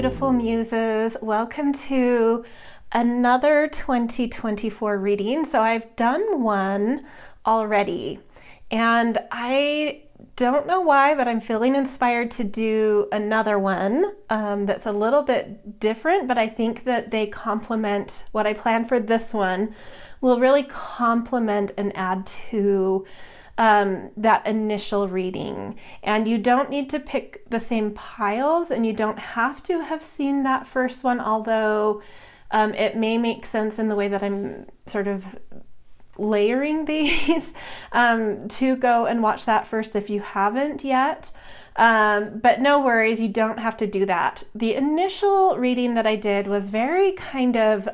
beautiful muses. Welcome to another 2024 reading. So I've done one already, and I don't know why, but I'm feeling inspired to do another one that's a little bit different, but I think that they complement what I planned for this one, will really complement and add to that initial reading. And you don't need to pick the same piles, and you don't have to have seen that first one, although it may make sense in the way that I'm sort of layering these to go and watch that first if you haven't yet. But no worries, you don't have to do that. The initial reading that I did was very kind of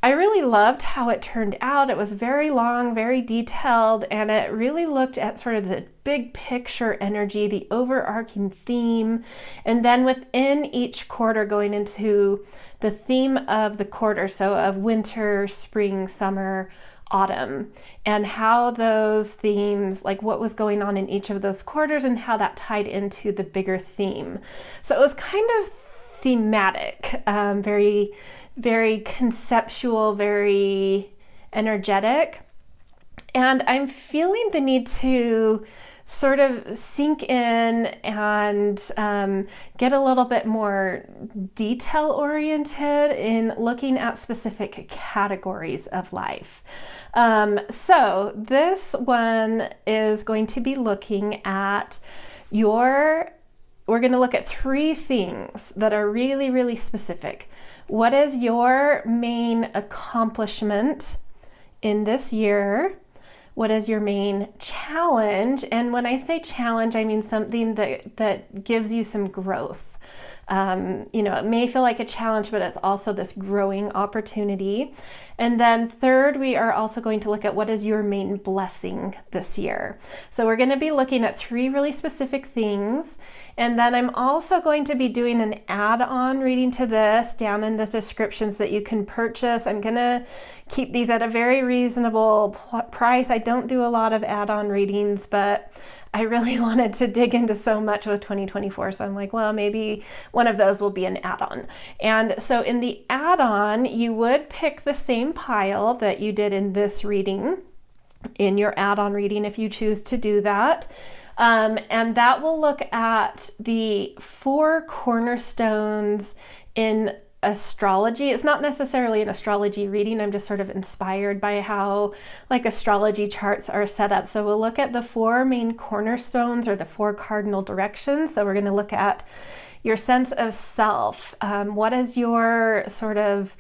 I really loved how it turned out. It was very long, very detailed, and it really looked at sort of the big picture energy, the overarching theme, and then within each quarter going into the theme of the quarter, so of winter, spring, summer, autumn, and how those themes, like what was going on in each of those quarters and how that tied into the bigger theme. So it was kind of thematic, very conceptual, very energetic. And I'm feeling the need to sort of sink in and get a little bit more detail oriented in looking at specific categories of life. So this one is going to be looking at we're going to look at three things that are really, really specific. What is your main accomplishment in this year? What is your main challenge? And when I say challenge, I mean something that gives you some growth. It may feel like a challenge, but it's also this growing opportunity. And then third, we are also going to look at what is your main blessing this year. So we're going to be looking at three really specific things. And then I'm also going to be doing an add-on reading to this down in the descriptions that you can purchase. I'm going to keep these at a very reasonable price. I don't do a lot of add-on readings, but I really wanted to dig into so much with 2024. So I'm like, well, maybe one of those will be an add-on. And so in the add-on, you would pick the same pile that you did in this reading, in your add-on reading, if you choose to do that. And that will look at the 4 cornerstones in astrology. It's not necessarily an astrology reading. I'm just sort of inspired by how astrology charts are set up. So we'll look at the 4 main cornerstones, or the 4 cardinal directions. So we're going to look at your sense of self. What is your sort of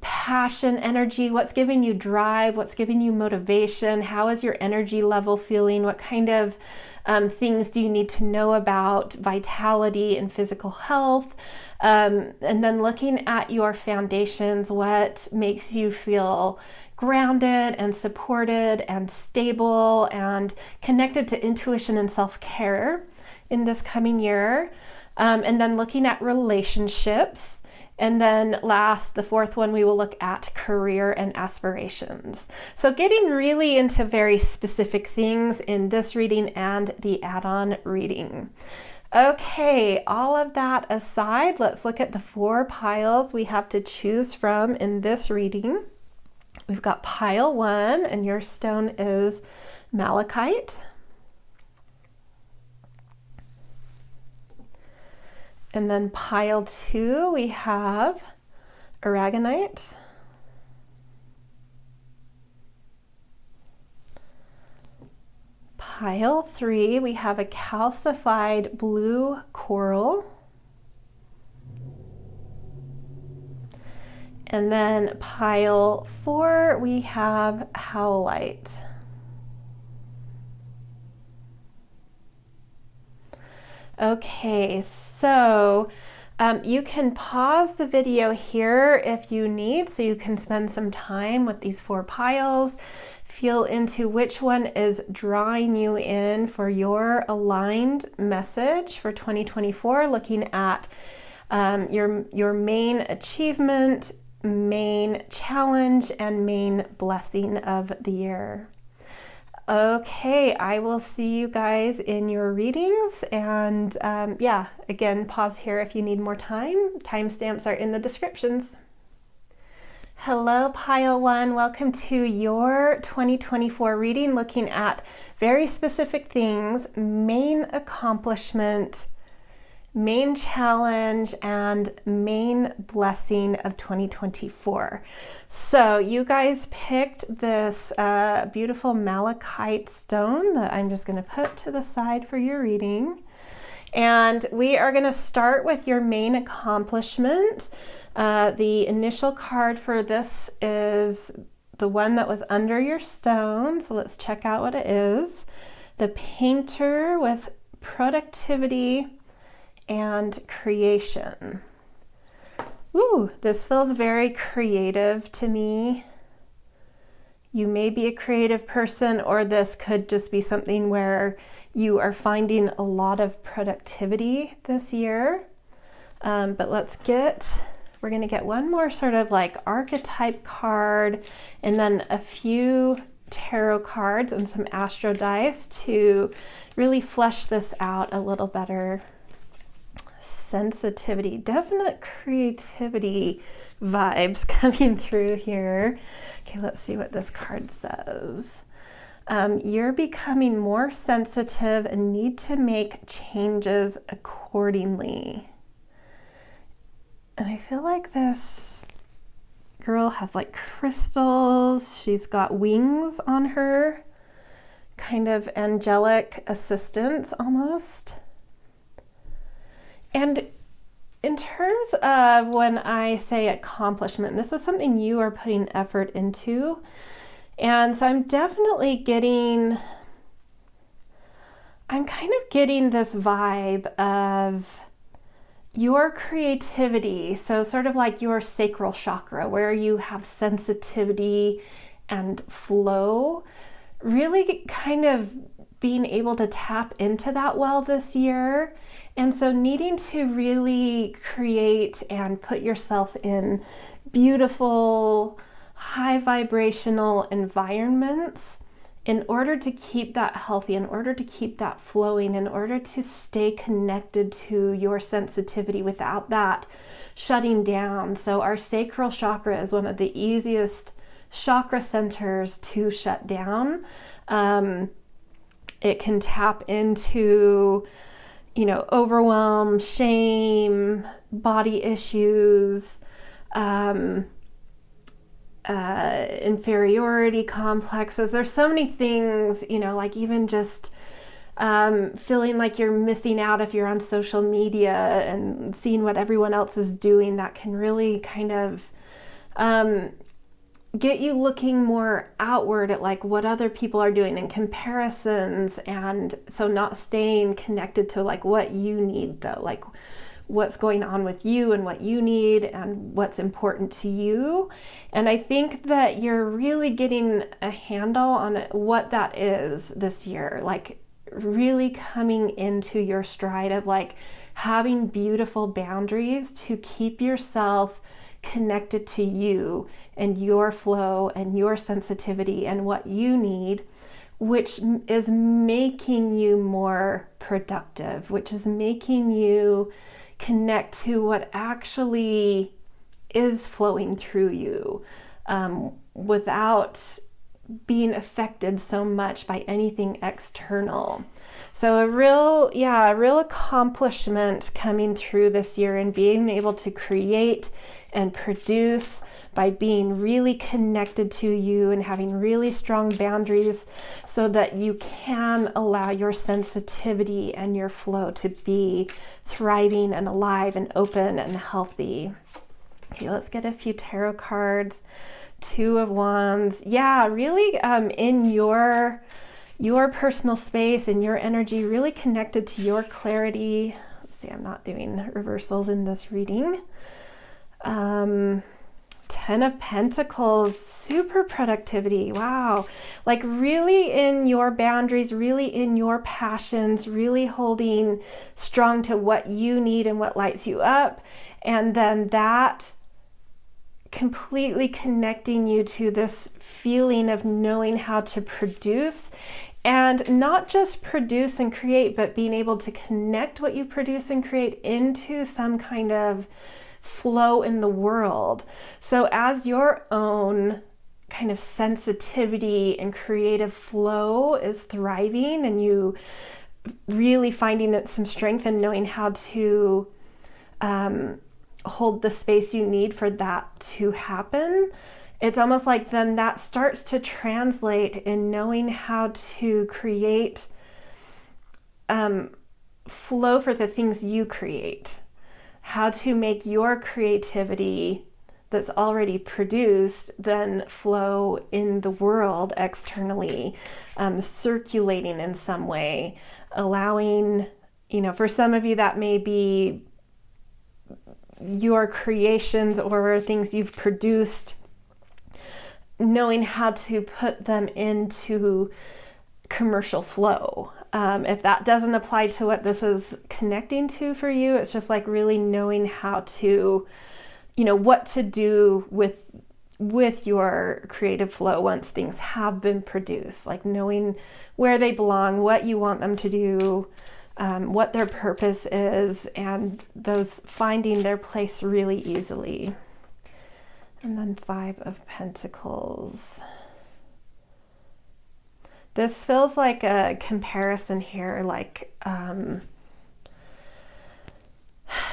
passion, energy? What's giving you drive? What's giving you motivation? How is your energy level feeling? What kind of things do you need to know about vitality and physical health? And then looking at your foundations, what makes you feel grounded and supported and stable and connected to intuition and self-care in this coming year. And then looking at relationships. And then last, the 4th one, we will look at career and aspirations. So getting really into very specific things in this reading and the add-on reading. Okay, all of that aside, let's look at the 4 piles we have to choose from in this reading. We've got pile 1, and your stone is Malachite. And then pile 2, we have Aragonite. Pile 3, we have a calcified blue coral. And then pile 4, we have Howlite. Okay, so you can pause the video here if you need, so you can spend some time with these 4 piles, feel into which one is drawing you in for your aligned message for 2024, looking at your main achievement, main challenge, and main blessing of the year. Okay, I will see you guys in your readings. And yeah, again, pause here if you need more time. Timestamps are in the descriptions. Hello, Pile 1. Welcome to your 2024 reading, looking at very specific things, main accomplishment, main challenge, and main blessing of 2024. So you guys picked this beautiful Malachite stone that I'm just going to put to the side for your reading. And we are going to start with your main accomplishment. The initial card for this is the one that was under your stone. So let's check out what it is. The Painter with productivity and creation. Ooh, this feels very creative to me. You may be a creative person, or this could just be something where you are finding a lot of productivity this year. But we're going to get one more sort of like archetype card, and then a few tarot cards and some astro dice to really flesh this out a little better. Sensitivity, definite creativity vibes coming through here. Okay, let's see what this card says. You're becoming more sensitive and need to make changes accordingly. And I feel like this girl has like crystals. She's got wings on her, kind of angelic assistance almost. And in terms of when I say accomplishment, this is something you are putting effort into. And so I'm kind of getting this vibe of your creativity. So sort of like your sacral chakra, where you have sensitivity and flow, really kind of being able to tap into that well this year. And so needing to really create and put yourself in beautiful, high vibrational environments in order to keep that healthy, in order to keep that flowing, in order to stay connected to your sensitivity without that shutting down. So our sacral chakra is one of the easiest chakra centers to shut down. It can tap into, overwhelm, shame, body issues, inferiority complexes. There's so many things, like even just feeling like you're missing out if you're on social media and seeing what everyone else is doing, that can really kind of get you looking more outward at like what other people are doing and comparisons, and so not staying connected to like what you need though, like what's going on with you and what you need and what's important to you. And I think that you're really getting a handle on what that is this year, like really coming into your stride of like having beautiful boundaries to keep yourself connected to you and your flow and your sensitivity and what you need, which is making you more productive, which is making you connect to what actually is flowing through you, without being affected so much by anything external. So a real accomplishment coming through this year, and being able to create and produce by being really connected to you and having really strong boundaries so that you can allow your sensitivity and your flow to be thriving and alive and open and healthy. Okay, let's get a few tarot cards. Two of Wands. Yeah, really in your personal space and your energy, really connected to your clarity. Let's see, I'm not doing reversals in this reading. 10 of Pentacles, super productivity. Wow. Like really in your boundaries, really in your passions, really holding strong to what you need and what lights you up. And then that completely connecting you to this feeling of knowing how to produce, and not just produce and create, but being able to connect what you produce and create into some kind of flow in the world. So as your own kind of sensitivity and creative flow is thriving, and you really finding it some strength and knowing how to hold the space you need for that to happen, it's almost like then that starts to translate in knowing how to create flow for the things you create, how to make your creativity that's already produced then flow in the world externally, circulating in some way, allowing, for some of you that may be your creations or things you've produced, knowing how to put them into commercial flow. If that doesn't apply to what this is connecting to for you, it's just like really knowing how to, what to do with your creative flow once things have been produced, like knowing where they belong, what you want them to do, what their purpose is, and those finding their place really easily. And then 5 of Pentacles. This feels like a comparison here, like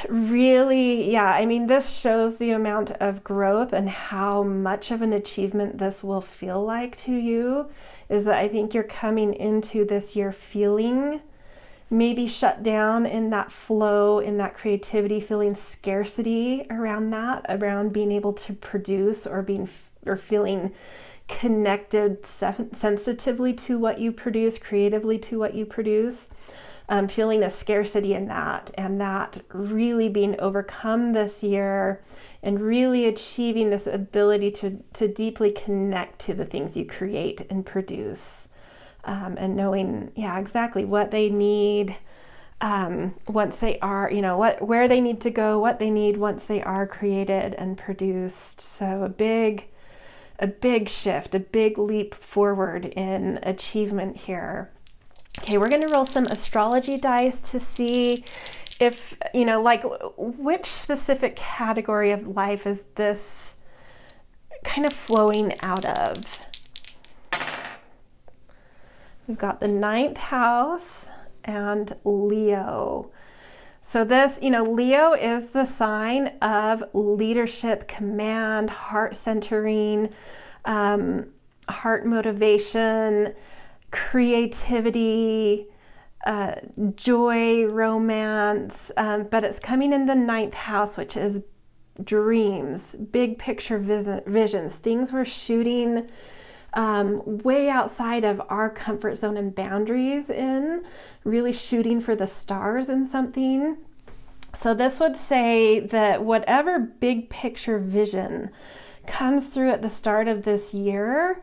really, this shows the amount of growth and how much of an achievement this will feel like to you, is that I think you're coming into this year feeling maybe shut down in that flow, in that creativity, feeling scarcity around that, around being able to produce or feeling connected sensitively to what you produce, creatively to what you produce, feeling a scarcity in that, and that really being overcome this year and really achieving this ability to deeply connect to the things you create and produce. And knowing, exactly what they need once they are, where they need to go, what they need once they are created and produced. So a big shift, a big leap forward in achievement here. Okay, we're going to roll some astrology dice to see if, which specific category of life is this kind of flowing out of. We've got the 9th house and Leo. So this, Leo is the sign of leadership, command, heart centering, heart motivation, creativity, joy, romance, but it's coming in the 9th house, which is dreams, big picture visions, things we're shooting way outside of our comfort zone and boundaries in, really shooting for the stars in something. So this would say that whatever big picture vision comes through at the start of this year,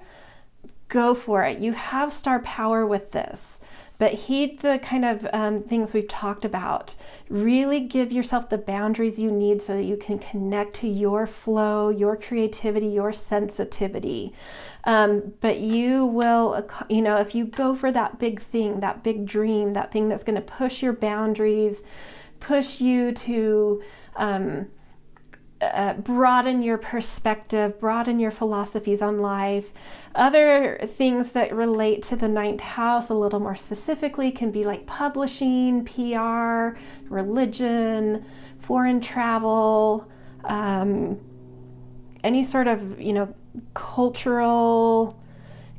go for it. You have star power with this, but heed the kind of things we've talked about. Really give yourself the boundaries you need so that you can connect to your flow, your creativity, your sensitivity. But you will, if you go for that big thing, that big dream, that thing that's going to push your boundaries, push you to broaden your perspective, broaden your philosophies on life. Other things that relate to the 9th house a little more specifically can be like publishing, PR, religion, foreign travel, any sort of, cultural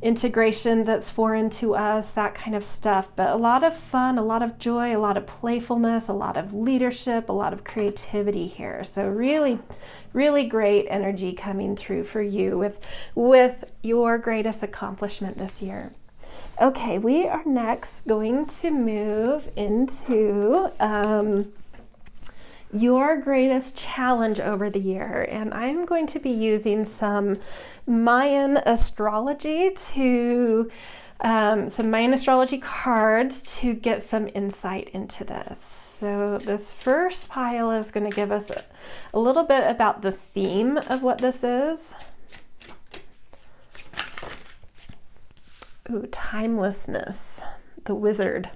integration that's foreign to us, that kind of stuff. But a lot of fun, a lot of joy, a lot of playfulness, a lot of leadership, a lot of creativity here. So really, really great energy coming through for you with your greatest accomplishment this year. Okay, we are next going to move into your greatest challenge over the year, and I'm going to be using some Mayan astrology some Mayan astrology cards to get some insight into this. So this first pile is going to give us a little bit about the theme of what this is. Ooh, timelessness, the wizard.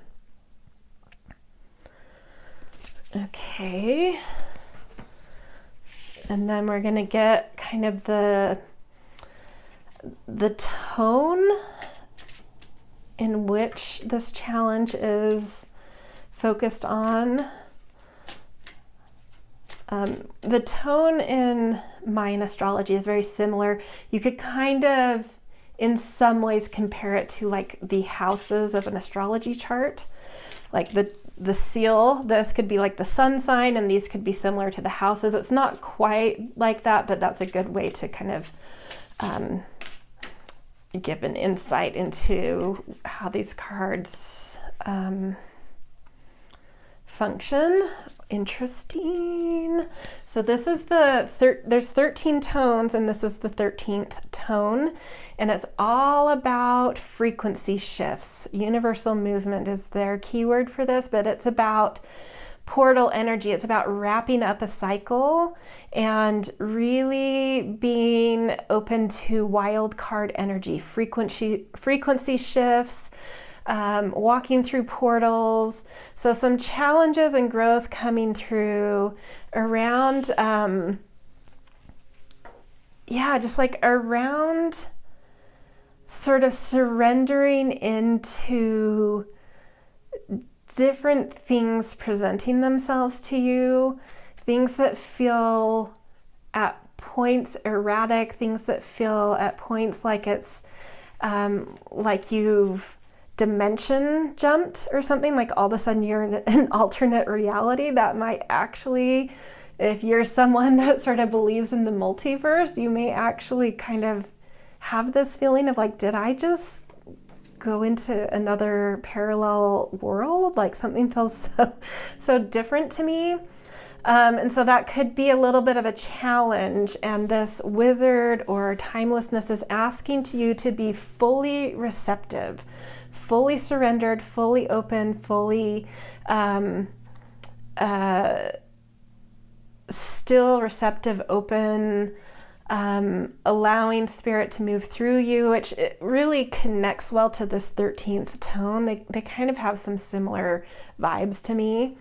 Okay. And then we're going to get kind of the tone in which this challenge is focused on. The tone in Mayan astrology is very similar. You could kind of, in some ways, compare it to like the houses of an astrology chart. Like the seal, this could be like the sun sign, and these could be similar to the houses. It's not quite like that, but that's a good way to kind of give an insight into how these cards function. Interesting. So this is there's 13 tones, and this is the 13th tone, and it's all about frequency shifts. Universal movement is their keyword for this, but it's about portal energy. It's about wrapping up a cycle and really being open to wild card energy, frequency shifts, walking through portals. So some challenges and growth coming through around, just like around sort of surrendering into different things presenting themselves to you, things that feel at points erratic, things that feel at points like it's like you've dimension jumped or something, like all of a sudden you're in an alternate reality. That might actually, if you're someone that sort of believes in the multiverse, you may actually kind of have this feeling of like, did I just go into another parallel world? Like something feels so different to me. And so that could be a little bit of a challenge. And this wizard or timelessness is asking to you to be fully receptive, fully surrendered, fully open, fully still receptive, open, allowing spirit to move through you, which it really connects well to this 13th tone. They kind of have some similar vibes to me.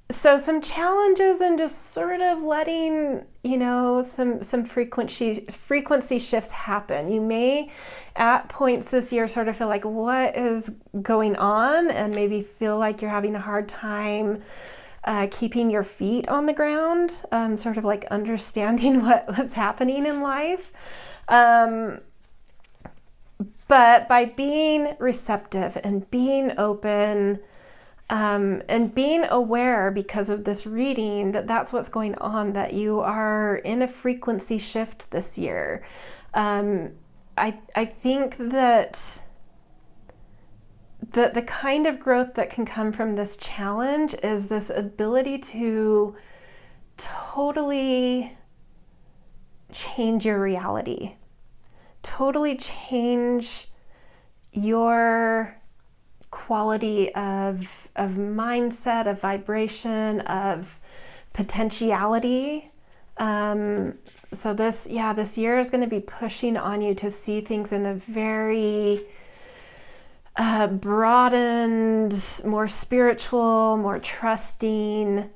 So some challenges and just sort of letting, some frequency shifts happen. You may at points this year sort of feel like, what is going on? And maybe feel like you're having a hard time keeping your feet on the ground, sort of like understanding what's happening in life. But by being receptive and being open, and being aware because of this reading that's what's going on, that you are in a frequency shift this year. I think that the kind of growth that can come from this challenge is this ability to totally change your reality, totally change your quality of mindset, of vibration, of potentiality. So this year is going to be pushing on you to see things in a very broadened, more spiritual, more trusting,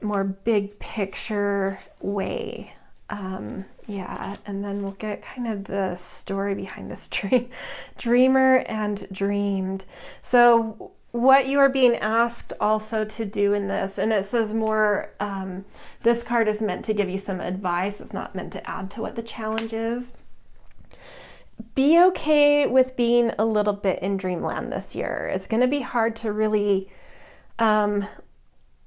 more big picture way. And then we'll get kind of the story behind this dreamer and dreamed. So what you are being asked also to do in this, and it says more, this card is meant to give you some advice. It's not meant to add to what the challenge is. Be okay with being a little bit in dreamland this year. It's going to be hard to really land,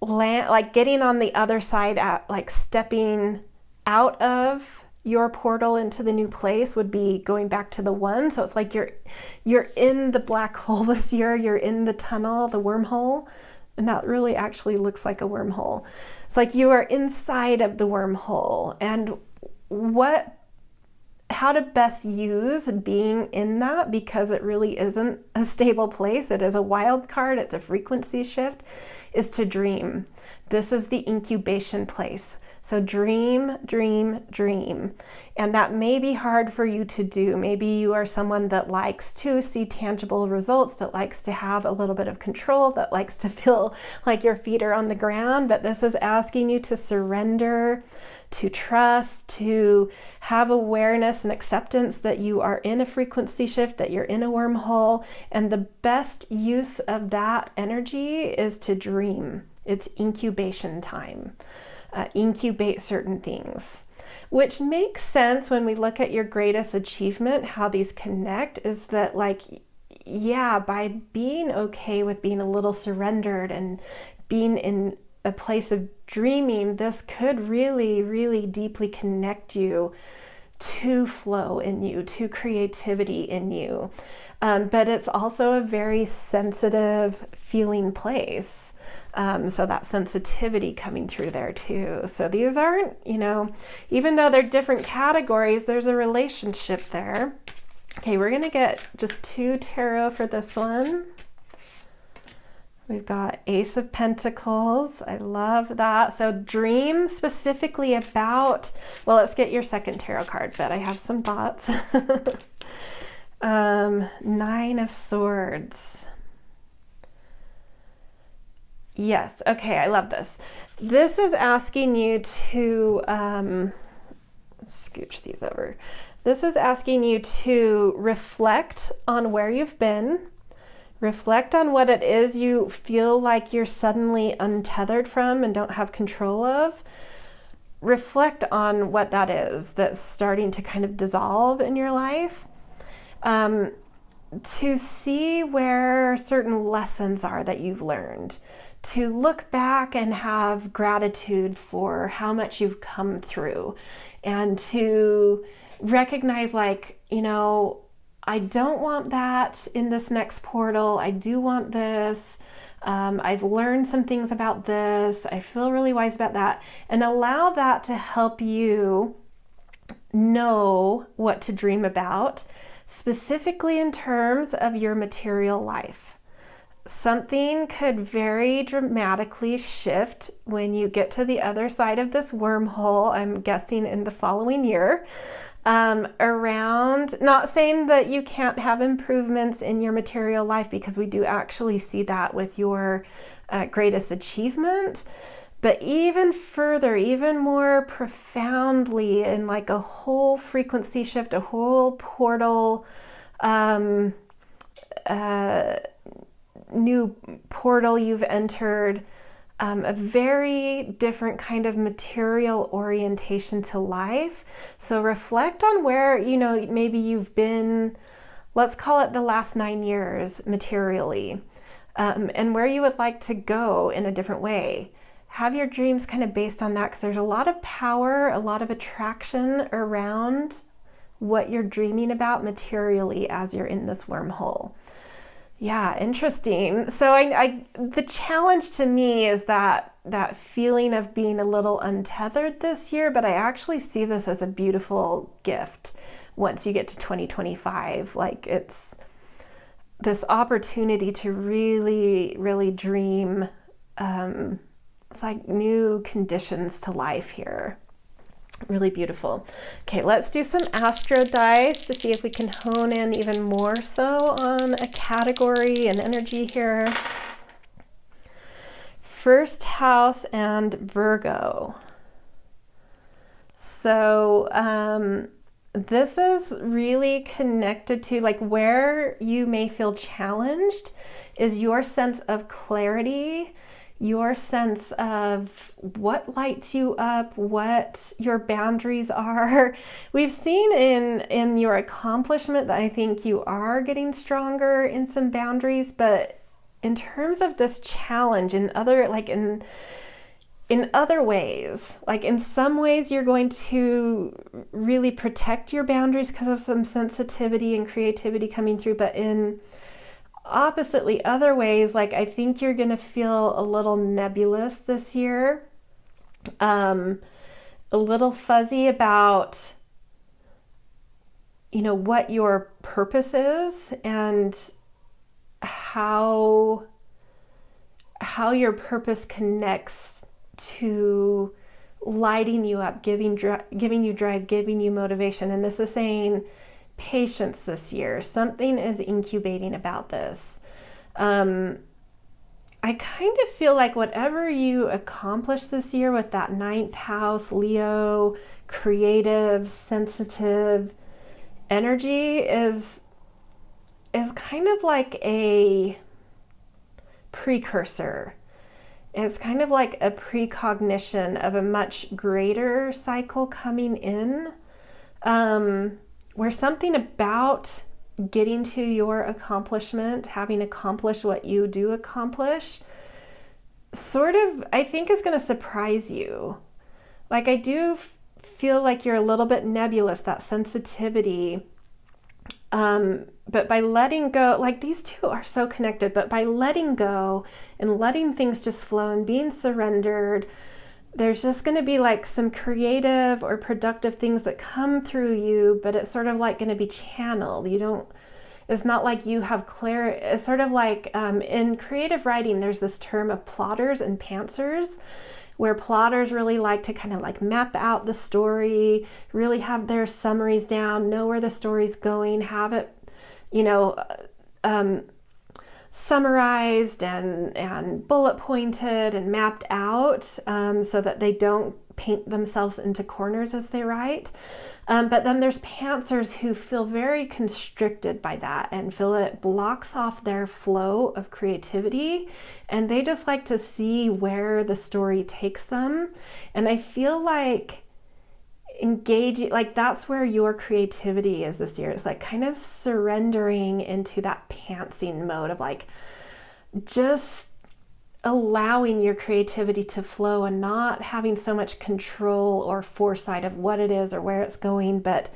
like getting on the other side, at like stepping out of your portal into the new place would be going back to the one. So it's like you're in the black hole this year, you're in the tunnel, the wormhole, and that really actually looks like a wormhole. It's like you are inside of the wormhole, and how to best use being in that, because it really isn't a stable place. It is a wild card. It's a frequency shift, is to dream. This is the incubation place. So dream, dream, dream. And that may be hard for you to do. Maybe you are someone that likes to see tangible results, that likes to have a little bit of control, that likes to feel like your feet are on the ground. But this is asking you to surrender, to trust, to have awareness and acceptance that you are in a frequency shift, that you're in a wormhole. And the best use of that energy is to dream. It's incubation time. Incubate certain things, which makes sense when we look at your greatest achievement. How these connect is that, like, yeah, by being okay with being a little surrendered and being in a place of dreaming, this could really, really deeply connect you to flow in you, to creativity in you. But it's also a very sensitive feeling place. So that sensitivity coming through there too. So these aren't, even though they're different categories, there's a relationship there. Okay, we're gonna get just 2 tarot for this one. We've got Ace of Pentacles. I love that. So dream specifically about, well, let's get your second tarot card, but I have some thoughts. 9 of Swords. Yes, okay, I love this. This is asking you to, let's scooch these over. This is asking you to reflect on where you've been, reflect on what it is you feel like you're suddenly untethered from and don't have control of. Reflect on what that is that's starting to kind of dissolve in your life. To see where certain lessons are that you've learned. To look back and have gratitude for how much you've come through, and to recognize, like, I don't want that in this next portal. I do want this. I've learned some things about this. I feel really wise about that. And allow that to help you know what to dream about, specifically in terms of your material life. Something could very dramatically shift when you get to the other side of this wormhole, I'm guessing in the following year, around, not saying that you can't have improvements in your material life, because we do actually see that with your greatest achievement, but even further, even more profoundly, in like a whole frequency shift, a whole portal, new portal you've entered, a very different kind of material orientation to life. So reflect on where, maybe you've been, let's call it the last 9 years materially, and where you would like to go in a different way. Have your dreams kind of based on that, because there's a lot of power, a lot of attraction around what you're dreaming about materially as you're in this wormhole. Yeah, interesting. So the challenge to me is that feeling of being a little untethered this year, but I actually see this as a beautiful gift once you get to 2025. Like, it's this opportunity to really, really dream. It's like new conditions to life here. Really beautiful. Okay, let's do some astro dice to see if we can hone in even more so on a category and energy here. First house and Virgo. So this is really connected to, like, where you may feel challenged is your sense of clarity, your sense of what lights you up, what your boundaries are. We've seen in your accomplishment that I think you are getting stronger in some boundaries, but in terms of this challenge in other, like in other ways, like in some ways you're going to really protect your boundaries because of some sensitivity and creativity coming through, but in oppositely other ways, like I think you're going to feel a little nebulous this year, a little fuzzy about what your purpose is and how your purpose connects to lighting you up, giving you drive, giving you motivation. And this is saying patience this year. Something is incubating about this. I kind of feel like whatever you accomplish this year with that 9th house, Leo, creative, sensitive energy is kind of like a precursor. It's kind of like a precognition of a much greater cycle coming in, where something about getting to your accomplishment, having accomplished what you do accomplish, sort of, I think, is going to surprise you. Like, I do feel like you're a little bit nebulous, that sensitivity. But by letting go, like these two are so connected, but by letting go and letting things just flow and being surrendered, there's just going to be like some creative or productive things that come through you, but it's sort of like going to be channeled. It's not like you have clarity. It's sort of like in creative writing, there's this term of plotters and pantsers, where plotters really like to kind of like map out the story, really have their summaries down, know where the story's going, have it, summarized and bullet pointed and mapped out, so that they don't paint themselves into corners as they write. But then there's pantsers who feel very constricted by that and feel it blocks off their flow of creativity, and they just like to see where the story takes them. And I feel like engaging, like that's where your creativity is this year. It's like kind of surrendering into that pantsing mode of like just allowing your creativity to flow and not having so much control or foresight of what it is or where it's going, but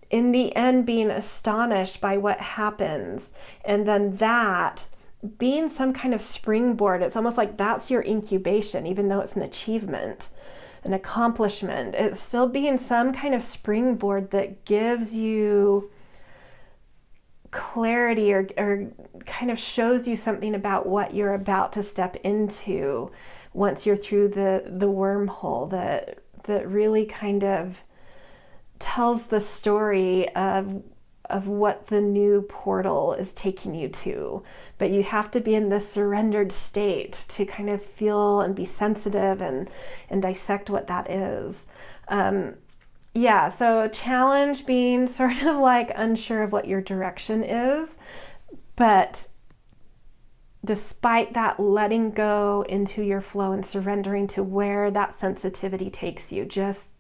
in the end being astonished by what happens, and then that being some kind of springboard. It's almost like that's your incubation, even though it's an achievement, an accomplishment. It's still being some kind of springboard that gives you clarity or kind of shows you something about what you're about to step into once you're through the wormhole that really kind of tells the story of what the new portal is taking you to. But you have to be in this surrendered state to kind of feel and be sensitive and dissect what that is. So challenge being sort of like unsure of what your direction is, but despite that, letting go into your flow and surrendering to where that sensitivity takes you, just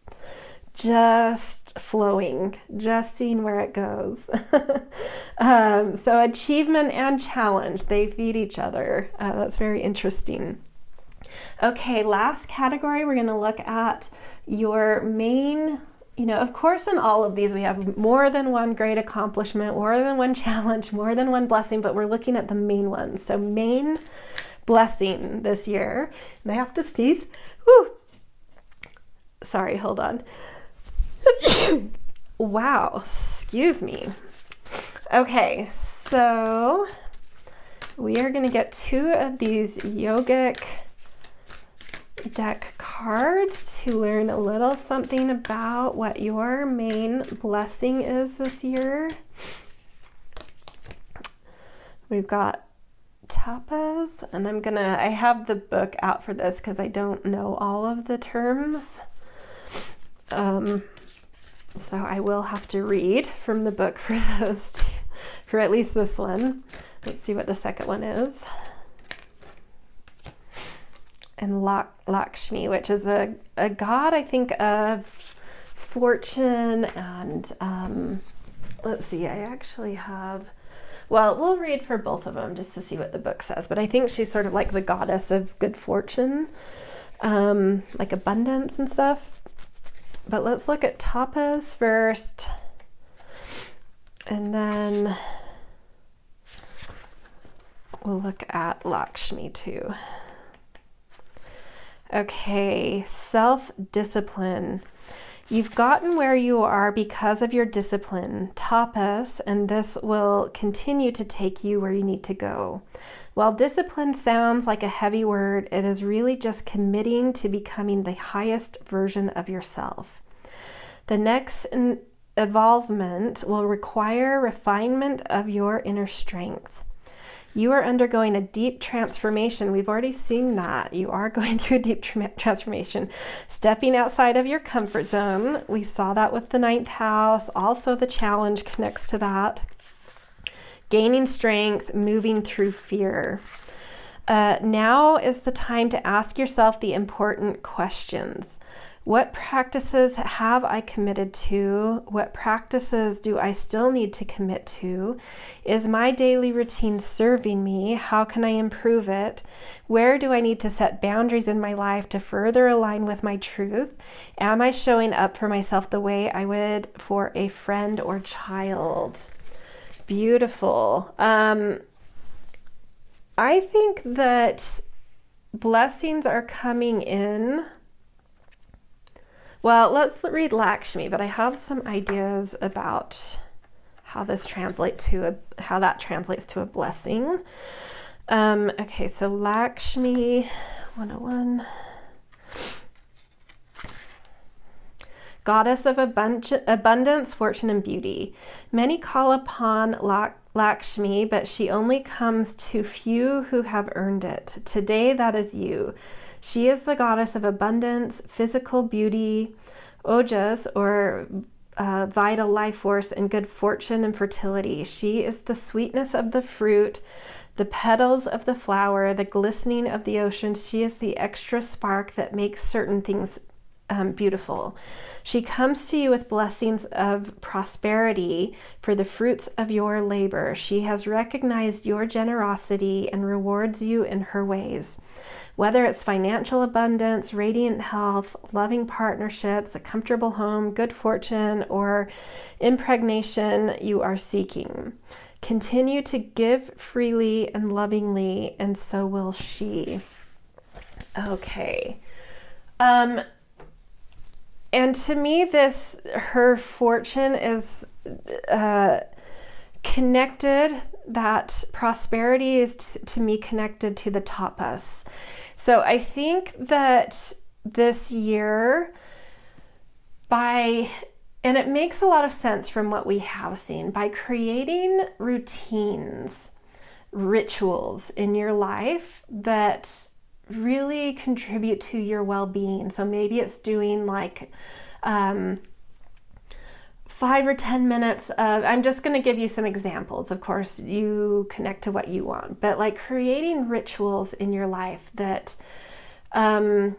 flowing, just seeing where it goes. So achievement and challenge, they feed each other. That's very interesting. Okay, last category, we're going to look at your main, of course, in all of these, we have more than one great accomplishment, more than one challenge, more than one blessing, but we're looking at the main ones. So main blessing this year, and I have to sneeze. Whew. Sorry, hold on. Wow, excuse me. Okay, so we are going to get 2 of these Yogic deck cards to learn a little something about what your main blessing is this year. We've got tapas, and I have the book out for this because I don't know all of the terms. So I will have to read from the book for those two, for at least this one. Let's see what the second one is. And Lakshmi, which is a god, I think, of fortune and let's see, I actually have, well, we'll read for both of them just to see what the book says, but I think she's sort of like the goddess of good fortune, like abundance and stuff. But let's look at tapas first, and then we'll look at Lakshmi too. Okay, self-discipline. You've gotten where you are because of your discipline, tapas, and this will continue to take you where you need to go. While discipline sounds like a heavy word, it is really just committing to becoming the highest version of yourself. The next evolvement will require refinement of your inner strength. You are undergoing a deep transformation. We've already seen that. You are going through a deep transformation. Stepping outside of your comfort zone. We saw that with the 9th house. Also, the challenge connects to that. Gaining strength, moving through fear. Now is the time to ask yourself the important questions. What practices have I committed to? What practices do I still need to commit to? Is my daily routine serving me? How can I improve it? Where do I need to set boundaries in my life to further align with my truth? Am I showing up for myself the way I would for a friend or child? Beautiful. I think that blessings are coming in. Well, let's read Lakshmi, but I have some ideas about how that translates to a blessing. Okay, so Lakshmi 101. Goddess of abundance, fortune, and beauty. Many call upon Lakshmi, but she only comes to few who have earned it. Today, that is you. She is the goddess of abundance, physical beauty, ojas, or vital life force, and good fortune and fertility. She is the sweetness of the fruit, the petals of the flower, the glistening of the ocean. She is the extra spark that makes certain things beautiful. She comes to you with blessings of prosperity for the fruits of your labor. She has recognized your generosity and rewards you in her ways. Whether it's financial abundance, radiant health, loving partnerships, a comfortable home, good fortune, or impregnation you are seeking. Continue to give freely and lovingly, and so will she. Okay. And to me, her fortune is connected, that prosperity is to me connected to the tapas. So I think that this year, and it makes a lot of sense from what we have seen, by creating routines, rituals in your life that really contribute to your well-being. So maybe it's doing like 5 or 10 minutes of, I'm just going to give you some examples. Of course, you connect to what you want, but like creating rituals in your life that, that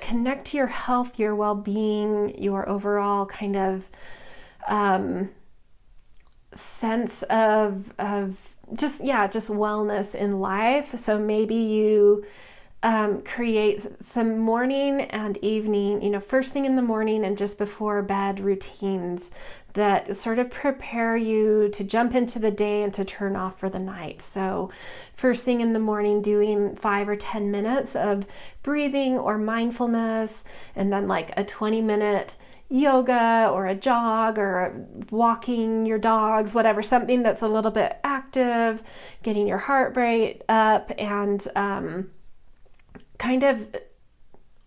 connect to your health, your well-being, your overall kind of sense of just wellness in life. So maybe you create some morning and evening, first thing in the morning and just before bed routines that sort of prepare you to jump into the day and to turn off for the night. So first thing in the morning, doing 5 or 10 minutes of breathing or mindfulness, and then like a 20-minute yoga or a jog or walking your dogs, whatever, something that's a little bit active, getting your heart rate up, and kind of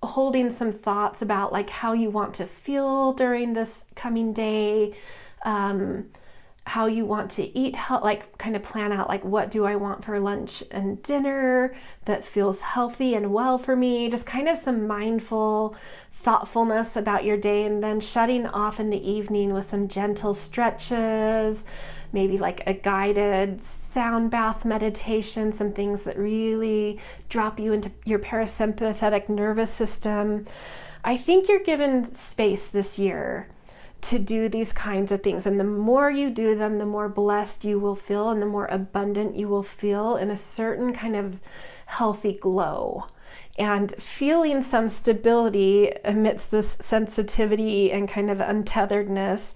holding some thoughts about like how you want to feel during this coming day, how you want to eat, like kind of plan out like what do I want for lunch and dinner that feels healthy and well for me, just kind of some mindful thoughtfulness about your day, and then shutting off in the evening with some gentle stretches, maybe like a guided sound bath meditation, some things that really drop you into your parasympathetic nervous system. I think you're given space this year to do these kinds of things, and the more you do them, the more blessed you will feel and the more abundant you will feel in a certain kind of healthy glow, and feeling some stability amidst this sensitivity and kind of untetheredness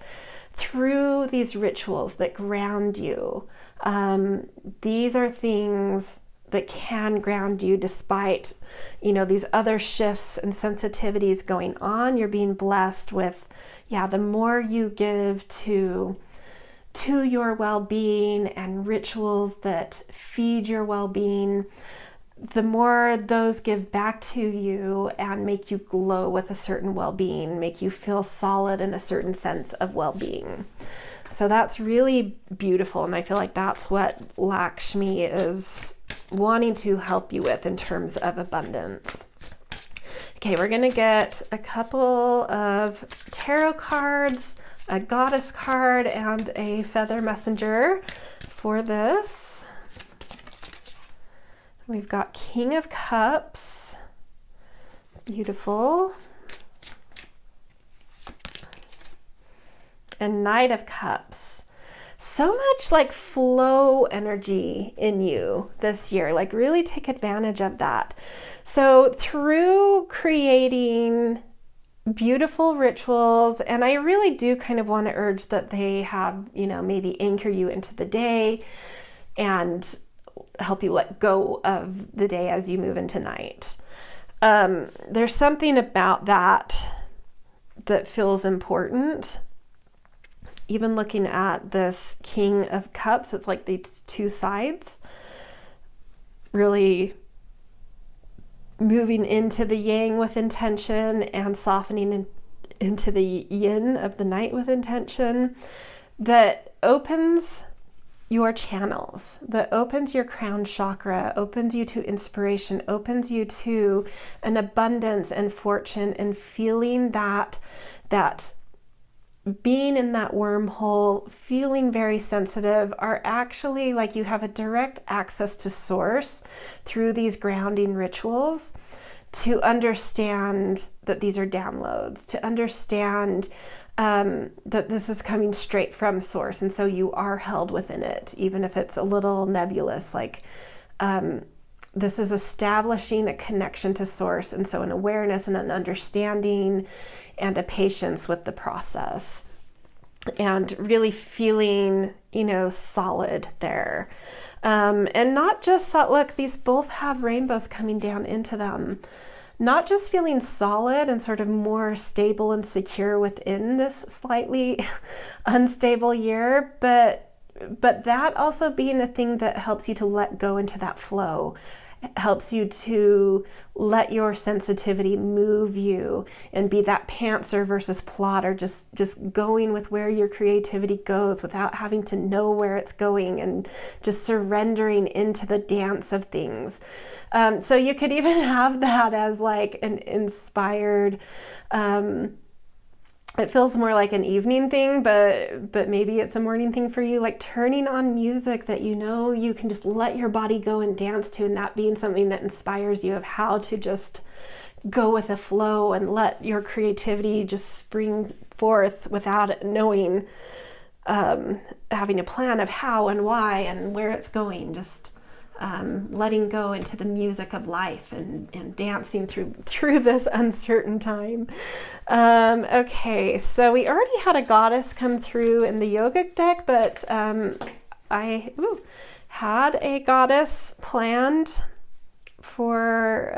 through these rituals that ground you. These are things that can ground you despite, these other shifts and sensitivities going on. You're being blessed with, the more you give to your well-being and rituals that feed your well-being, the more those give back to you and make you glow with a certain well-being, make you feel solid in a certain sense of well-being. So that's really beautiful, and I feel like that's what Lakshmi is wanting to help you with in terms of abundance. Okay, we're going to get a couple of tarot cards, a goddess card, and a feather messenger for this. We've got King of Cups, beautiful, and Knight of Cups. So much like flow energy in you this year, like really take advantage of that. So through creating beautiful rituals, and I really do kind of want to urge that they have, maybe anchor you into the day and help you let go of the day as you move into night. There's something about that feels important. Even looking at this King of Cups, it's like these two sides, really moving into the yang with intention and softening into the yin of the night with intention, that opens your channels, that opens your crown chakra, opens you to inspiration, opens you to an abundance and fortune, and feeling that being in that wormhole, feeling very sensitive, are actually like you have a direct access to source through these grounding rituals, to understand that these are downloads, to understand that this is coming straight from source, and so you are held within it, even if it's a little nebulous. Like this is establishing a connection to source, and so an awareness and an understanding and a patience with the process, and really feeling, solid there. And not just, look, these both have rainbows coming down into them. Not just feeling solid and sort of more stable and secure within this slightly unstable year, but that also being a thing that helps you to let go into that flow. It helps you to let your sensitivity move you and be that pantser versus plotter, just going with where your creativity goes without having to know where it's going, and just surrendering into the dance of things. So you could even have that as like an inspired, it feels more like an evening thing, but maybe it's a morning thing for you, like turning on music that you can just let your body go and dance to, and that being something that inspires you of how to just go with the flow and let your creativity just spring forth without knowing, having a plan of how and why and where it's going, just letting go into the music of life and dancing through this uncertain time. Okay, so we already had a goddess come through in the Yogic deck, but I had a goddess planned for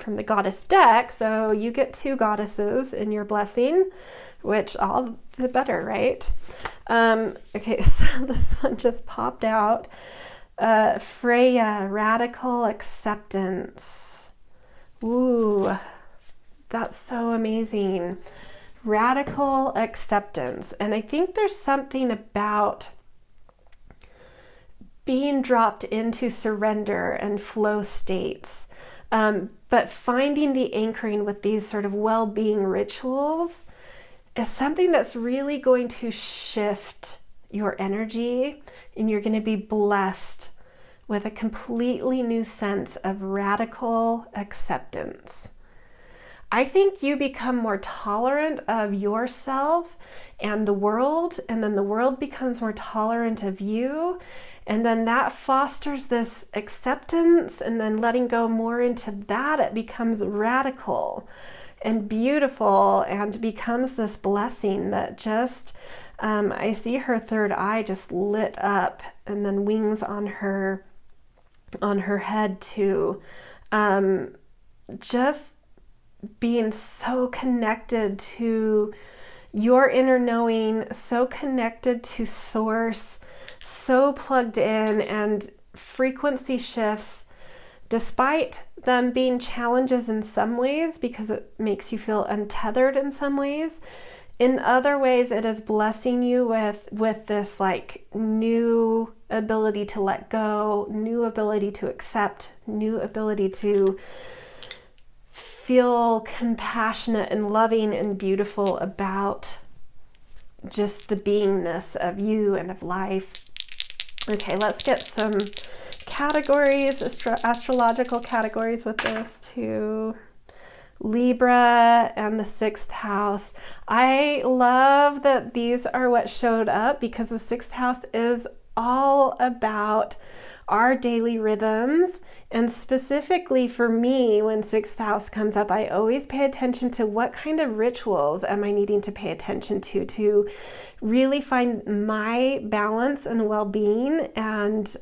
from the goddess deck, so you get two goddesses in your blessing, which all the better, right? Okay, so this one just popped out. Freya, radical acceptance. Ooh, that's so amazing. Radical acceptance. And I think there's something about being dropped into surrender and flow states, but finding the anchoring with these sort of well-being rituals is something that's really going to shift your energy, and you're going to be blessed with a completely new sense of radical acceptance. I think you become more tolerant of yourself and the world, and then the world becomes more tolerant of you, and then that fosters this acceptance, and then letting go more into that, it becomes radical and beautiful and becomes this blessing that just I see her third eye just lit up, and then wings on her on her head too. Just being so connected to your inner knowing, so connected to source, so plugged in, and frequency shifts, despite them being challenges in some ways because it makes you feel untethered in some ways. In other ways, it is blessing you with this like new ability to let go, new ability to accept, new ability to feel compassionate and loving and beautiful about just the beingness of you and of life. Okay, let's get some categories, astrological categories with this too. Libra and the 6th house. I love that these are what showed up because the 6th house is all about our daily rhythms. And specifically for me, when 6th house comes up, I always pay attention to what kind of rituals am I needing to pay attention to really find my balance and well-being. And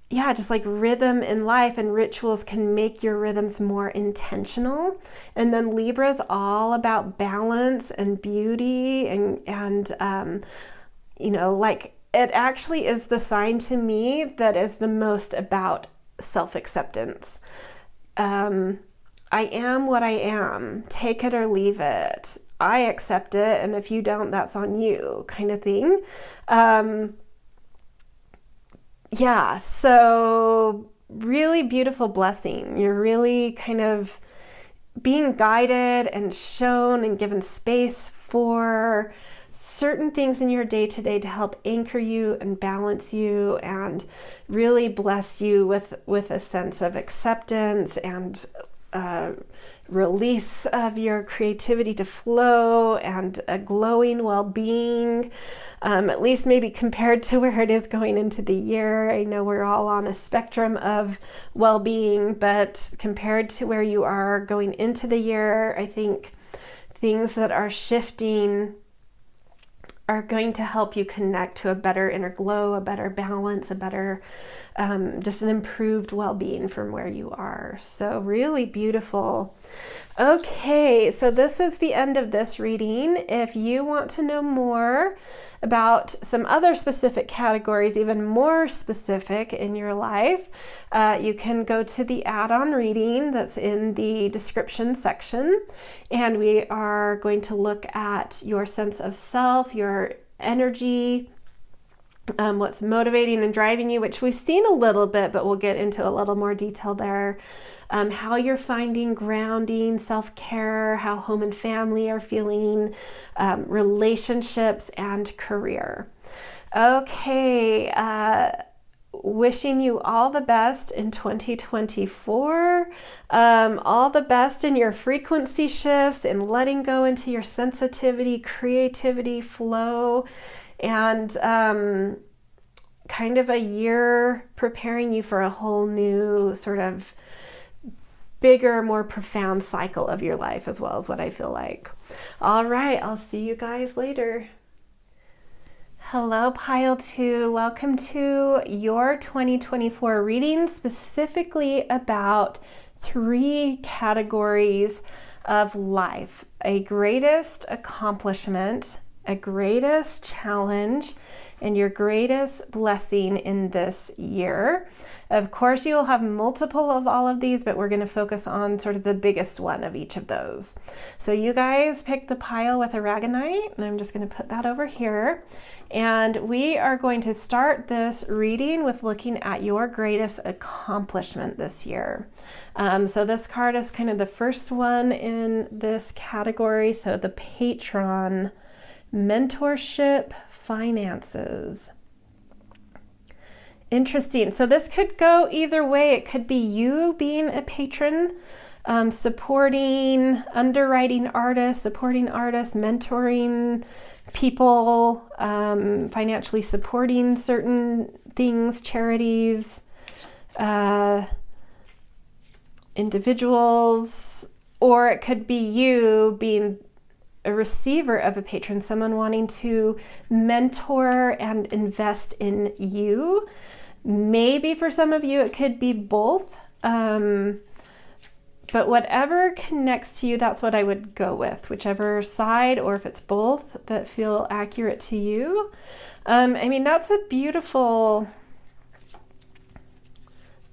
yeah, just like rhythm in life, and rituals can make your rhythms more intentional. And then Libra is all about balance and beauty and you know, like it actually is the sign to me that is the most about self-acceptance. I am what I am, take it or leave it. I accept it, and if you don't, that's on you, kind of thing. Yeah, so really beautiful blessing. You're really kind of being guided and shown and given space for certain things in your day-to-day to help anchor you and balance you and really bless you with a sense of acceptance and release of your creativity to flow and a glowing well-being, at least maybe compared to where it is going into the year. I know we're all on a spectrum of well-being, but compared to where you are going into the year, I think things that are shifting are going to help you connect to a better inner glow, a better balance, a better, just an improved well-being from where you are. So really beautiful. Okay, so this is the end of this reading. If you want to know more about some other specific categories, even more specific in your life, you can go to the add-on reading that's in the description section. And we are going to look at your sense of self, your energy, what's motivating and driving you, which we've seen a little bit, but we'll get into a little more detail there. How you're finding grounding, self-care, how home and family are feeling, relationships, and career. Okay, wishing you all the best in 2024, all the best in your frequency shifts and letting go into your sensitivity, creativity, flow, and kind of a year preparing you for a whole new sort of bigger, more profound cycle of your life as well, is what I feel like. All right, I'll see you guys later. Hello, Pile 2. Welcome to your 2024 reading, specifically about 3 categories of life: a greatest accomplishment, a greatest challenge, and your greatest blessing in this year. Of course, you will have multiple of all of these, but we're going to focus on sort of the biggest one of each of those. So you guys picked the pile with Aragonite, and I'm just going to put that over here. And we are going to start this reading with looking at your greatest accomplishment this year. So this card is kind of the first one in this category. So the patron, mentorship, finances. Interesting. So this could go either way. It could be you being a patron, supporting, underwriting artists, supporting artists, mentoring people, financially supporting certain things, charities, individuals, or it could be you being a receiver of a patron, someone wanting to mentor and invest in you. Maybe for some of you it could be both. But whatever connects to you, that's what I would go with, whichever side, or if it's both that feel accurate to you. I mean, that's a beautiful,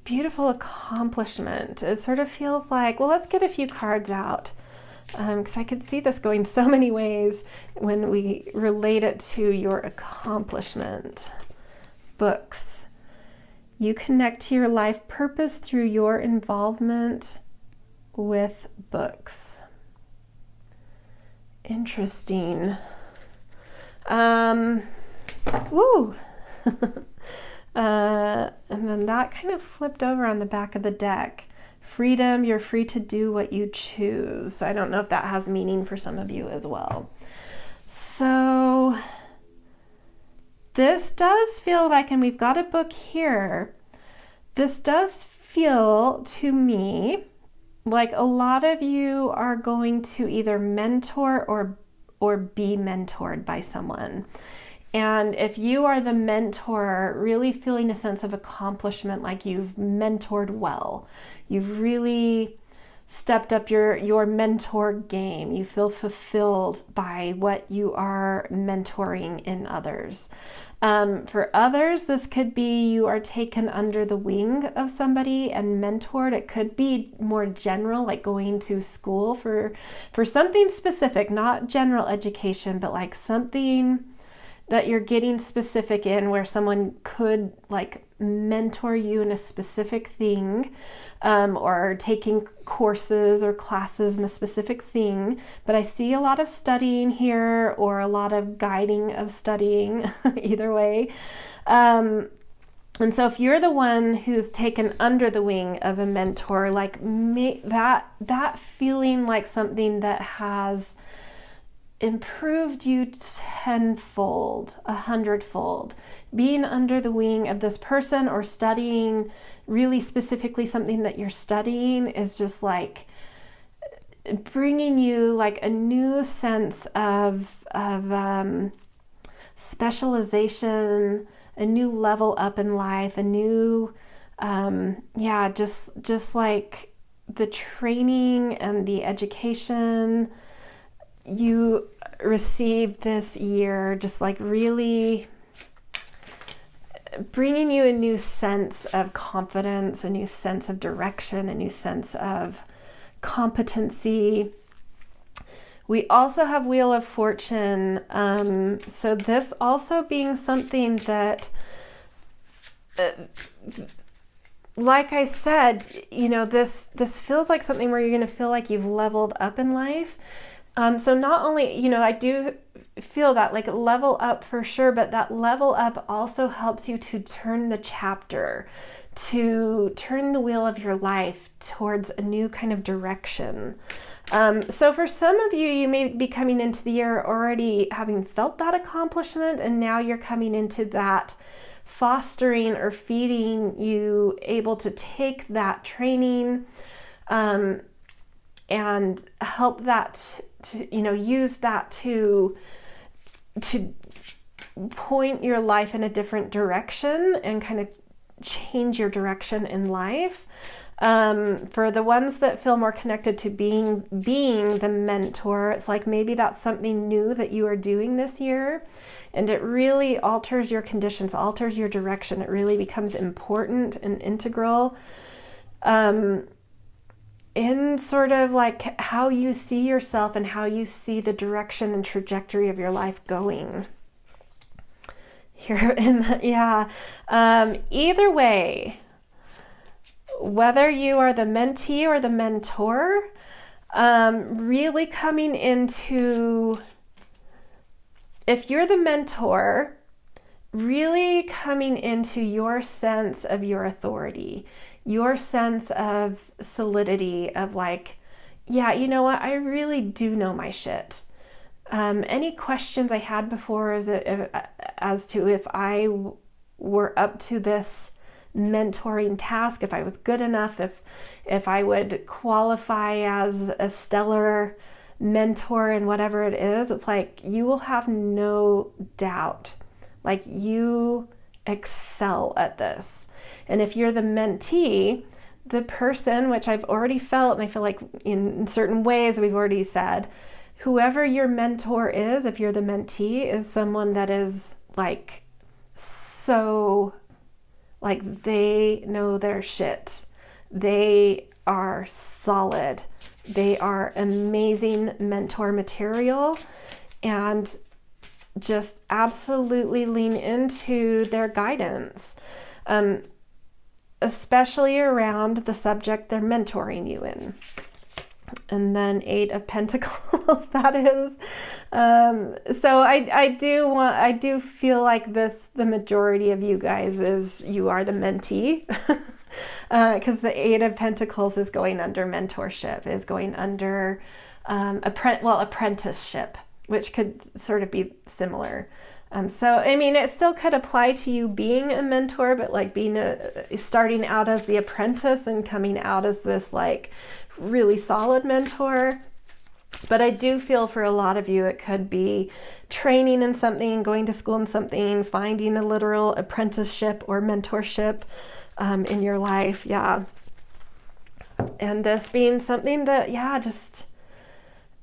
beautiful accomplishment. It sort of feels like, well, let's get a few cards out, because I could see this going so many ways when we relate it to your accomplishment. Books. You connect to your life purpose through your involvement with books. Interesting. Woo. And then that kind of flipped over on the back of the deck. Freedom, you're free to do what you choose. So I don't know if that has meaning for some of you as well. So this does feel like, and we've got a book here, this does feel to me like a lot of you are going to either mentor or be mentored by someone. And if you are the mentor, really feeling a sense of accomplishment, like you've mentored well, you've really stepped up your mentor game, you feel fulfilled by what you are mentoring in others. For others, this could be you are taken under the wing of somebody and mentored. It could be more general, like going to school for something specific, not general education, but like something that you're getting specific in, where someone could like mentor you in a specific thing, or taking courses or classes in a specific thing. But I see a lot of studying here, or a lot of guiding of studying, either way. And so if you're the one who's taken under the wing of a mentor, like that feeling like something that has improved you tenfold, 100-fold, being under the wing of this person or studying really specifically something that you're studying is just like bringing you like a new sense of specialization, a new level up in life, a new just like the training and the education you received this year, just like really bringing you a new sense of confidence, a new sense of direction, a new sense of competency. We also have Wheel of Fortune. So this also being something that, like I said, you know, this feels like something where you're going to feel like you've leveled up in life. So not only, you know, I do feel that like level up for sure, but that level up also helps you to turn the chapter, to turn the wheel of your life towards a new kind of direction. So for some of you, you may be coming into the year already having felt that accomplishment, and now you're coming into that fostering or feeding you able to take that training, and help that to, you know, use that to point your life in a different direction and kind of change your direction in life. For the ones that feel more connected to being the mentor, it's like maybe that's something new that you are doing this year, and it really alters your conditions, alters your direction. It really becomes important and integral in sort of like how you see yourself and how you see the direction and trajectory of your life going. Here in the, either way, whether you are the mentee or the mentor, really coming into, if you're the mentor, really coming into your sense of your authority, your sense of solidity of like, yeah, you know what, I really do know my shit. Any questions I had before as to if I were up to this mentoring task, if I was good enough, if I would qualify as a stellar mentor in whatever it is, it's like you will have no doubt. Like you excel at this. And if you're the mentee, the person, which I've already felt, and I feel like in certain ways we've already said, whoever your mentor is, if you're the mentee, is someone that is like so, like they know their shit. They are solid. They are amazing mentor material, and just absolutely lean into their guidance, especially around the subject they're mentoring you in. And then 8 of Pentacles, that is. So I do feel like the majority of you guys you are the mentee, because the 8 of Pentacles is going under mentorship, is going under apprenticeship, which could sort of be similar. So, I mean, it still could apply to you being a mentor, but like starting out as the apprentice and coming out as this like really solid mentor. But I do feel for a lot of you, it could be training in something, going to school in something, finding a literal apprenticeship or mentorship in your life. Yeah. And this being something that, yeah,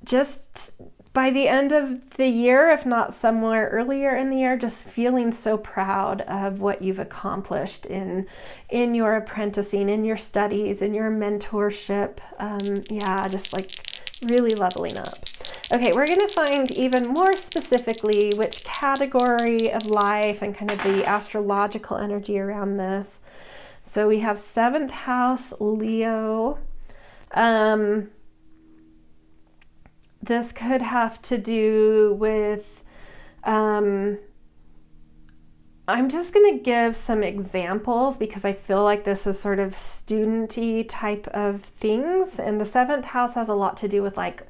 just by the end of the year, if not somewhere earlier in the year, just feeling so proud of what you've accomplished in your apprenticing, in your studies, in your mentorship. Yeah, just like really leveling up. Okay, we're going to find even more specifically which category of life and kind of the astrological energy around this. So we have 7th house, Leo. This could have to do with, I'm just going to give some examples because I feel like this is sort of student-y type of things. And the 7th house has a lot to do with like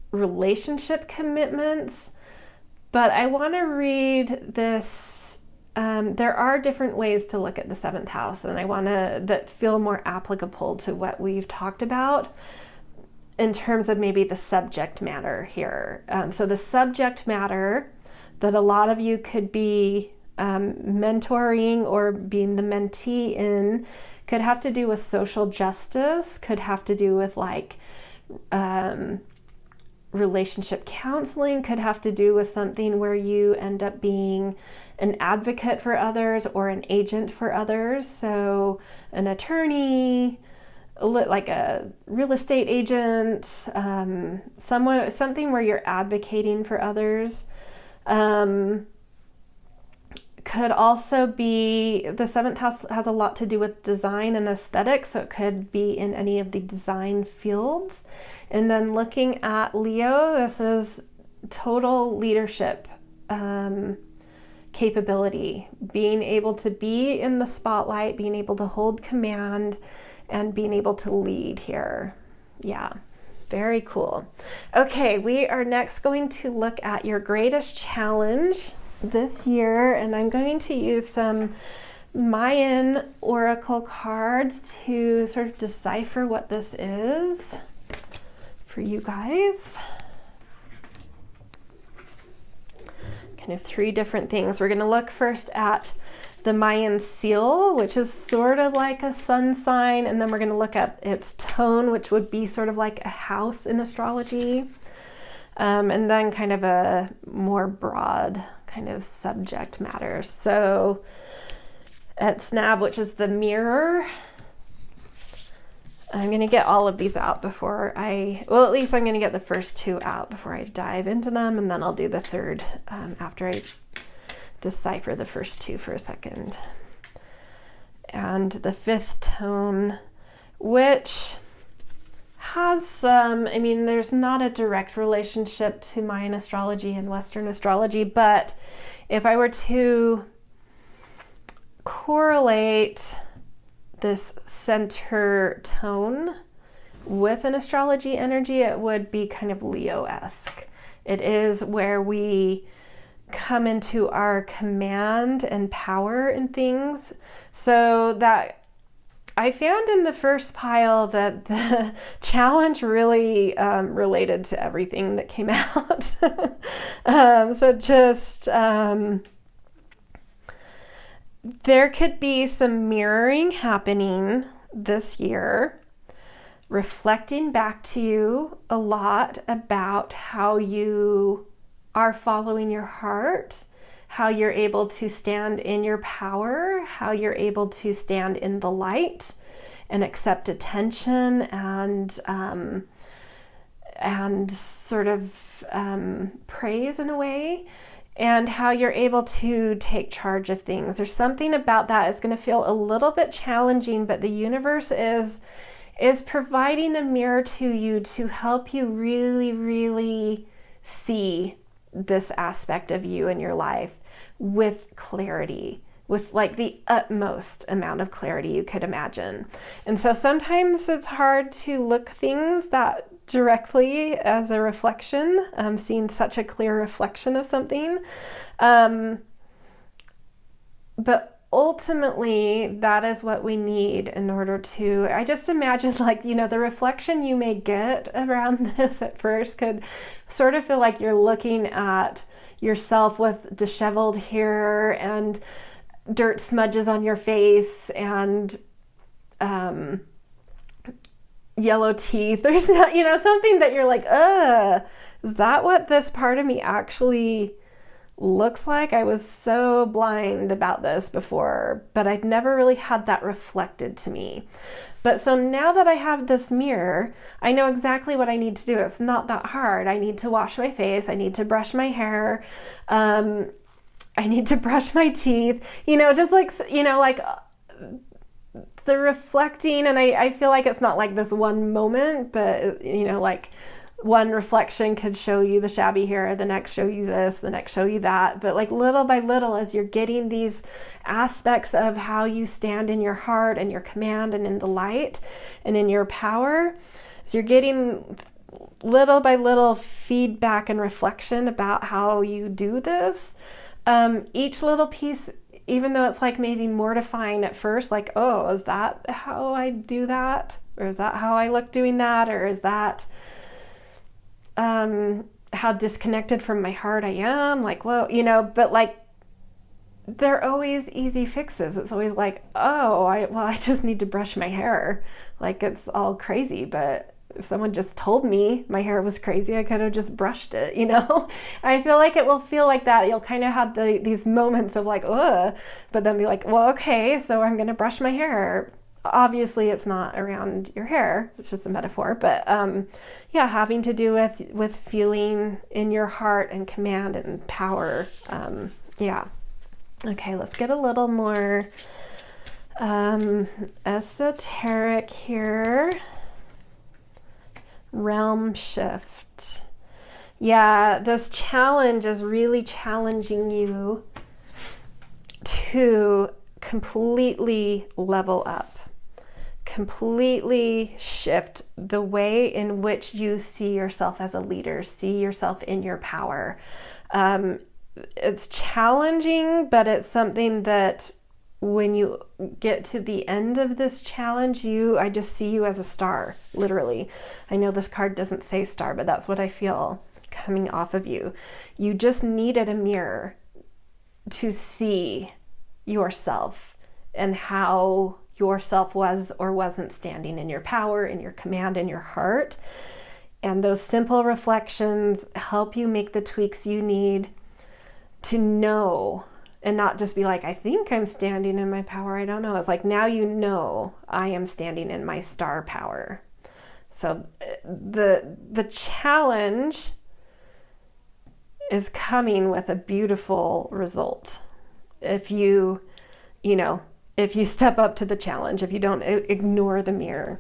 relationship commitments. But I want to read this. There are different ways to look at the 7th house, and I want to that feel more applicable to what we've talked about in terms of maybe the subject matter here. So the subject matter that a lot of you could be mentoring or being the mentee in could have to do with social justice, could have to do with like relationship counseling, could have to do with something where you end up being an advocate for others or an agent for others. So an attorney, like a real estate agent, something where you're advocating for others. Could also be, the 7th house has a lot to do with design and aesthetics, so it could be in any of the design fields. And then looking at Leo, this is total leadership capability, being able to be in the spotlight, being able to hold command, and being able to lead here. Yeah, very cool. Okay, we are next going to look at your greatest challenge this year, and I'm going to use some Mayan Oracle cards to sort of decipher what this is for you guys. Kind of 3 different things. We're going to look first at the Mayan seal, which is sort of like a sun sign, and then we're going to look at its tone, which would be sort of like a house in astrology, and then kind of a more broad kind of subject matter. So at SNAB, which is the mirror, I'm going to get all of these out before at least I'm going to get the first 2 out before I dive into them, and then I'll do the third after I decipher the first 2 for a second. And the 5th tone, which has some, I mean, there's not a direct relationship to Mayan astrology and Western astrology, but if I were to correlate this center tone with an astrology energy, it would be kind of Leo-esque. It is where we come into our command and power in things. So that I found in the first pile that the challenge really related to everything that came out. So just there could be some mirroring happening this year, reflecting back to you a lot about how you are following your heart, how you're able to stand in your power, how you're able to stand in the light and accept attention and sort of praise in a way, and how you're able to take charge of things. There's something about that. It's going to feel a little bit challenging, but the universe is providing a mirror to you to help you really, really see this aspect of you in your life with clarity, with like the utmost amount of clarity you could imagine. And so sometimes it's hard to look things that directly as a reflection, seeing such a clear reflection of something. But ultimately, that is what we need in order to, I just imagine like, the reflection you may get around this at first could sort of feel like you're looking at yourself with disheveled hair and dirt smudges on your face and yellow teeth or something that you're like, is that what this part of me actually looks like? I was so blind about this before, but I'd never really had that reflected to me. But so now that I have this mirror, I know exactly what I need to do. It's not that hard. I need to wash my face. I need to brush my hair. I need to brush my teeth, just like, the reflecting. And I feel like it's not like this one moment, but, like one reflection could show you the shabby hair, the next show you this, the next show you that. But like little by little, as you're getting these aspects of how you stand in your heart and your command and in the light and in your power, as you're getting little by little feedback and reflection about how you do this, each little piece, even though it's like maybe mortifying at first, like, oh, is that how I do that? Or is that how I look doing that? Or is that how disconnected from my heart I am? Like, whoa, but like, they're always easy fixes. It's always like, oh, I just need to brush my hair. Like, it's all crazy, but if someone just told me my hair was crazy, I could have just brushed it, I feel like it will feel like that. You'll kind of have these moments of like, ugh, but then be like, well, okay, so I'm going to brush my hair. Obviously, it's not around your hair. It's just a metaphor. But yeah, having to do with feeling in your heart and command and power. Yeah. Okay, let's get a little more esoteric here. Realm shift. Yeah, this challenge is really challenging you to completely level up, completely shift the way in which you see yourself as a leader, see yourself in your power. It's challenging, but it's something that when you get to the end of this challenge, I just see you as a star, literally. I know this card doesn't say star, but that's what I feel coming off of you. You just needed a mirror to see yourself and how yourself was or wasn't standing in your power, in your command, in your heart. And those simple reflections help you make the tweaks you need to know, and not just be like, I think I'm standing in my power. I don't know. It's like, now I am standing in my star power. So the challenge is coming with a beautiful result. If you step up to the challenge, if you don't ignore the mirror.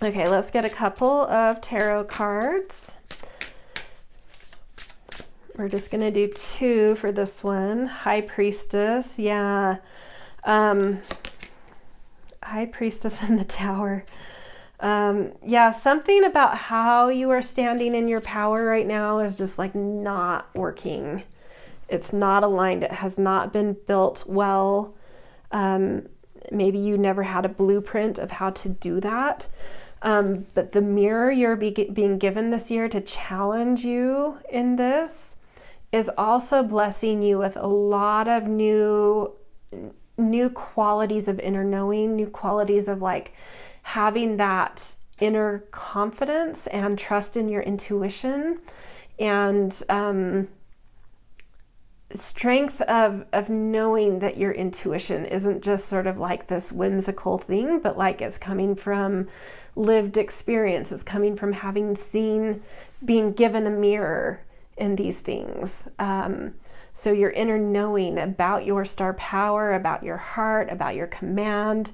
Okay, let's get a couple of tarot cards. We're just going to do 2 for this one. High Priestess, yeah. High Priestess in the Tower. Yeah, something about how you are standing in your power right now is just like not working. It's not aligned. It has not been built well. Maybe you never had a blueprint of how to do that. But the mirror you're being given this year to challenge you in this is also blessing you with a lot of new new qualities of inner knowing, new qualities of like having that inner confidence and trust in your intuition, and strength of knowing that your intuition isn't just sort of like this whimsical thing, but like it's coming from lived experience. It's coming from having seen, being given a mirror in these things. So your inner knowing about your star power, about your heart, about your command,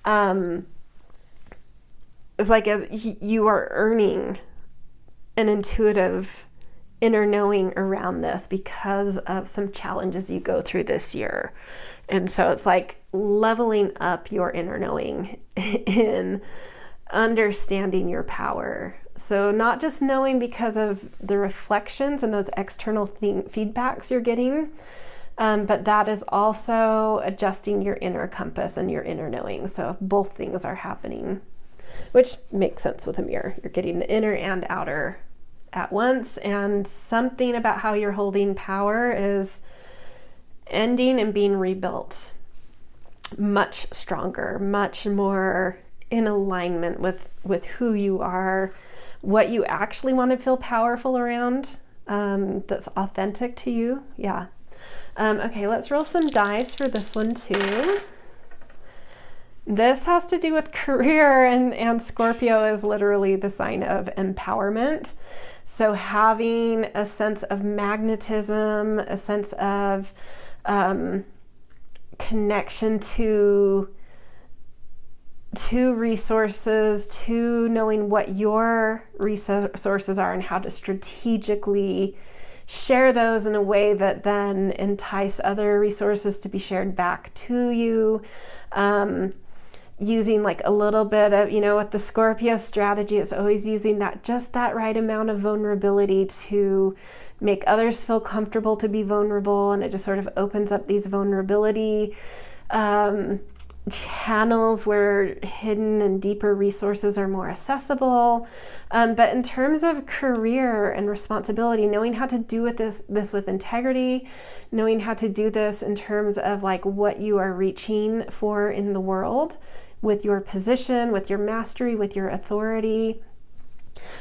it's like you are earning an intuitive inner knowing around this because of some challenges you go through this year. And so it's like leveling up your inner knowing in understanding your power. So not just knowing because of the reflections and those external feedbacks you're getting, but that is also adjusting your inner compass and your inner knowing. So both things are happening, which makes sense with a mirror. You're getting the inner and outer at once, and something about how you're holding power is ending and being rebuilt much stronger, much more in alignment with who you are, what you actually want to feel powerful around, that's authentic to you. Yeah. Okay, let's roll some dice for this one too. This has to do with career, and Scorpio is literally the sign of empowerment. So having a sense of magnetism, a sense of connection to resources, to knowing what your resources are and how to strategically share those in a way that then entice other resources to be shared back to you. Using like a little bit of, with the Scorpio strategy, it's always using just that right amount of vulnerability to make others feel comfortable to be vulnerable. And it just sort of opens up these vulnerability channels where hidden and deeper resources are more accessible. But in terms of career and responsibility, knowing how to do this with integrity, knowing how to do this in terms of like what you are reaching for in the world, with your position, with your mastery, with your authority.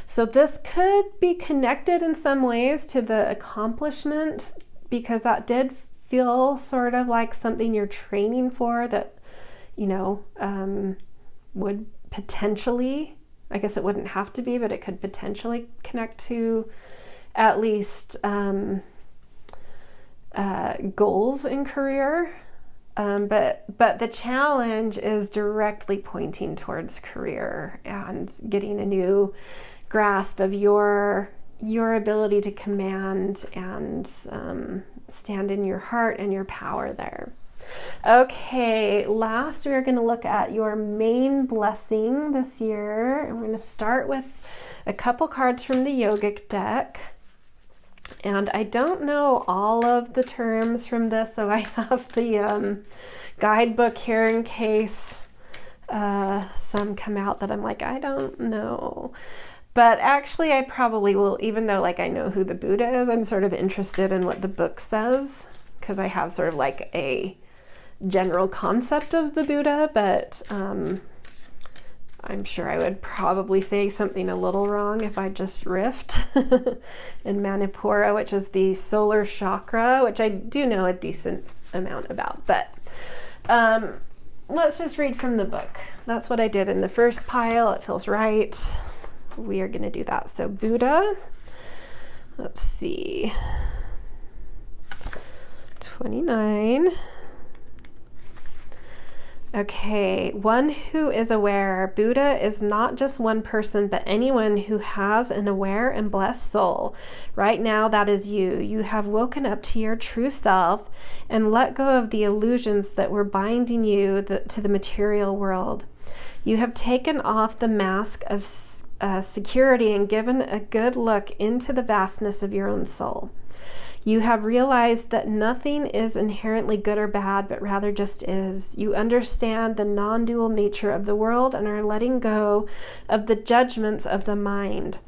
So this could be connected in some ways to the accomplishment, because that did feel sort of like something you're training for that, would potentially, I guess it wouldn't have to be, but it could potentially connect to at least goals in career. But the challenge is directly pointing towards career and getting a new grasp of your ability to command and stand in your heart and your power there. Okay, last we are going to look at your main blessing this year. And we're going to start with a couple cards from the Yogic deck. And I don't know all of the terms from this, so I have the guidebook here in case some come out that I'm like, I don't know. But actually I probably will, even though like I know who the Buddha is, I'm sort of interested in what the book says, because I have sort of like a general concept of the Buddha, but I'm sure I would probably say something a little wrong if I just riffed. In Manipura, which is the solar chakra, which I do know a decent amount about, but let's just read from the book. That's what I did in the first pile. It feels right. We are going to do that. So Buddha, let's see, 29. Okay, one who is aware. Buddha is not just one person, but anyone who has an aware and blessed soul. Right now, that is you. You have woken up to your true self and let go of the illusions that were binding you to the material world. You have taken off the mask of security and given a good look into the vastness of your own soul. You have realized that nothing is inherently good or bad, but rather just is. You understand the non-dual nature of the world and are letting go of the judgments of the mind.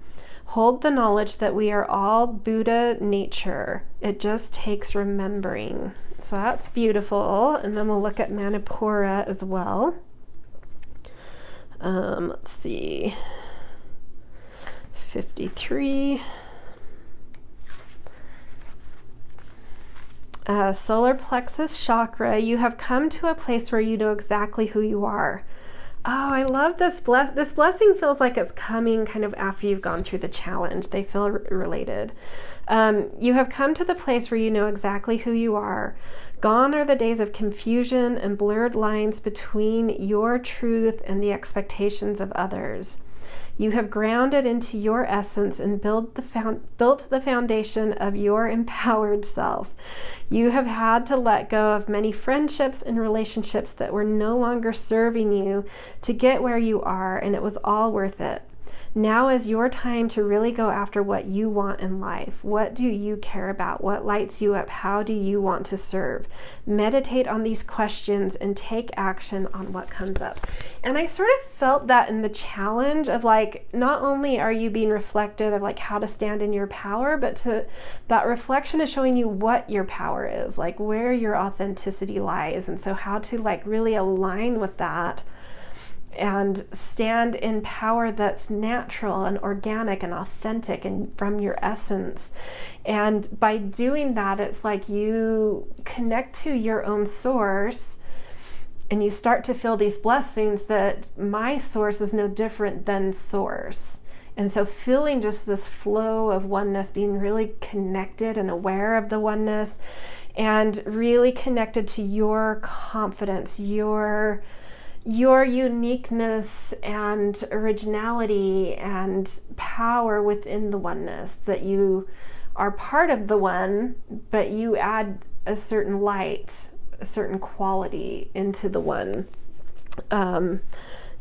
Hold the knowledge that we are all Buddha nature. It just takes remembering. So that's beautiful. And then we'll look at Manipura as well. Let's see. 53. Solar plexus chakra. You have come to a place where you know exactly who you are. Oh, I love this. This blessing feels like it's coming kind of after you've gone through the challenge. They feel related. You have come to the place where you know exactly who you are. Gone are the days of confusion and blurred lines between your truth and the expectations of others. You have grounded into your essence and built the foundation of your empowered self. You have had to let go of many friendships and relationships that were no longer serving you to get where you are, and it was all worth it. Now is your time to really go after what you want in life. What do you care about? What lights you up? How do you want to serve? Meditate on these questions and take action on what comes up. And I sort of felt that in the challenge of like, not only are you being reflected of like how to stand in your power, but that reflection is showing you what your power is, like where your authenticity lies. And so how to like really align with that and stand in power that's natural and organic and authentic and from your essence. And by doing that, it's like you connect to your own source and you start to feel these blessings that my source is no different than source. And so feeling just this flow of oneness, being really connected and aware of the oneness and really connected to your confidence, your uniqueness and originality and power within the oneness, that you are part of the one, but you add a certain light, a certain quality into the one,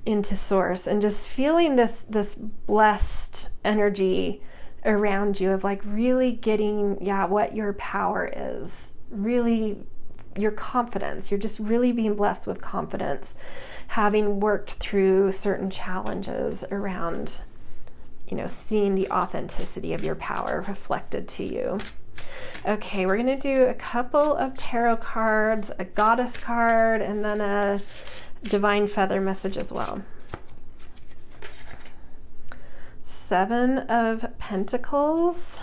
into source, and just feeling this blessed energy around you of like really getting, what your power is, really your confidence. You're just really being blessed with confidence, having worked through certain challenges around, seeing the authenticity of your power reflected to you. Okay, we're going to do a couple of tarot cards, a goddess card, and then a divine feather message as well. 7 of Pentacles.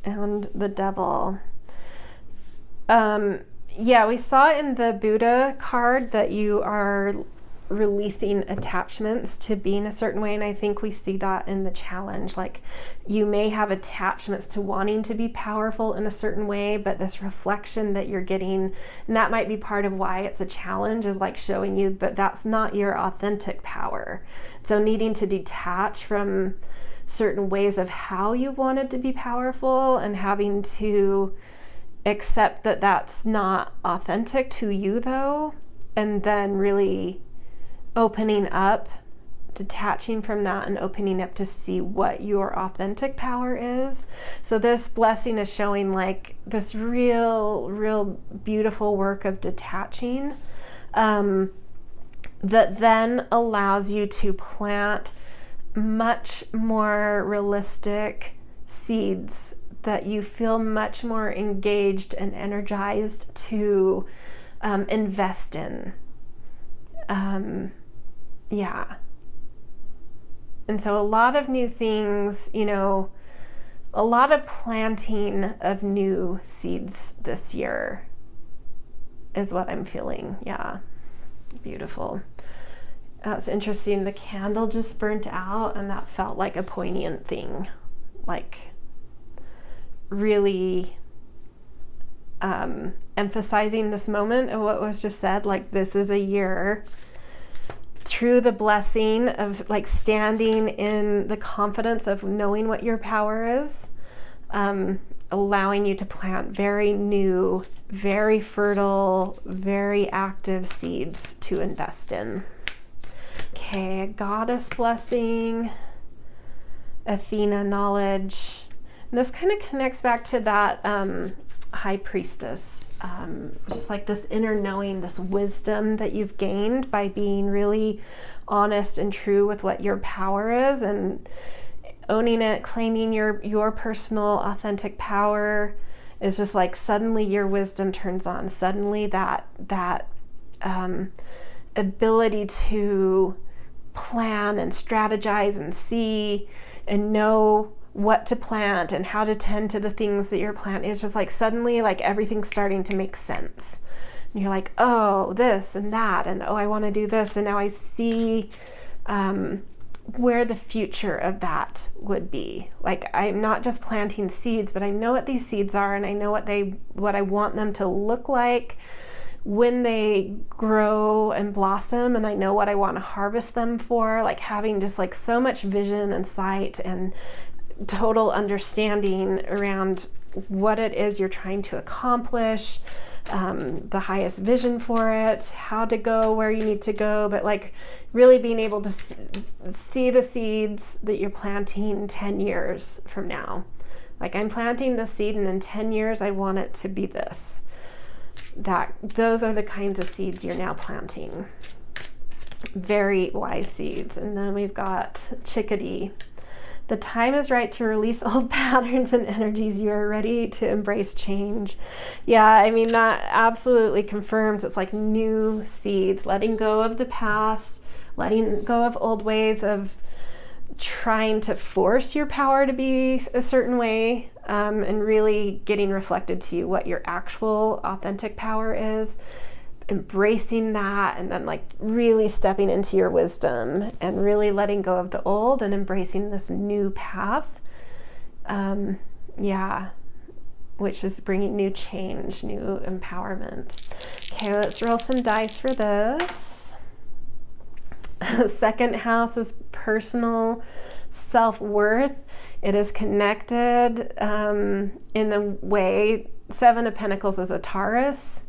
And the Devil. We saw in the Buddha card that you are releasing attachments to being a certain way, and I think we see that in the challenge. Like you may have attachments to wanting to be powerful in a certain way, but this reflection that you're getting, and that might be part of why it's a challenge, is like showing you, but that's not your authentic power. So needing to detach from certain ways of how you wanted to be powerful and having to accept that that's not authentic to you though, and then really opening up, detaching from that and opening up to see what your authentic power is. So this blessing is showing like this real beautiful work of detaching, that then allows you to plant much more realistic seeds that you feel much more engaged and energized to invest in. And so a lot of new things, a lot of planting of new seeds this year is what I'm feeling. Yeah, beautiful. It's interesting, the candle just burnt out, and that felt like a poignant thing, like really emphasizing this moment of what was just said. Like this is a year through the blessing of like standing in the confidence of knowing what your power is, allowing you to plant very new, very fertile, very active seeds to invest in. Okay, a goddess blessing, Athena knowledge. And this kind of connects back to that high priestess just like this inner knowing, this wisdom that you've gained by being really honest and true with what your power is and owning it, claiming your personal authentic power is just like suddenly your wisdom turns on. Suddenly that ability to plan and strategize and see and know what to plant and how to tend to the things that you're planting. It's just like suddenly like everything's starting to make sense. And you're like, oh, this and that, and oh, I want to do this, and now I see where the future of that would be. Like, I'm not just planting seeds, but I know what these seeds are, and I know what I want them to look like when they grow and blossom, and I know what I want to harvest them for. Like having just like so much vision and sight and total understanding around what it is you're trying to accomplish, the highest vision for it, how to go where you need to go, but like really being able to see the seeds that you're planting 10 years from now. Like, I'm planting this seed and in 10 years I want it to be this. Those are the kinds of seeds you're now planting. Very wise seeds. And then we've got Chickadee. The time is right to release old patterns and energies. You are ready to embrace change. Yeah, I mean, that absolutely confirms it's like new seeds, letting go of the past, letting go of old ways of trying to force your power to be a certain way, and really getting reflected to you what your actual authentic power is. Embracing that, and then like really stepping into your wisdom and really letting go of the old and embracing this new path, which is bringing new change, new empowerment. Okay, let's roll some dice for this. Second house is personal self-worth. It is connected in the way Seven of Pentacles is a Taurus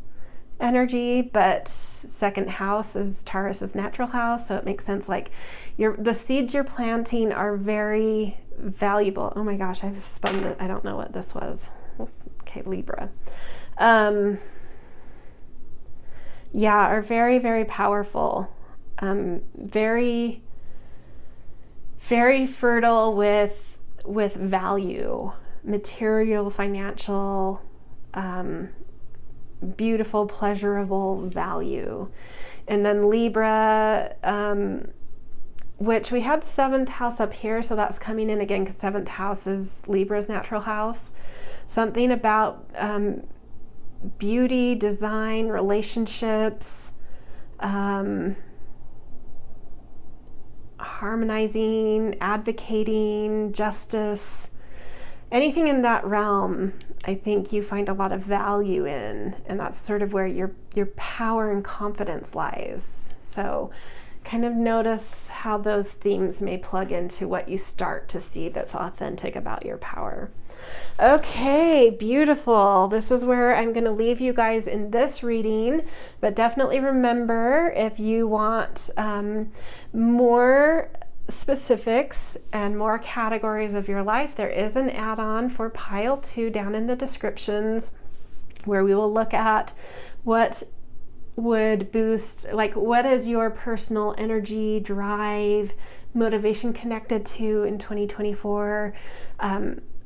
energy, but second house is Taurus's natural house, so it makes sense. Like the seeds you're planting are very valuable. Oh my gosh, I've spun it. I don't know what this was. Okay, Libra. Are very, very powerful. Very, very fertile with value, material, financial, beautiful, pleasurable value. And then Libra, which we had 7th house up here, so that's coming in again because 7th house is Libra's natural house. Something about beauty, design, relationships, harmonizing, advocating, justice, anything in that realm. I think you find a lot of value in, and that's sort of where your power and confidence lies. So kind of notice how those themes may plug into what you start to see that's authentic about your power. Okay, beautiful. This is where I'm going to leave you guys in this reading, but definitely remember, if you want more specifics and more categories of your life, there is an add-on for pile 2 down in the descriptions, where we will look at what would boost, like what is your personal energy, drive, motivation connected to in 2024,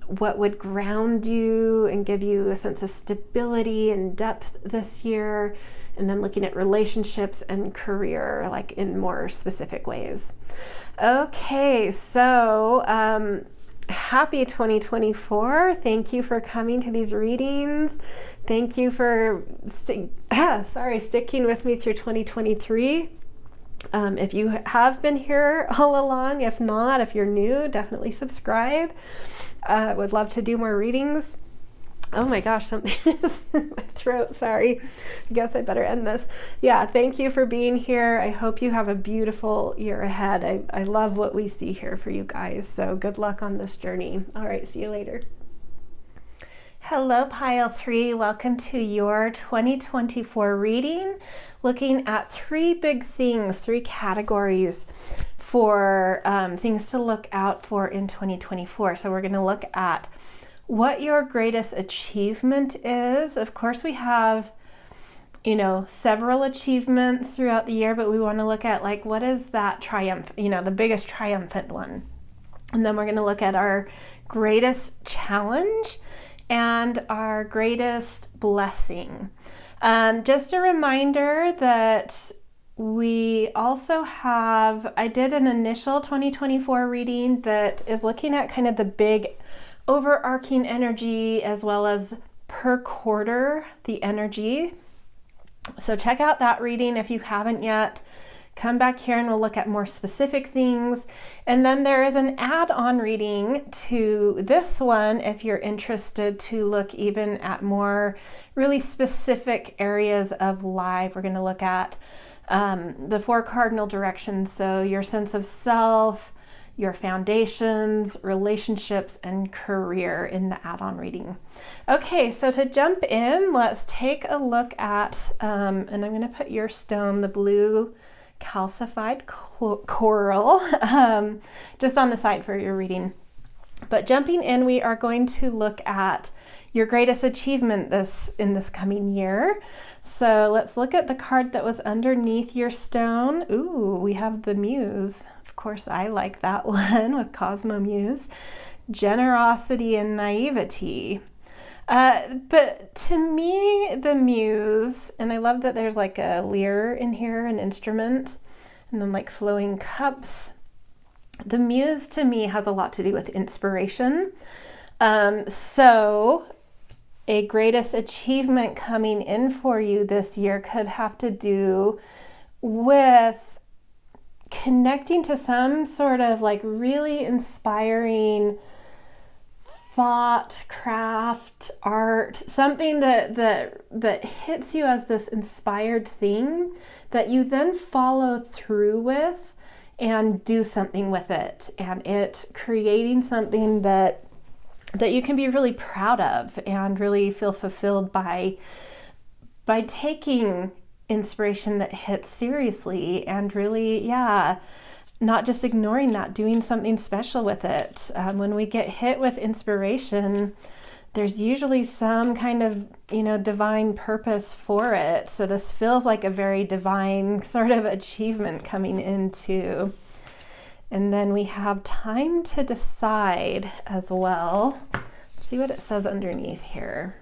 what would ground you and give you a sense of stability and depth this year, and then looking at relationships and career, like in more specific ways. Okay, so happy 2024. Thank you for coming to these readings. Thank you for sticking with me through 2023. If you have been here all along, if not, if you're new, definitely subscribe. Would love to do more readings. Oh my gosh, something is in my throat. Sorry. I guess I better end this. Yeah, thank you for being here. I hope you have a beautiful year ahead. I love what we see here for you guys. So good luck on this journey. All right, see you later. Hello, Pile 3. Welcome to your 2024 reading, looking at 3 big things, 3 categories for things to look out for in 2024. So we're going to look at what your greatest achievement is. Of course, we have, several achievements throughout the year, but we want to look at like, what is that triumph, the biggest triumphant one. And then we're going to look at our greatest challenge and our greatest blessing. Just a reminder that we also have, I did an initial 2024 reading that is looking at kind of the big overarching energy as well as per quarter the energy. So check out that reading if you haven't yet. Come back here and we'll look at more specific things. And then there is an add-on reading to this one if you're interested to look even at more really specific areas of life. We're going to look at the 4 cardinal directions. So your sense of self, your foundations, relationships, and career in the add-on reading. Okay, so to jump in, let's take a look at, and I'm going to put your stone, the blue calcified coral, just on the side for your reading. But jumping in, we are going to look at your greatest achievement in this coming year. So let's look at the card that was underneath your stone. Ooh, we have the Muse. Of course, I like that one with CosmoMuse. Generosity and naivety. But to me, the Muse, and I love that there's like a lyre in here, an instrument, and then like flowing cups. The Muse to me has a lot to do with inspiration. So a greatest achievement coming in for you this year could have to do with connecting to some sort of like really inspiring thought, craft, art, something that hits you as this inspired thing that you then follow through with and do something with it, and it creating something that you can be really proud of and really feel fulfilled by taking inspiration that hits seriously and really, not just ignoring that, doing something special with it. When we get hit with inspiration, there's usually some kind of, divine purpose for it. So this feels like a very divine sort of achievement coming into. And then we have time to decide as well. Let's see what it says underneath here.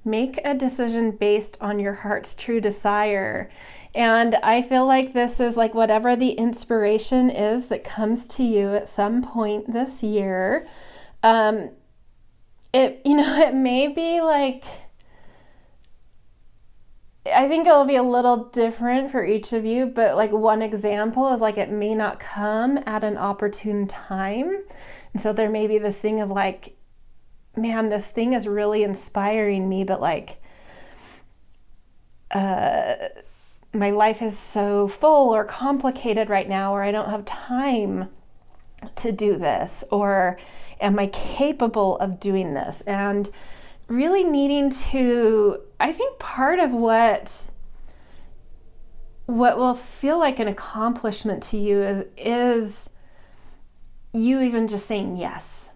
Make a decision based on your heart's true desire. And I feel like this is like whatever the inspiration is that comes to you at some point this year. It may be like, I think it'll be a little different for each of you, but like one example is like it may not come at an opportune time. And so there may be this thing of like, man, this thing is really inspiring me, but like, my life is so full or complicated right now, or I don't have time to do this, or am I capable of doing this? And really needing to, I think part of what will feel like an accomplishment to you is you even just saying yes.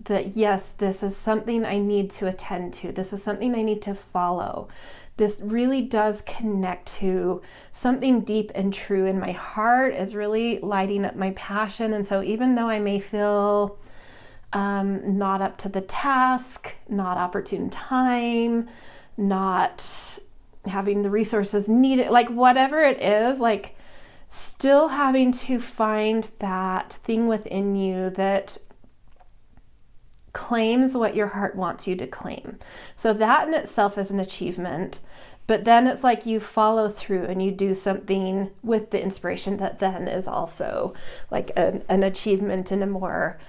That yes, this is something I need to attend to. This is something I need to follow. This really does connect to something deep and true in my heart, is really lighting up my passion. And so even though I may feel not up to the task, not opportune time, not having the resources needed, like whatever it is, like still having to find that thing within you that claims what your heart wants you to claim. So that in itself is an achievement, but then it's like you follow through and you do something with the inspiration that then is also like an achievement in a more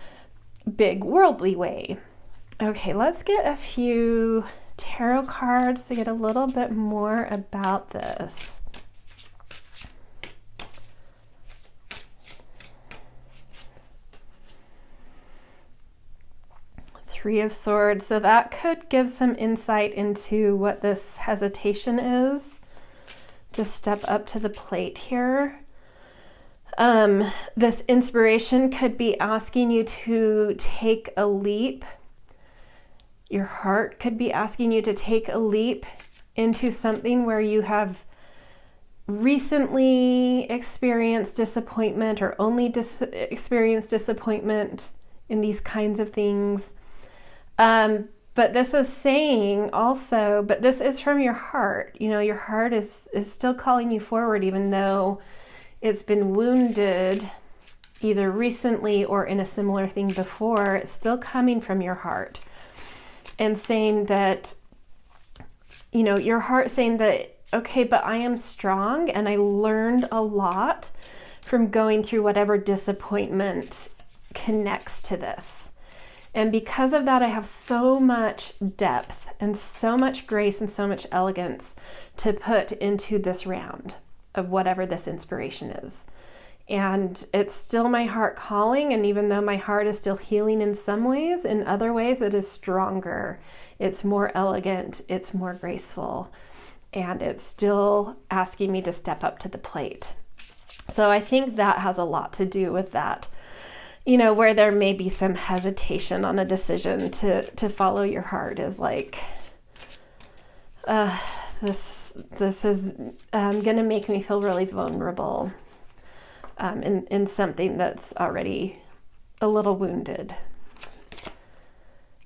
big worldly way. Okay, let's get a few tarot cards to get a little bit more about this. Three of Swords. So that could give some insight into what this hesitation is to step up to the plate here. This inspiration could be asking you to take a leap Your heart could be asking you to take a leap into something where you have recently experienced disappointment or only experienced disappointment in these kinds of things. But this is saying also, but this is from your heart. You know, your heart is still calling you forward, even though it's been wounded either recently or in a similar thing before. It's still coming from your heart and saying that, you know, your heart saying that, okay, but I am strong and I learned a lot from going through whatever disappointment connects to this. And because of that, I have so much depth and so much grace and so much elegance to put into this round of whatever this inspiration is. And it's still my heart calling. And even though my heart is still healing in some ways, in other ways it is stronger. It's more elegant. It's more graceful. And it's still asking me to step up to the plate. So I think that has a lot to do with that. You know, where there may be some hesitation on a decision to follow your heart is like, this is going to make me feel really vulnerable in something that's already a little wounded.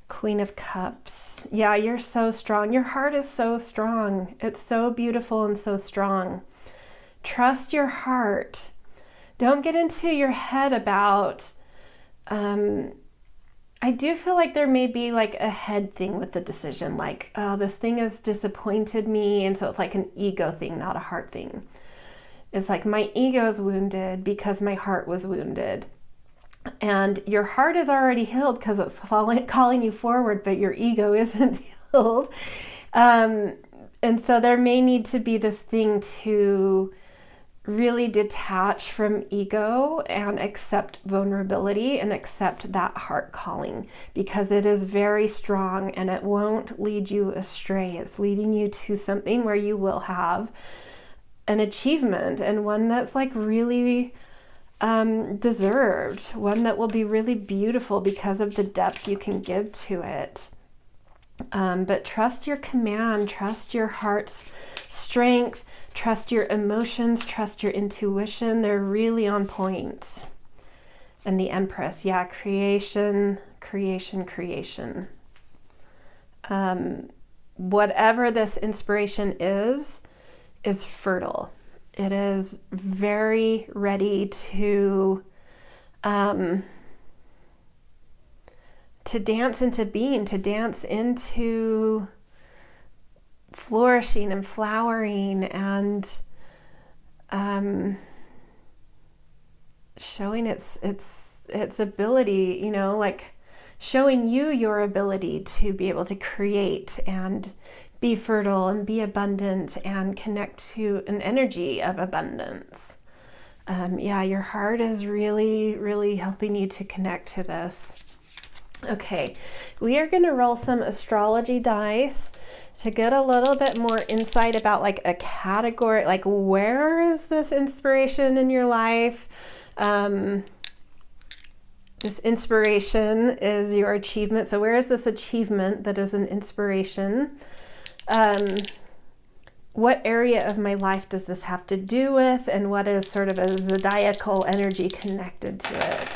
Queen of Cups. Yeah, you're so strong. Your heart is so strong. It's so beautiful and so strong. Trust your heart. Don't get into your head about I do feel like there may be like a head thing with the decision, like, oh, this thing has disappointed me. And so it's like an ego thing, not a heart thing. It's like my ego is wounded because my heart was wounded. And your heart is already healed because it's calling you forward, but your ego isn't healed. And so there may need to be this thing to really detach from ego and accept vulnerability and accept that heart calling, because it is very strong and it won't lead you astray. It's leading you to something where you will have an achievement, and one that's like really deserved, one that will be really beautiful because of the depth you can give to it. But trust your command, trust your heart's strength, trust your emotions, trust your intuition. They're really on point. And the Empress, yeah, creation. Whatever this inspiration is fertile. It is very ready to dance into being, to dance into flourishing and flowering and showing its ability, you know, like showing you your ability to be able to create and be fertile and be abundant and connect to an energy of abundance. Yeah, your heart is really, really helping you to connect to this. Okay, we are going to roll some astrology dice to get a little bit more insight about like a category, like where is this inspiration in your life? This inspiration is your achievement. So where is this achievement that is an inspiration? What area of my life does this have to do with? And what is sort of a zodiacal energy connected to it?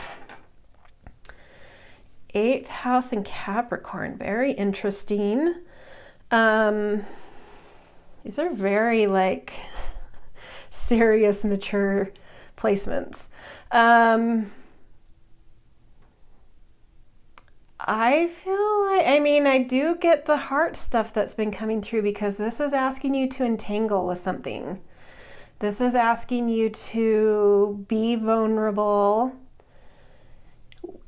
8th house in Capricorn, very interesting. These are very like serious, mature placements. I feel like, I mean, I do get the heart stuff that's been coming through, because this is asking you to entangle with something. This is asking you to be vulnerable,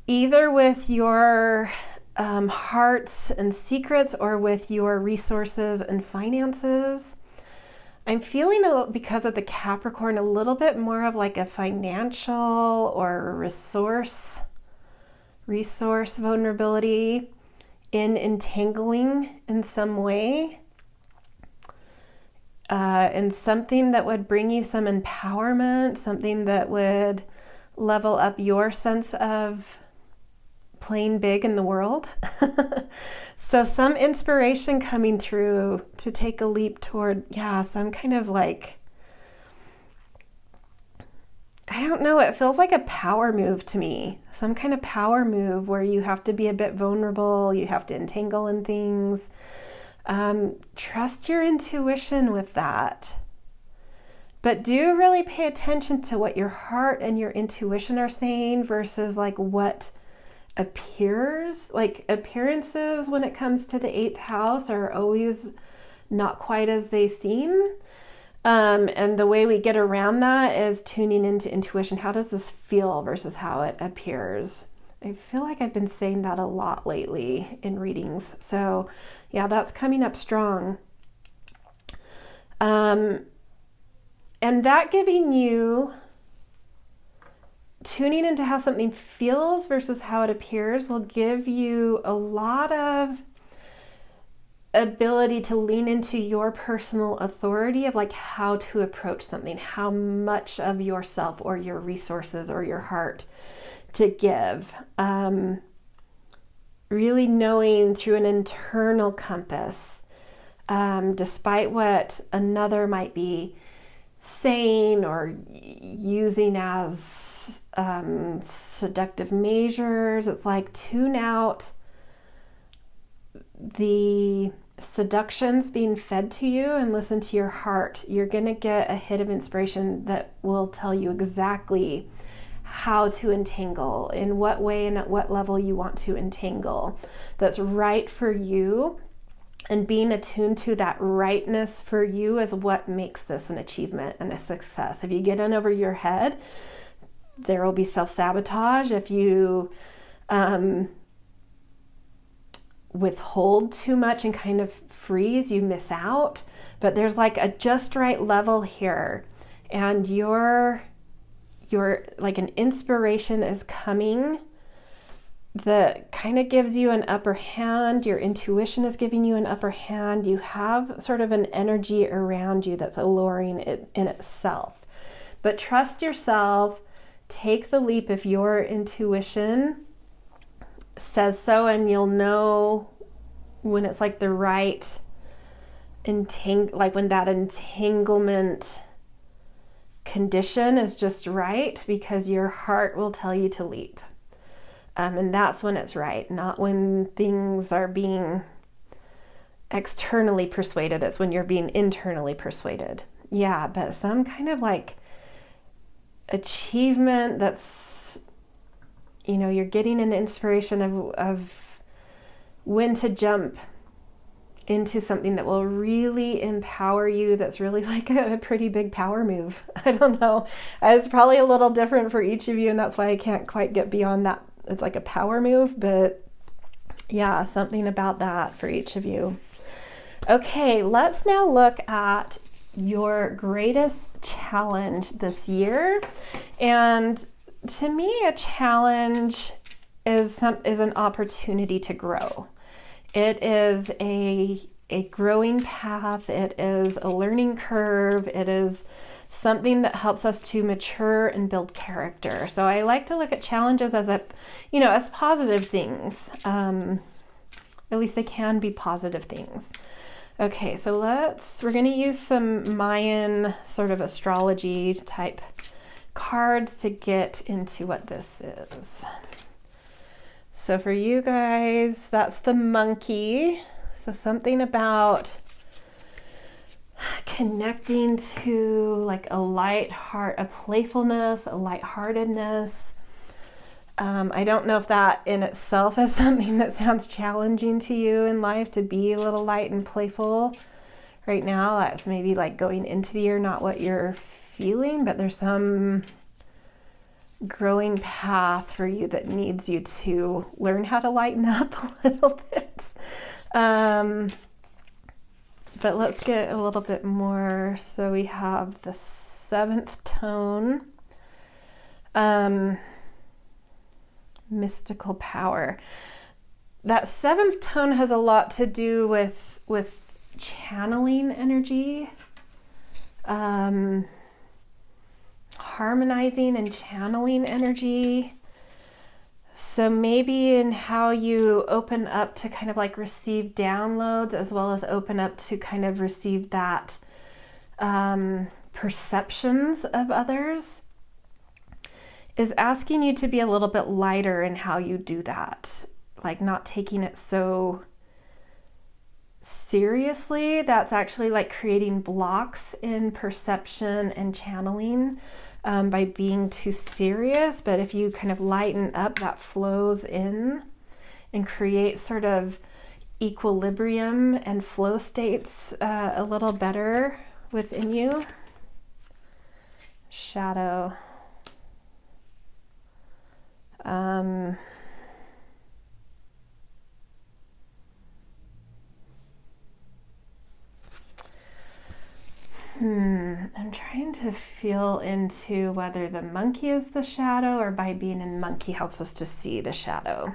either with your hearts and secrets or with your resources and finances. I'm feeling, because of the Capricorn, a little bit more of like a financial or resource vulnerability in entangling in some way, and something that would bring you some empowerment, something that would level up your sense of playing big in the world. So some inspiration coming through to take a leap toward, some kind of like, I don't know, it feels like a power move to me. Some kind of power move where you have to be a bit vulnerable, you have to entangle in things. Trust your intuition with that. But do really pay attention to what your heart and your intuition are saying versus like what appears. Like appearances when it comes to the 8th house are always not quite as they seem. And the way we get around that is tuning into intuition. How does this feel versus how it appears? I feel like I've been saying that a lot lately in readings. So yeah, that's coming up strong. And that giving you tuning into how something feels versus how it appears will give you a lot of ability to lean into your personal authority of like how to approach something, how much of yourself or your resources or your heart to give. Really knowing through an internal compass, despite what another might be saying or using as seductive measures. It's like tune out the seductions being fed to you and listen to your heart. You're going to get a hit of inspiration that will tell you exactly how to entangle, in what way and at what level you want to entangle. That's right for you. And being attuned to that rightness for you is what makes this an achievement and a success. If you get in over your head, there will be self-sabotage. If you withhold too much and kind of freeze, you miss out. But there's like a just right level here, and you're like an inspiration is coming that kind of gives you an upper hand. Your intuition is giving you an upper hand. You have sort of an energy around you that's alluring in itself. But trust yourself. Take the leap if your intuition says so, and you'll know when it's like the right like when that entanglement condition is just right, because your heart will tell you to leap. And that's when it's right, not when things are being externally persuaded. It's when you're being internally persuaded. Yeah, but some kind of like achievement that's, you're getting an inspiration of when to jump into something that will really empower you. That's really like a pretty big power move. I don't know. It's probably a little different for each of you, and that's why I can't quite get beyond that. It's like a power move, but yeah, something about that for each of you. Okay, let's now look at your greatest challenge this year. And to me, a challenge is an opportunity to grow. It is a growing path. It is a learning curve. It is something that helps us to mature and build character. So I like to look at challenges as as positive things. At least they can be positive things. Okay, so we're going to use some Mayan sort of astrology type cards to get into what this is. So for you guys, that's the monkey. So something about connecting to like a light heart, a playfulness, a lightheartedness. I don't know if that in itself is something that sounds challenging to you in life, to be a little light and playful right now. That's maybe like going into the year, not what you're feeling, but there's some growing path for you that needs you to learn how to lighten up a little bit. But let's get a little bit more. So we have the 7th tone, mystical power. That 7th tone has a lot to do with channeling energy, harmonizing and channeling energy. So maybe in how you open up to kind of like receive downloads, as well as open up to kind of receive that perceptions of others, is asking you to be a little bit lighter in how you do that. Like not taking it so seriously. That's actually like creating blocks in perception and channeling by being too serious. But if you kind of lighten up, that flows in and create sort of equilibrium and flow states a little better within you. Shadow. I'm trying to feel into whether the monkey is the shadow or by being in monkey helps us to see the shadow.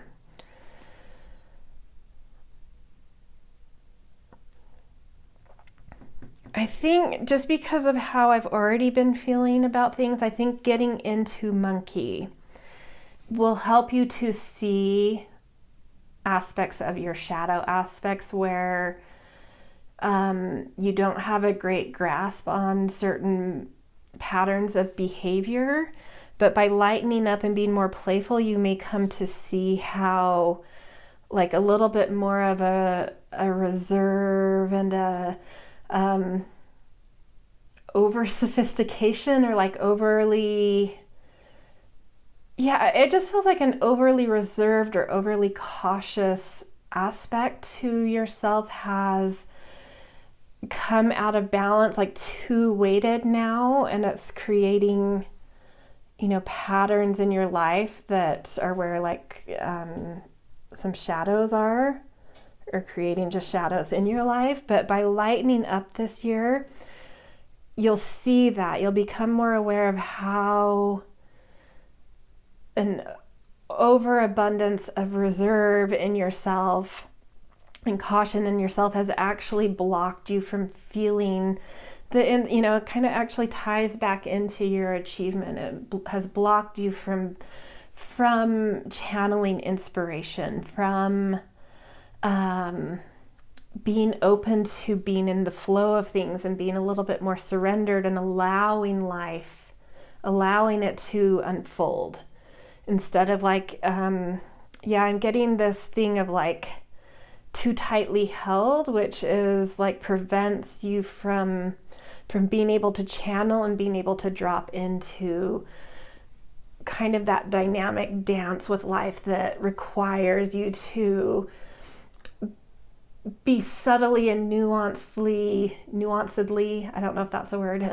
I think just because of how I've already been feeling about things, I think getting into monkey will help you to see aspects of your shadow, aspects where you don't have a great grasp on certain patterns of behavior, but by lightening up and being more playful, you may come to see how like a little bit more of a reserve and a over sophistication, or like overly, yeah, it just feels like an overly reserved or overly cautious aspect to yourself has come out of balance, like too weighted now, and it's creating, you know, patterns in your life that are where like some shadows are, or creating just shadows in your life. But by lightening up this year, you'll see that you'll become more aware of how an overabundance of reserve in yourself and caution in yourself has actually blocked you from feeling the, you know, it kind of actually ties back into your achievement. It has blocked you from channeling inspiration, from being open to being in the flow of things and being a little bit more surrendered and allowing life, allowing it to unfold, instead of like, I'm getting this thing of like too tightly held, which is like prevents you from being able to channel and being able to drop into kind of that dynamic dance with life that requires you to be subtly and nuancedly, I don't know if that's a word,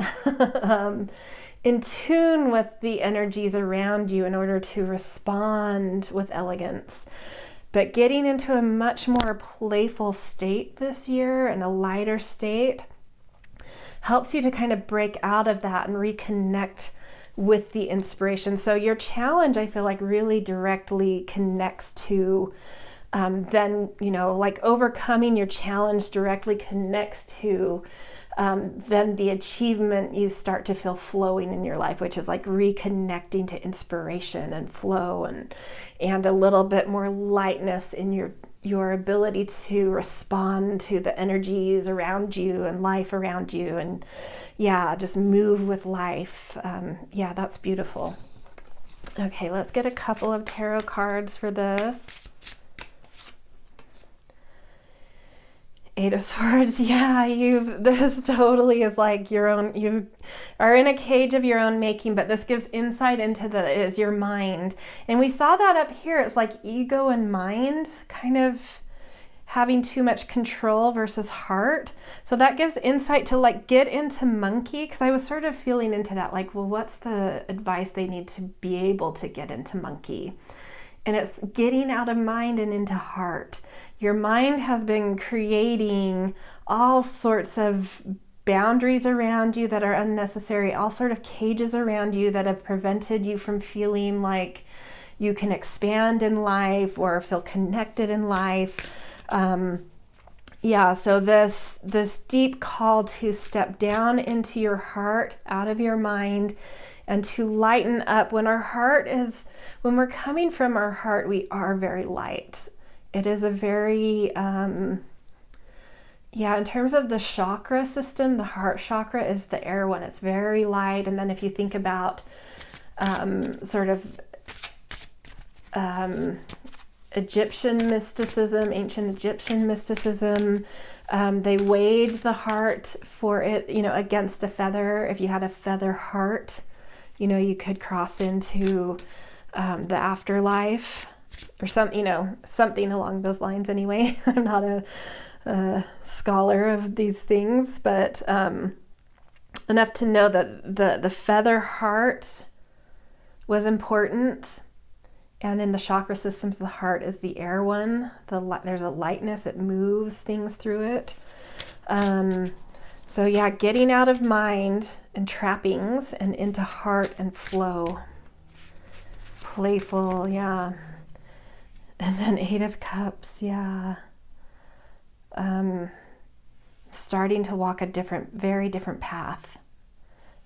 in tune with the energies around you in order to respond with elegance. But getting into a much more playful state this year and a lighter state helps you to kind of break out of that and reconnect with the inspiration. So your challenge, I feel like, really directly connects to then, you know, like overcoming your challenge directly connects to then the achievement you start to feel flowing in your life, which is like reconnecting to inspiration and flow and a little bit more lightness in your ability to respond to the energies around you and life around you, and just move with life. That's beautiful. Okay, let's get a couple of tarot cards for this. Eight of Swords. This totally is like your own, you are in a cage of your own making, but this gives insight into is your mind. And we saw that up here. It's like ego and mind kind of having too much control versus heart. So that gives insight to like get into monkey, because I was sort of feeling into that, like, well, what's the advice they need to be able to get into monkey? And it's getting out of mind and into heart. Your mind has been creating all sorts of boundaries around you that are unnecessary, all sort of cages around you that have prevented you from feeling like you can expand in life or feel connected in life. So this deep call to step down into your heart, out of your mind, and to lighten up. When we're coming from our heart, we are very light. It is a very, in terms of the chakra system, the heart chakra is the air one. It's very light. And then if you think about Egyptian mysticism, ancient Egyptian mysticism, they weighed the heart for it, against a feather. If you had a feather heart, you could cross into the afterlife or something along those lines anyway. I'm not a scholar of these things, but enough to know that the feather heart was important. And in the chakra systems, the heart is the air one. There's a lightness, it moves things through it. Getting out of mind and trappings and into heart and flow. Playful, yeah. And then 8 of Cups, yeah. Starting to walk a very different path.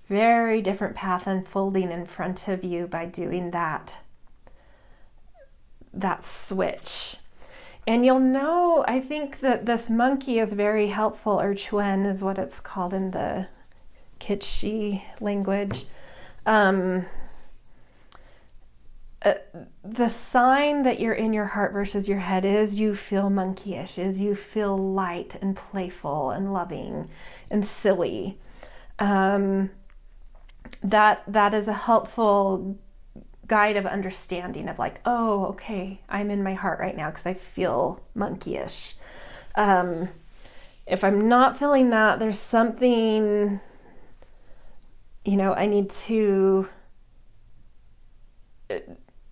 Very different path unfolding in front of you by doing that switch. And you'll know, I think that this monkey is very helpful, or Chuen is what it's called in the Kitschy language. The sign that you're in your heart versus your head is you feel monkeyish, is you feel light and playful and loving and silly. That is a helpful guide of understanding of like, oh, okay, I'm in my heart right now because I feel monkeyish. If I'm not feeling that, there's something, I need to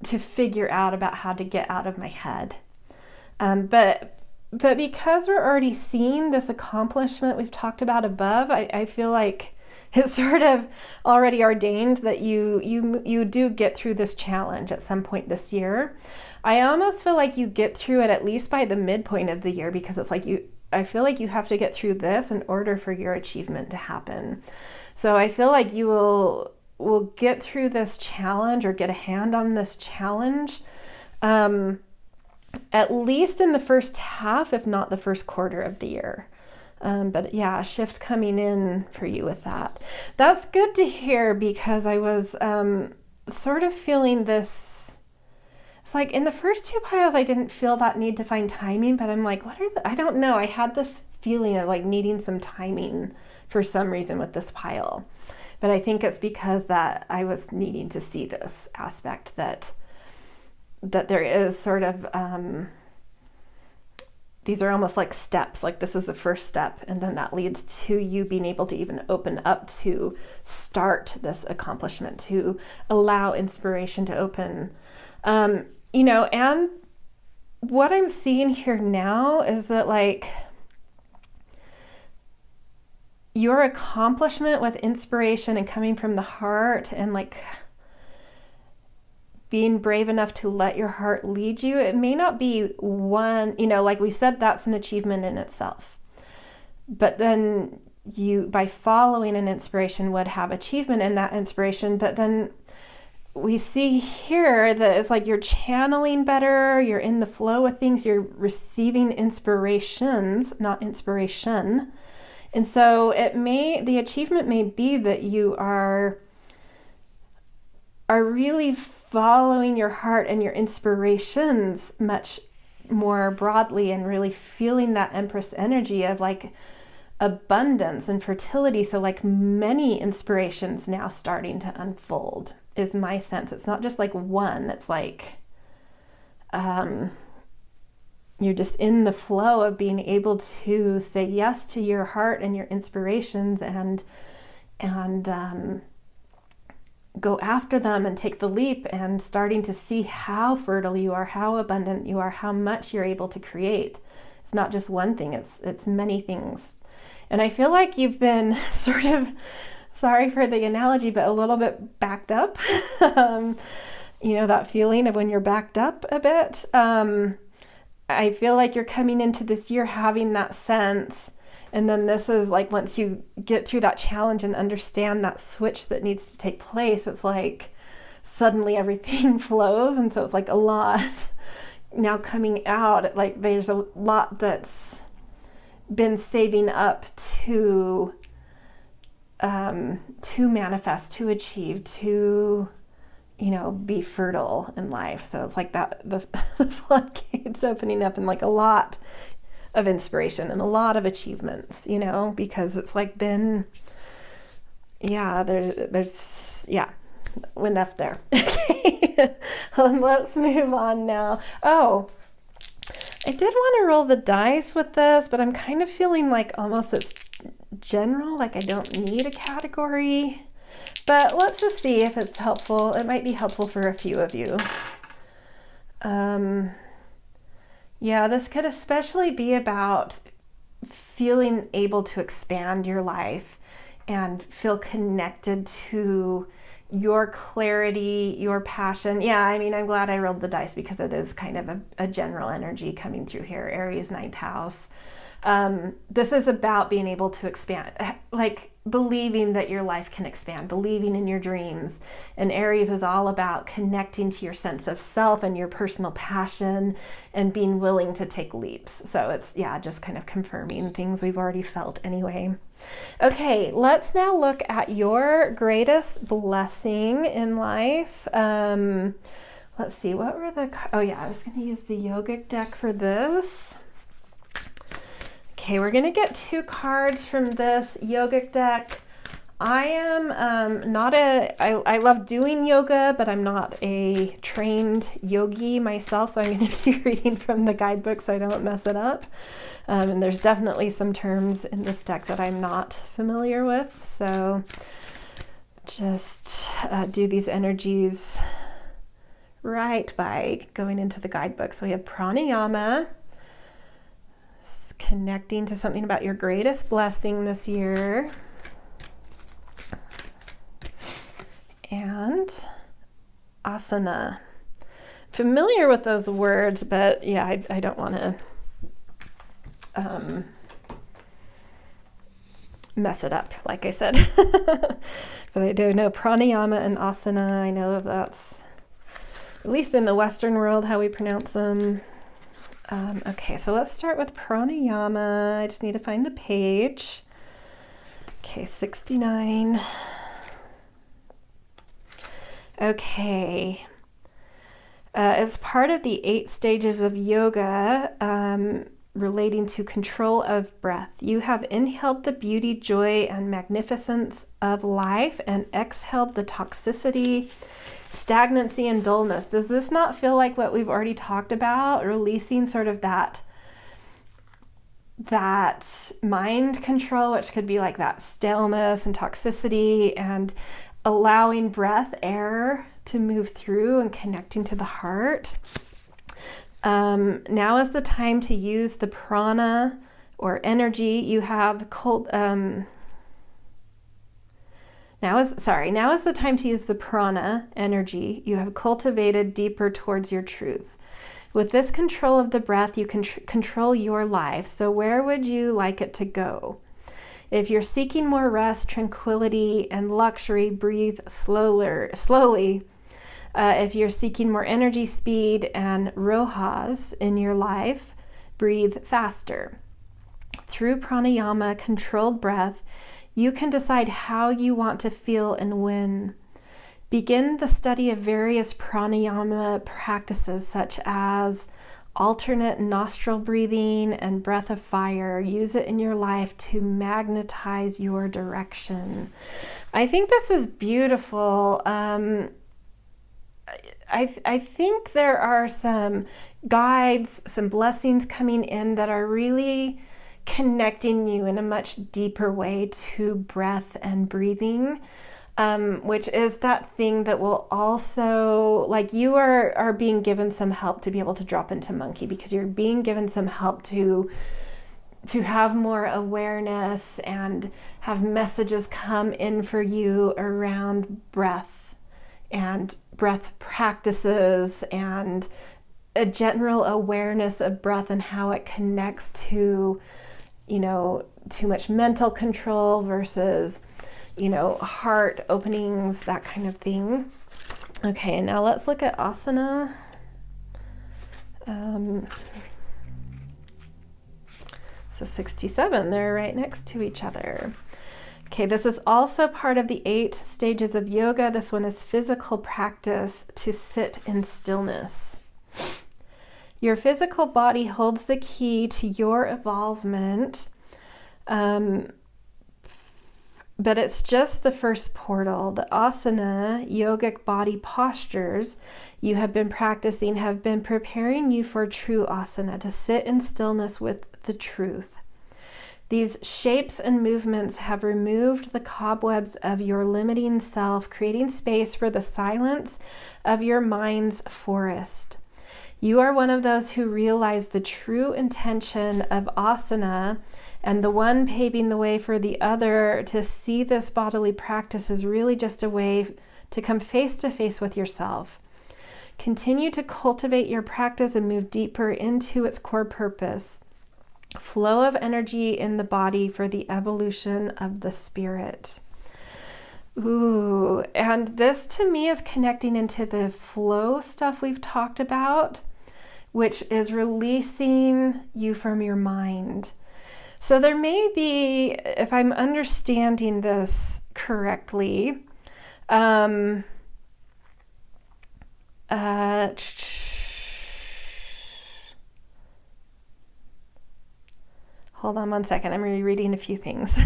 figure out about how to get out of my head. But because we're already seeing this accomplishment we've talked about above, I feel like it's sort of already ordained that you do get through this challenge at some point this year. I almost feel like you get through it at least by the midpoint of the year, because it's like I feel like you have to get through this in order for your achievement to happen. So I feel like you will get through this challenge or get a hand on this challenge at least in the first half, if not the first quarter of the year. But yeah, a shift coming in for you with that. That's good to hear, because I was sort of feeling this. It's like in the first 2 piles, I didn't feel that need to find timing, but I'm like, I don't know. I had this feeling of like needing some timing for some reason with this pile. But I think it's because that I was needing to see this aspect that there is sort of, these are almost like steps, like this is the first step, and then that leads to you being able to even open up to start this accomplishment, to allow inspiration to open. And what I'm seeing here now is that like your accomplishment with inspiration and coming from the heart and like being brave enough to let your heart lead you, it may not be one, like we said, that's an achievement in itself. But then you, by following an inspiration, would have achievement in that inspiration. But then we see here that it's like you're channeling better, you're in the flow with things, you're receiving inspirations, not inspiration. And so the achievement may be that you are really following your heart and your inspirations much more broadly, and really feeling that Empress energy of like abundance and fertility. So like many inspirations now starting to unfold is my sense. It's not just like one, it's like you're just in the flow of being able to say yes to your heart and your inspirations and go after them and take the leap, and starting to see how fertile you are, how abundant you are, how much you're able to create. It's not just one thing, it's many things. And I feel like you've been sort of, sorry for the analogy, but a little bit backed up. That feeling of when you're backed up a bit. I feel like you're coming into this year having that sense, And then this is like, once you get through that challenge and understand that switch that needs to take place, it's like suddenly everything flows. And so it's like a lot now coming out, like there's a lot that's been saving up to manifest, to achieve, to, you know, be fertile in life. So it's like that, the floodgates opening up, and like a lot of inspiration and a lot of achievements, you know, because it's like been, yeah, there's enough there. Okay. Let's move on now. Oh, I did want to roll the dice with this, but I'm kind of feeling like almost it's general, like I don't need a category, but let's just see if it's helpful. It might be helpful for a few of you. Yeah, this could especially be about feeling able to expand your life and feel connected to your clarity, your passion. Yeah, I mean, I'm glad I rolled the dice because it is kind of a general energy coming through here. Aries, 9th house. This is about being able to expand, like believing that your life can expand, believing in your dreams. And Aries is all about connecting to your sense of self and your personal passion and being willing to take leaps. So it's, yeah, just kind of confirming things we've already felt anyway. Okay, let's now look at your greatest blessing in life. Let's see, what were oh yeah, I was going to use the Yogic deck for this. Okay, we're going to get 2 cards from this Yogic deck. I am I love doing yoga, but I'm not a trained yogi myself, so I'm going to be reading from the guidebook so I don't mess it up. And there's definitely some terms in this deck that I'm not familiar with, so just do these energies right by going into the guidebook. So we have pranayama, connecting to something about your greatest blessing this year. And asana. Familiar with those words, but yeah, I don't want to mess it up, like I said. But I do know pranayama and asana. I know that's, at least in the Western world, how we pronounce them. Okay, so let's start with pranayama. I just need to find the page. Okay, 69. Okay. As part of the 8 stages of yoga, relating to control of breath, you have inhaled the beauty, joy, and magnificence of life and exhaled the toxicity, stagnancy, and dullness. Does this not feel like what we've already talked about? Releasing sort of that mind control, which could be like that staleness and toxicity, and allowing breath, air to move through and connecting to the heart. Now is the time to use the prana or energy you have Now is the time to use the prana energy you have cultivated deeper towards your truth. With this control of the breath, you can control your life. So where would you like it to go? If you're seeking more rest, tranquility, and luxury, breathe slowly. If you're seeking more energy, speed, and rojas in your life, breathe faster. Through pranayama, controlled breath, you can decide how you want to feel and when. Begin the study of various pranayama practices such as alternate nostril breathing and breath of fire. Use it in your life to magnetize your direction. I think this is beautiful. I think there are some guides, some blessings coming in that are really connecting you in a much deeper way to breath and breathing, which is that thing that will also, like, you are being given some help to be able to drop into monkey, because you're being given some help to have more awareness and have messages come in for you around breath and breath practices and a general awareness of breath and how it connects to, too much mental control versus, heart openings, that kind of thing. Okay, now let's look at asana. So 67, they're right next to each other. Okay, this is also part of the 8 stages of yoga. This one is physical practice to sit in stillness. Your physical body holds the key to your evolvement, but it's just the first portal. The asana, yogic body postures you have been practicing have been preparing you for true asana, to sit in stillness with the truth. These shapes and movements have removed the cobwebs of your limiting self, creating space for the silence of your mind's forest. You are one of those who realize the true intention of asana, and the one paving the way for the other to see this bodily practice is really just a way to come face to face with yourself. Continue to cultivate your practice and move deeper into its core purpose. Flow of energy in the body for the evolution of the spirit. Ooh, and this to me is connecting into the flow stuff we've talked about, which is releasing you from your mind. So there may be, if I'm understanding this correctly, hold on one second, I'm rereading a few things.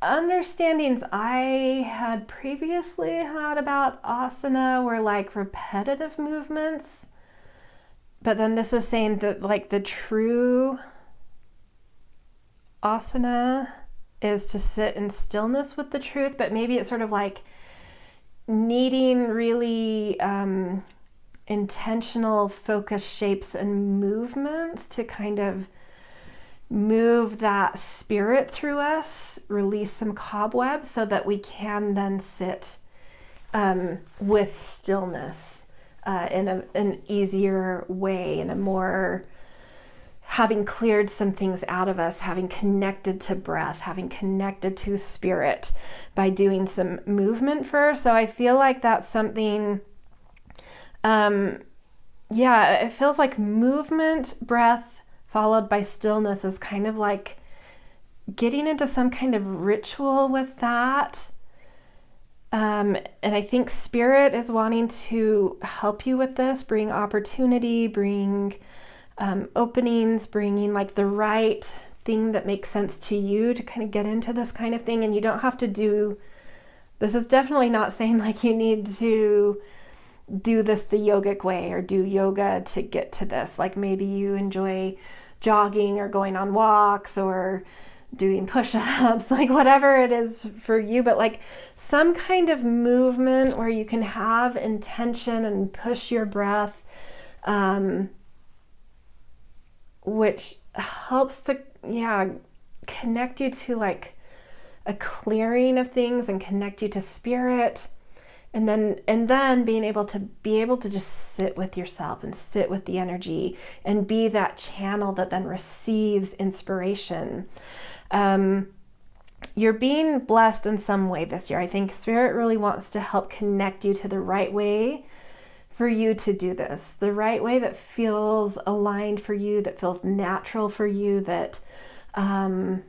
Understandings I had previously had about asana were like repetitive movements, but then this is saying that like the true asana is to sit in stillness with the truth, but maybe it's sort of like needing really intentional focus shapes and movements to kind of move that spirit through us, release some cobwebs so that we can then sit with stillness in an easier way, in a more, having cleared some things out of us, having connected to breath, having connected to spirit by doing some movement first. So I feel like that's something, it feels like movement, breath, followed by stillness is kind of like getting into some kind of ritual with that. And I think spirit is wanting to help you with this, bring opportunity, bring openings, bringing like the right thing that makes sense to you to kind of get into this kind of thing. And you don't have to do, this is definitely not saying like you need to do this the yogic way or do yoga to get to this. Like maybe you enjoy jogging or going on walks or doing push-ups, like whatever it is for you, but like some kind of movement where you can have intention and push your breath, which helps to connect you to like a clearing of things and connect you to spirit. And then being able to just sit with yourself and sit with the energy and be that channel that then receives inspiration. You're being blessed in some way this year. I think Spirit really wants to help connect you to the right way for you to do this, the right way that feels aligned for you, that feels natural for you, that that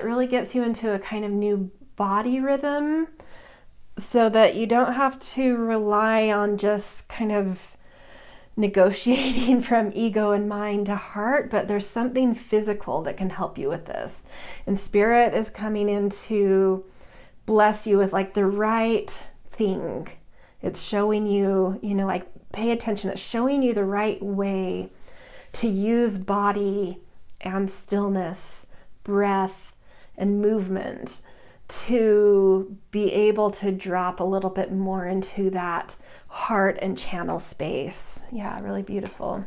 really gets you into a kind of new body rhythm, so that you don't have to rely on just kind of negotiating from ego and mind to heart, but there's something physical that can help you with this. And Spirit is coming in to bless you with like the right thing. It's showing you, like pay attention. It's showing you the right way to use body and stillness, breath and movement to be able to drop a little bit more into that heart and channel space. Yeah, really beautiful.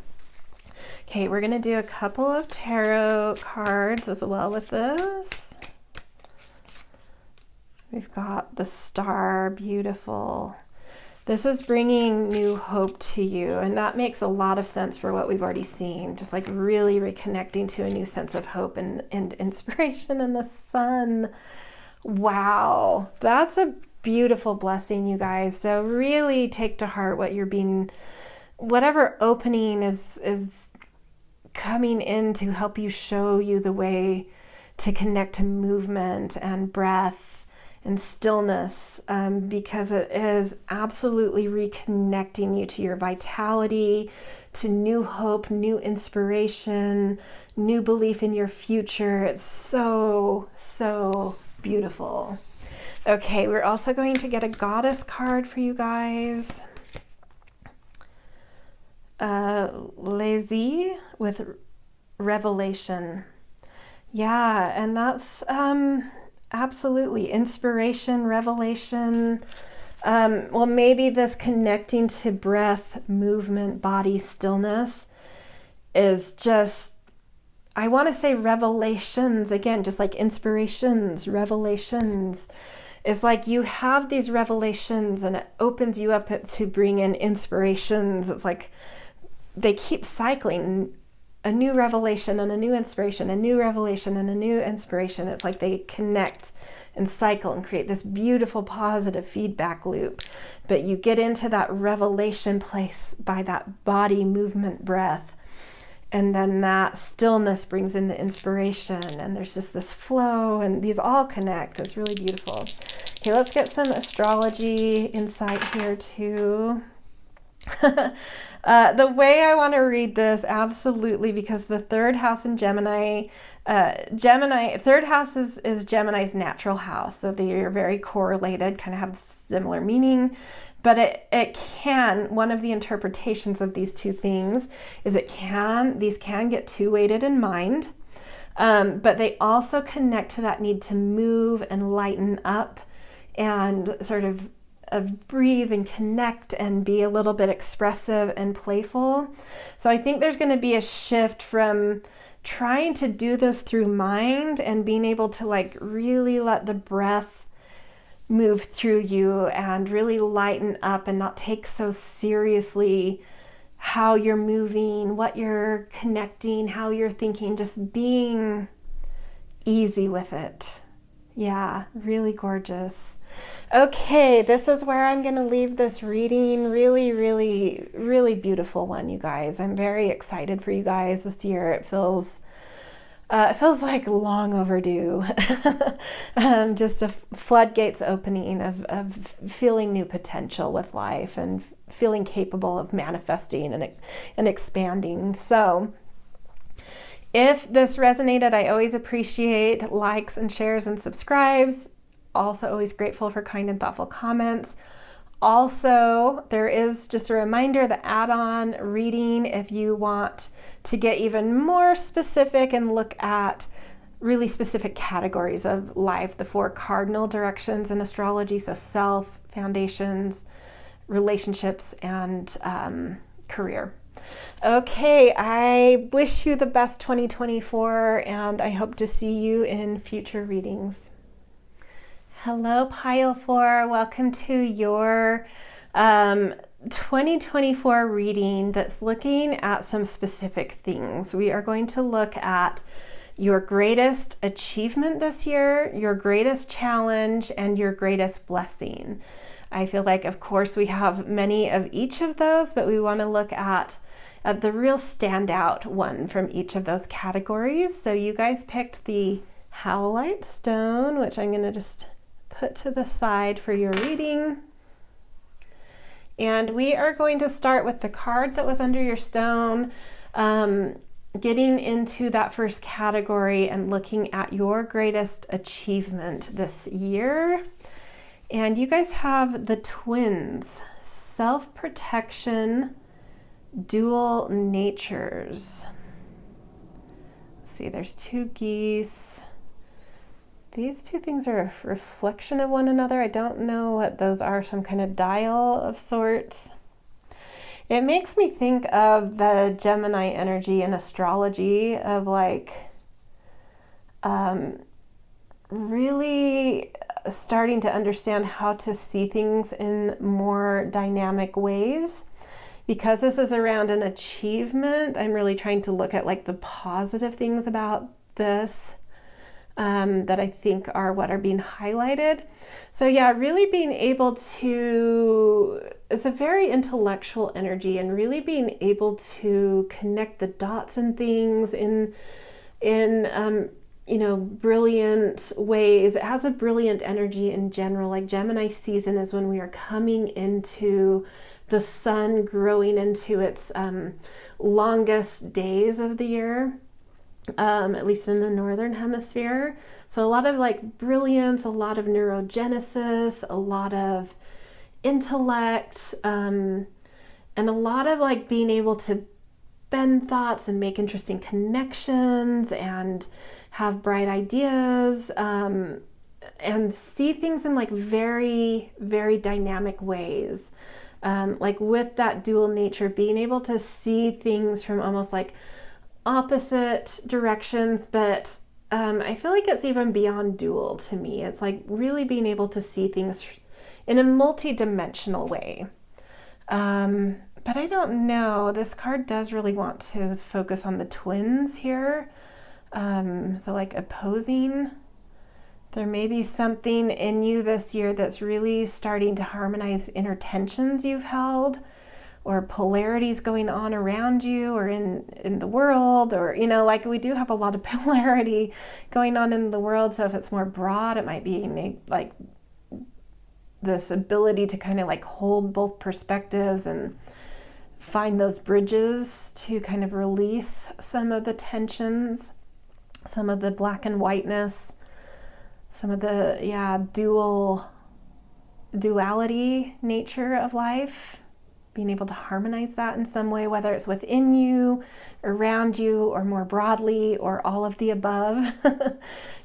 Okay, we're going to do a couple of tarot cards as well with this. We've got the star, beautiful. This is bringing new hope to you, and that makes a lot of sense for what we've already seen. Just like really reconnecting to a new sense of hope and inspiration in the sun. Wow, that's a beautiful blessing, you guys. So really take to heart what you're being, whatever opening is coming in to help you, show you the way to connect to movement and breath and stillness, because it is absolutely reconnecting you to your vitality, to new hope, new inspiration, new belief in your future. It's so, so beautiful. Okay, we're also going to get a goddess card for you guys. Lazy with revelation. Yeah, and that's absolutely inspiration, revelation. Well, maybe this connecting to breath, movement, body, stillness is just, I want to say revelations again, just like inspirations, revelations. It's like you have these revelations and it opens you up to bring in inspirations. It's like they keep cycling, a new revelation and a new inspiration, a new revelation and a new inspiration. It's like they connect and cycle and create this beautiful positive feedback loop. But you get into that revelation place by that body movement, breath, and then that stillness brings in the inspiration, and there's just this flow, and these all connect. It's really beautiful. Okay, let's get some astrology insight here too. The way I want to read this, absolutely, because the third house in Gemini, third house is Gemini's natural house, so they are very correlated, kind of have similar meaning, but it can, one of the interpretations of these two things is these can get too weighted in mind, but they also connect to that need to move and lighten up and sort of breathe and connect and be a little bit expressive and playful. So I think there's going to be a shift from trying to do this through mind and being able to like really let the breath move through you and really lighten up and not take so seriously how you're moving, what you're connecting, how you're thinking, just being easy with it. Yeah, really gorgeous. Okay, this is where I'm going to leave this reading. Really, really, really beautiful one, you guys. I'm very excited for you guys this year. It feels like long overdue. Just a floodgates opening of feeling new potential with life and feeling capable of manifesting and expanding. So if this resonated, I always appreciate likes and shares and subscribes. Also always grateful for kind and thoughtful comments. Also, there is just a reminder, the add-on reading, if you want to get even more specific and look at really specific categories of life, the 4 cardinal directions in astrology, so self, foundations, relationships, and career. Okay, I wish you the best 2024, and I hope to see you in future readings. Hello, Pile 4. Welcome to your 2024 reading that's looking at some specific things. We are going to look at your greatest achievement this year, your greatest challenge, and your greatest blessing. I feel like, of course, we have many of each of those, but we want to look at the real standout one from each of those categories. So you guys picked the Howlite stone, which I'm going to just put to the side for your reading. And we are going to start with the card that was under your stone, getting into that first category and looking at your greatest achievement this year. And you guys have the twins, self-protection, dual natures. Let's see, there's 2 geese. These 2 things are a reflection of one another. I don't know what those are, some kind of dial of sorts. It makes me think of the Gemini energy in astrology of like really starting to understand how to see things in more dynamic ways. Because this is around an achievement, I'm really trying to look at like the positive things about this that I think are what are being highlighted. So yeah, really being able to, it's a very intellectual energy, and really being able to connect the dots and things in brilliant ways. It has a brilliant energy in general. Like Gemini season is when we are coming into the sun growing into its longest days of the year, at least in the northern hemisphere. So a lot of like brilliance, a lot of neurogenesis, a lot of intellect, and a lot of like being able to bend thoughts and make interesting connections and have bright ideas, and see things in like very, very dynamic ways. Like with that dual nature, being able to see things from almost like opposite directions, but I feel like it's even beyond dual to me. It's like really being able to see things in a multi-dimensional way. But I don't know, this card does really want to focus on the twins here. So like opposing. There may be something in you this year that's really starting to harmonize inner tensions you've held, or polarities going on around you or in the world, or, like we do have a lot of polarity going on in the world. So if it's more broad, it might be like this ability to kind of like hold both perspectives and find those bridges to kind of release some of the tensions, some of the black and whiteness, some of the duality nature of life, being able to harmonize that in some way, whether it's within you, around you, or more broadly, or all of the above.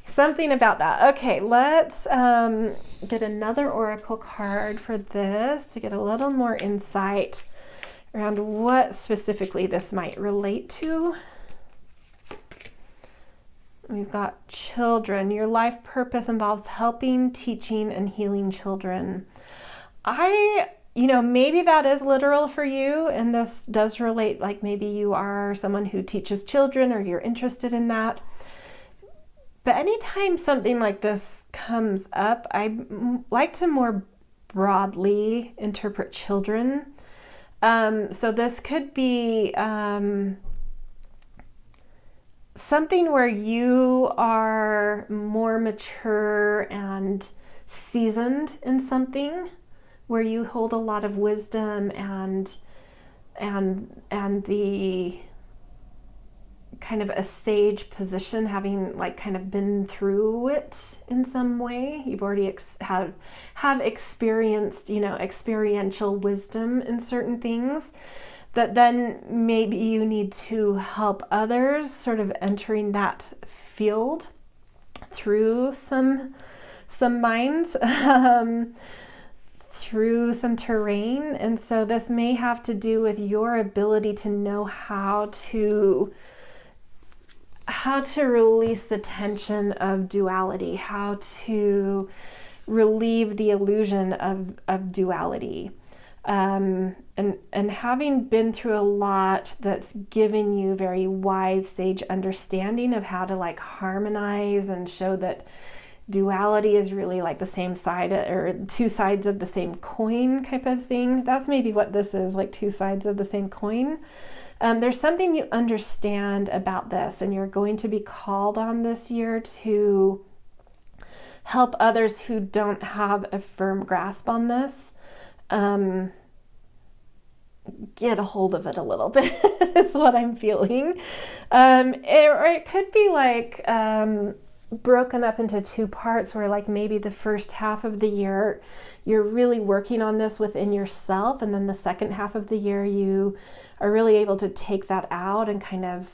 Something about that. Okay, let's get another oracle card for this to get a little more insight around what specifically this might relate to. We've got children. Your life purpose involves helping, teaching, and healing children. Maybe that is literal for you, and this does relate, like maybe you are someone who teaches children or you're interested in that. But anytime something like this comes up, I like to more broadly interpret children. So this could be something where you are more mature and seasoned in something, where you hold a lot of wisdom and the kind of a sage position, having like kind of been through it in some way. You've already have experienced, experiential wisdom in certain things, that then maybe you need to help others sort of entering that field through some minds, through some terrain. And so this may have to do with your ability to know how to release the tension of duality, how to relieve the illusion of duality. And having been through a lot that's given you very wise sage understanding of how to like harmonize and show that duality is really like the same side, or two sides of the same coin type of thing. That's maybe what this is, like two sides of the same coin. There's something you understand about this, and you're going to be called on this year to help others who don't have a firm grasp on this get a hold of it a little bit is what I'm feeling. Or it could be like broken up into two parts, where like maybe the first half of the year you're really working on this within yourself, and then the second half of the year you are really able to take that out and kind of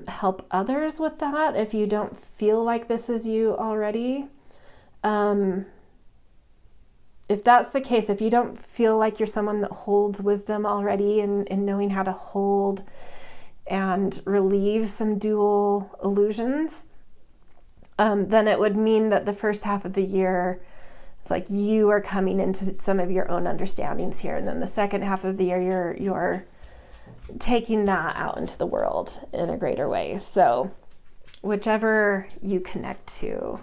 help others with that if you don't feel like this is you already. If that's the case, if you don't feel like you're someone that holds wisdom already in knowing how to hold and relieve some dual illusions, then it would mean that the first half of the year, it's like you are coming into some of your own understandings here. And then the second half of the year, you're taking that out into the world in a greater way. So whichever you connect to.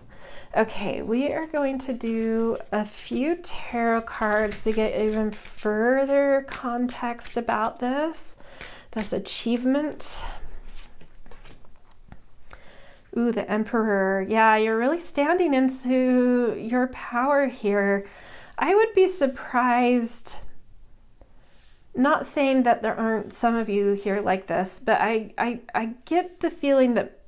Okay, we are going to do a few tarot cards to get even further context about this achievement. Ooh, the Emperor. Yeah, you're really standing into your power here. I would be surprised, not saying that there aren't some of you here like this, but I get the feeling that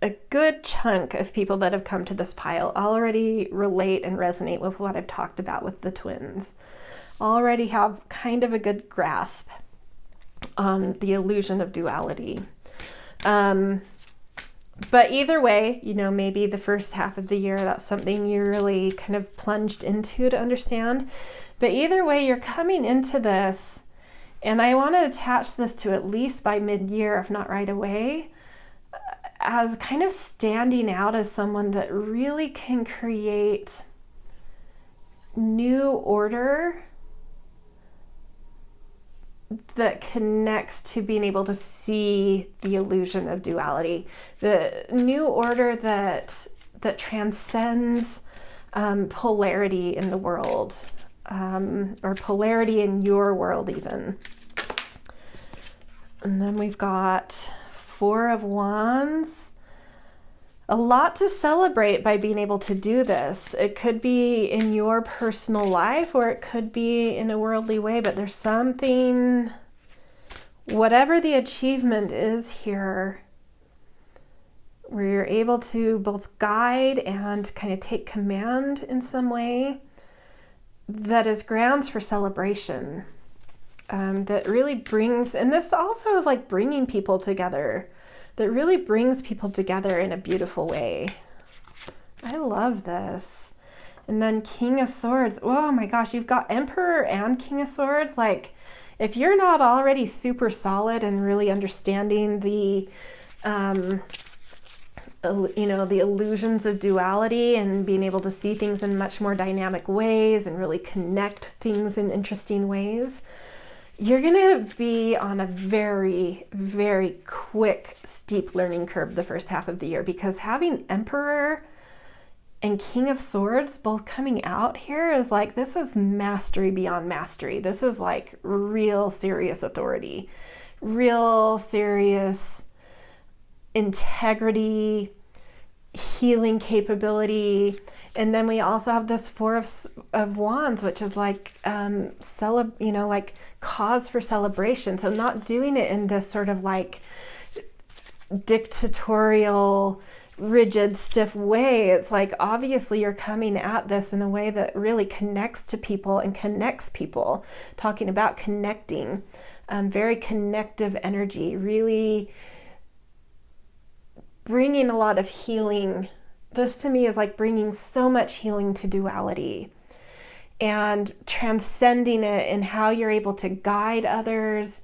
a good chunk of people that have come to this pile already relate and resonate with what I've talked about with the twins. Already have kind of a good grasp on the illusion of duality. But either way, maybe the first half of the year, that's something you really kind of plunged into to understand. But either way, you're coming into this, and I want to attach this to at least by mid-year, if not right away, as kind of standing out as someone that really can create new order that connects to being able to see the illusion of duality, the new order that transcends polarity in the world, or polarity in your world even. And then we've got Four of Wands. A lot to celebrate by being able to do this. It could be in your personal life, or it could be in a worldly way, but there's something, whatever the achievement is here, where you're able to both guide and kind of take command in some way, that is grounds for celebration. That really brings, and this also is like bringing people together, that really brings people together in a beautiful way. I love this. And then King of Swords. Oh my gosh, you've got Emperor and King of Swords. Like, if you're not already super solid and really understanding the, the illusions of duality and being able to see things in much more dynamic ways and really connect things in interesting ways, you're going to be on a very, very quick, steep learning curve the first half of the year, because having Emperor and King of Swords both coming out here is like, this is mastery beyond mastery. This is like real serious authority, real serious integrity, healing capability. And then we also have this Four of Wands, which is like, like cause for celebration. So not doing it in this sort of like dictatorial, rigid, stiff way. It's like, obviously you're coming at this in a way that really connects to people and connects people, talking about connecting, very connective energy, really bringing a lot of healing. This to me is like bringing so much healing to duality and transcending it in how you're able to guide others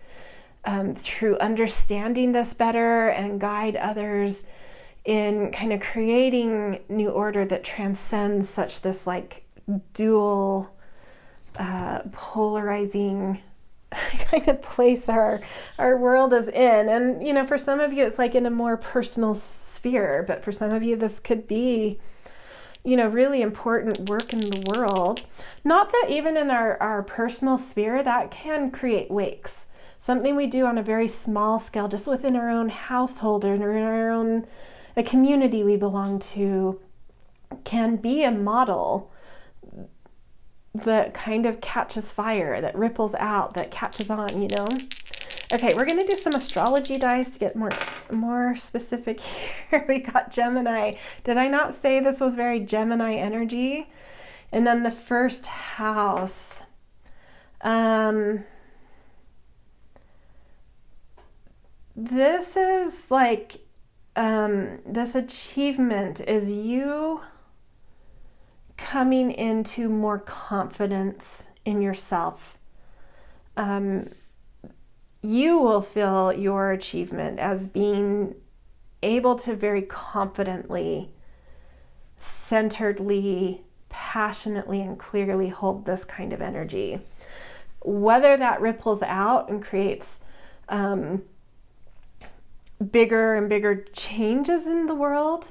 through understanding this better, and guide others in kind of creating new order that transcends such this like dual, polarizing kind of place our world is in. And, for some of you, it's like in a more personal sphere, but for some of you, this could be, really important work in the world. Not that even in our personal sphere, that can create wakes. Something we do on a very small scale, just within our own household or in our own, a community we belong to, can be a model that kind of catches fire, that ripples out, that catches on, Okay, we're going to do some astrology dice to get more specific here. We got Gemini. Did I not say this was very Gemini energy? And then the first house. This is like, this achievement is you coming into more confidence in yourself. You will feel your achievement as being able to very confidently centeredly, passionately, and clearly hold this kind of energy. Whether that ripples out and creates bigger and bigger changes in the world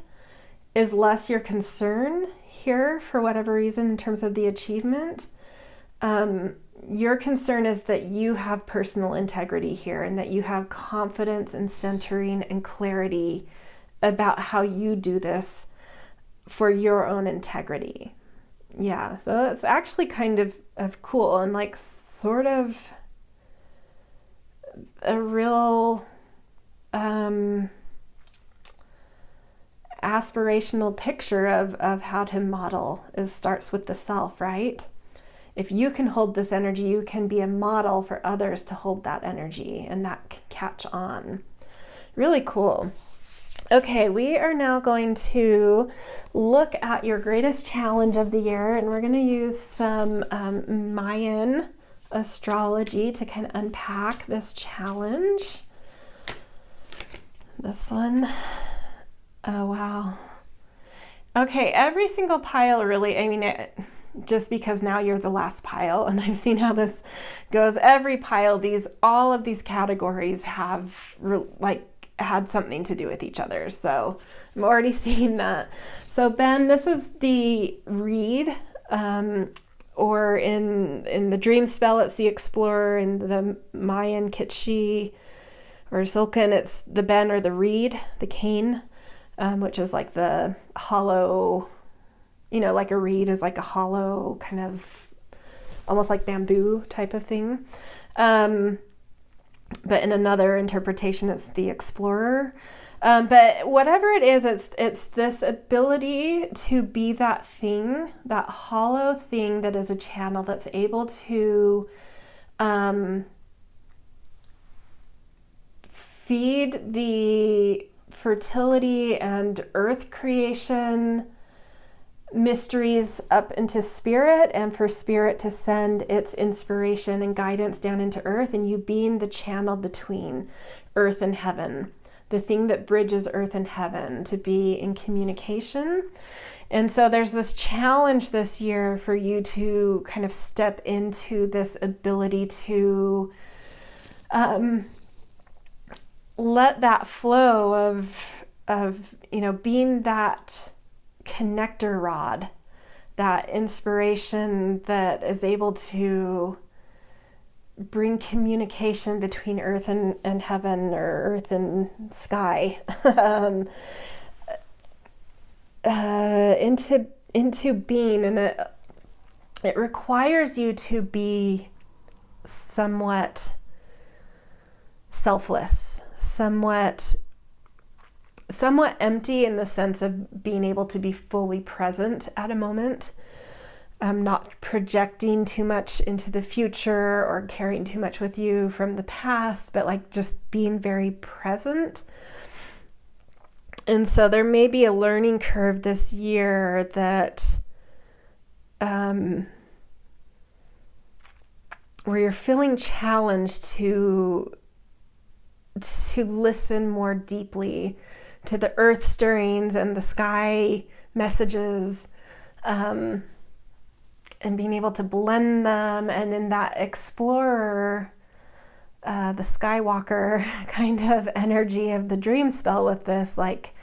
is less your concern here, for whatever reason, in terms of the achievement. Your concern is that you have personal integrity here, and that you have confidence and centering and clarity about how you do this for your own integrity. Yeah, so it's actually kind of cool, and like sort of a real aspirational picture of how to model. It starts with the self, right? If you can hold this energy, you can be a model for others to hold that energy, and that can catch on. Really cool. Okay, we are now going to look at your greatest challenge of the year, and we're going to use some Mayan astrology to kind of unpack this challenge. This one. Oh, wow. Okay, every single pile really, I mean, just because now you're the last pile, and I've seen how this goes, every pile, all of these categories have had something to do with each other. So I'm already seeing that. So Ben, this is the reed, or in the dream spell, it's the explorer. In the Mayan Kitshi or Sulcan, it's the Ben or the reed, the cane, which is like the hollow, like a reed is like a hollow kind of almost like bamboo type of thing. But in another interpretation, it's the explorer. But whatever it is, it's this ability to be that thing, that hollow thing that is a channel that's able to feed the fertility and earth creation mysteries up into spirit, and for spirit to send its inspiration and guidance down into earth, and you being the channel between earth and heaven, the thing that bridges earth and heaven, to be in communication. And so there's this challenge this year for you to kind of step into this ability to let that flow of being that connector rod, that inspiration that is able to bring communication between earth and heaven, or earth and sky, into being. And it requires you to be somewhat selfless, somewhat empty, in the sense of being able to be fully present at a moment, not projecting too much into the future or carrying too much with you from the past, but like just being very present. And so there may be a learning curve this year that where you're feeling challenged to listen more deeply to the earth stirrings and the sky messages, and being able to blend them. And in that explorer, the skywalker kind of energy of the dream spell with this, like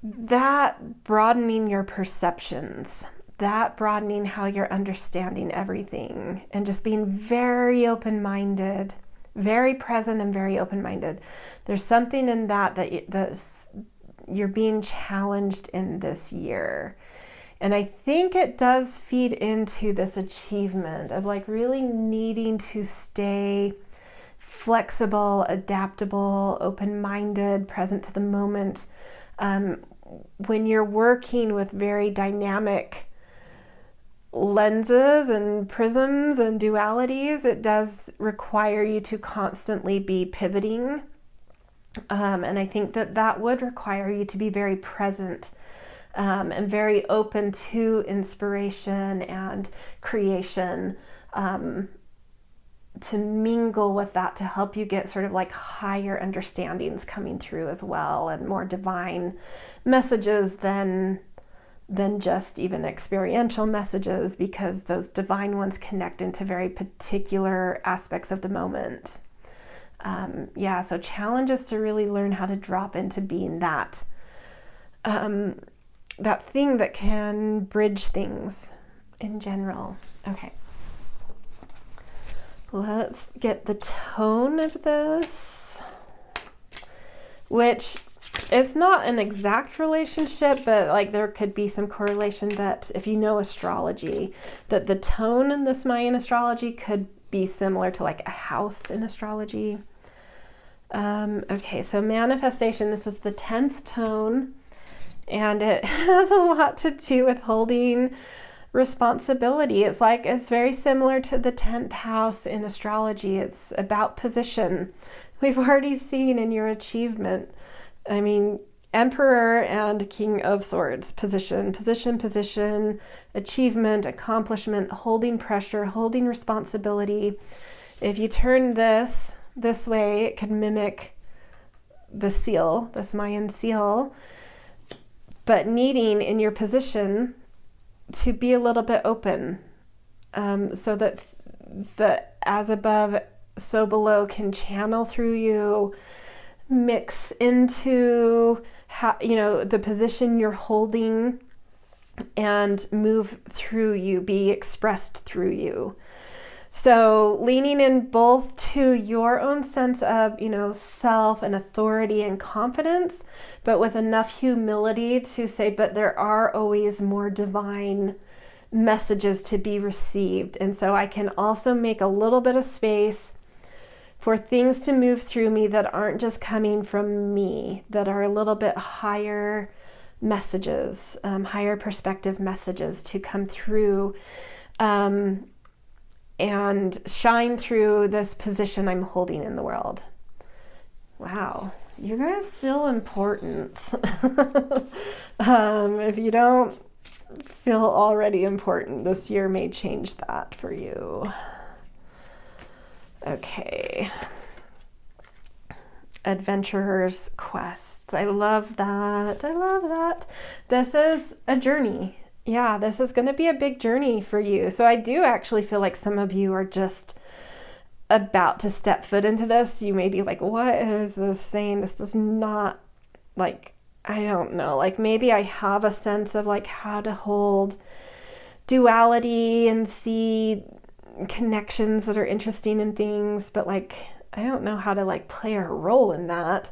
that broadening your perceptions, that broadening how you're understanding everything, and just being very open-minded, very present and very open-minded. There's something in that you're being challenged in this year. And I think it does feed into this achievement of like really needing to stay flexible, adaptable, open-minded, present to the moment. When you're working with very dynamic lenses and prisms and dualities, it does require you to constantly be pivoting. And I think that would require you to be very present, and very open to inspiration and creation, mingle with that to help you get sort of like higher understandings coming through as well, and more divine messages than just even experiential messages, because those divine ones connect into very particular aspects of the moment. So challenge is to really learn how to drop into being that thing that can bridge things in general. Okay. Let's get the tone of this, which it's not an exact relationship, but like there could be some correlation that if you know astrology, that the tone in this Mayan astrology could be similar to like a house in astrology. Okay, so manifestation, this is the 10th tone, and it has a lot to do with holding responsibility. It's very similar to the 10th house in astrology. It's about position. We've already seen in your achievement. I mean, Emperor and King of Swords, position, achievement, accomplishment, holding pressure, holding responsibility. If you turn this way, it could mimic the seal, this Mayan seal, but needing in your position to be a little bit open, so that the as above, so below can channel through you, mix into the position you're holding, and move through you, be expressed through you. So leaning in both to your own sense of, self and authority and confidence, but with enough humility to say, but there are always more divine messages to be received. And so I can also make a little bit of space for things to move through me that aren't just coming from me, that are a little bit higher messages, higher perspective messages to come through, and shine through this position I'm holding in the world. Wow, you guys feel important. If you don't feel already important, this year may change that for you. Okay. Adventurer's Quest. I love that. This is a journey. Yeah, this is going to be a big journey for you. So I do actually feel like some of you are just about to step foot into this. You may be like, what is this saying? This does not, like, I don't know. Like, maybe I have a sense of like how to hold duality and see connections that are interesting in things, but like, I don't know how to like play a role in that.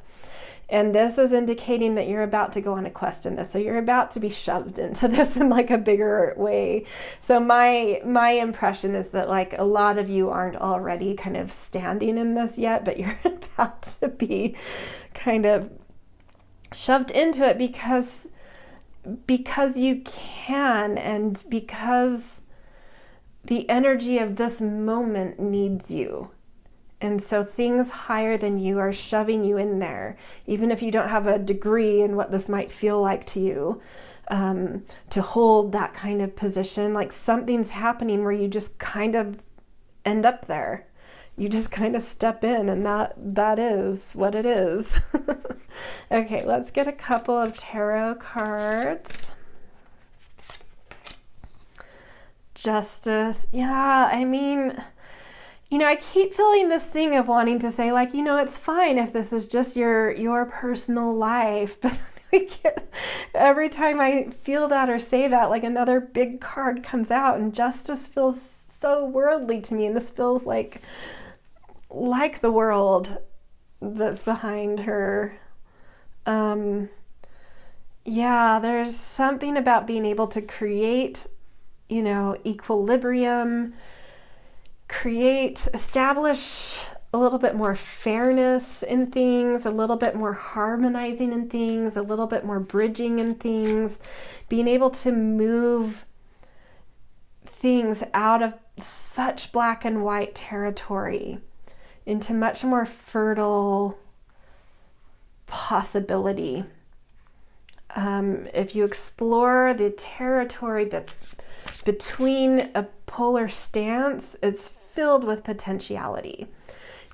And this is indicating that you're about to go on a quest in this. So you're about to be shoved into this in like a bigger way. So my impression is that like a lot of you aren't already kind of standing in this yet, but you're about to be kind of shoved into it because you can, and because the energy of this moment needs you. And so things higher than you are shoving you in there, even if you don't have a degree in what this might feel like to you, to hold that kind of position. Like something's happening where you just kind of end up there. You just kind of step in, and that is what it is. Okay, let's get a couple of tarot cards. Justice. Yeah, I mean, I keep feeling this thing of wanting to say like, it's fine if this is just your personal life. But every time I feel that or say that, like another big card comes out, and justice feels so worldly to me. And this feels like the world that's behind her. There's something about being able to create, equilibrium, establish a little bit more fairness in things, a little bit more harmonizing in things, a little bit more bridging in things, being able to move things out of such black and white territory into much more fertile possibility. If you explore the territory between a polar stance, it's filled with potentiality.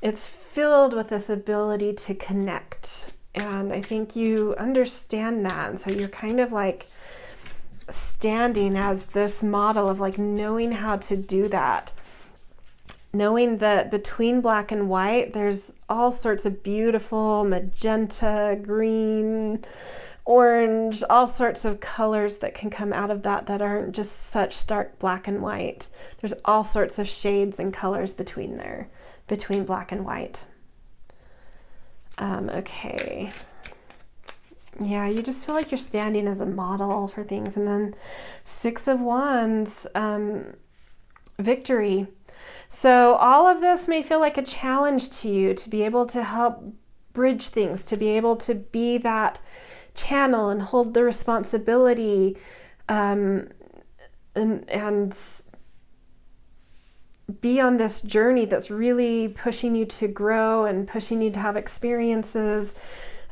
It's filled with this ability to connect. And I think you understand that. And so you're kind of like standing as this model of like knowing how to do that. Knowing that between black and white, there's all sorts of beautiful magenta, green, orange, all sorts of colors that can come out of that aren't just such stark black and white. There's all sorts of shades and colors between there, between black and white. Okay. Yeah, you just feel like you're standing as a model for things. And then 6 of Wands, victory. So all of this may feel like a challenge to you to be able to help bridge things, to be able to be that channel and hold the responsibility, and be on this journey that's really pushing you to grow and pushing you to have experiences.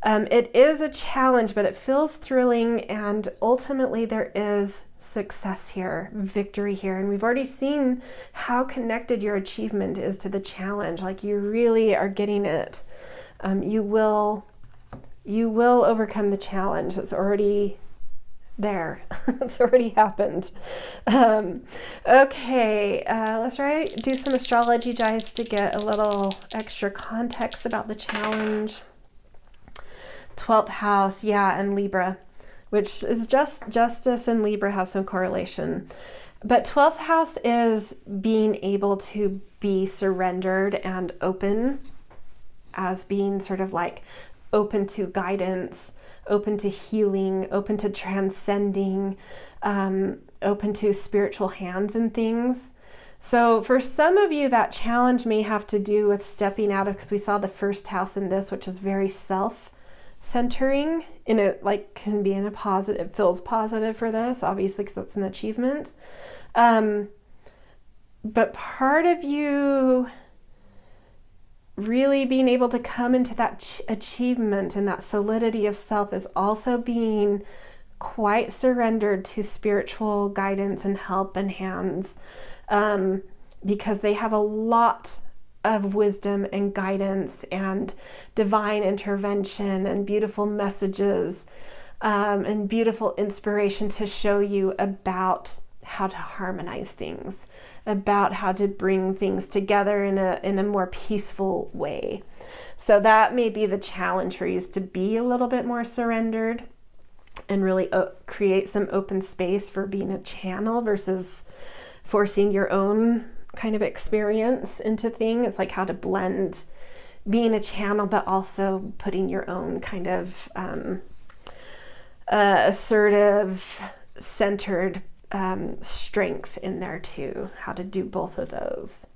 It is a challenge, but it feels thrilling, and ultimately there is success here, victory here. And we've already seen how connected your achievement is to the challenge. Like you really are getting it. You will overcome the challenge. It's already there. It's already happened. Okay, let's do some astrology guys to get a little extra context about the challenge. 12th house, yeah, and Libra, which is justice and Libra have some correlation. But 12th house is being able to be surrendered and open, as being sort of like open to guidance, open to healing, open to transcending, open to spiritual hands and things. So for some of you, that challenge may have to do with stepping out of, because we saw the first house in this, which is very self-centering, in a like can be in a positive, it feels positive for this, obviously, because it's an achievement. But part of you really being able to come into that achievement and that solidity of self is also being quite surrendered to spiritual guidance and help and hands, because they have a lot of wisdom and guidance and divine intervention and beautiful messages, and beautiful inspiration to show you about how to harmonize things, about how to bring things together in a more peaceful way. So that may be the challenge for you, is to be a little bit more surrendered and really create some open space for being a channel versus forcing your own kind of experience into things. It's like how to blend being a channel, but also putting your own kind of assertive, centered strength in there too. How to do both of those.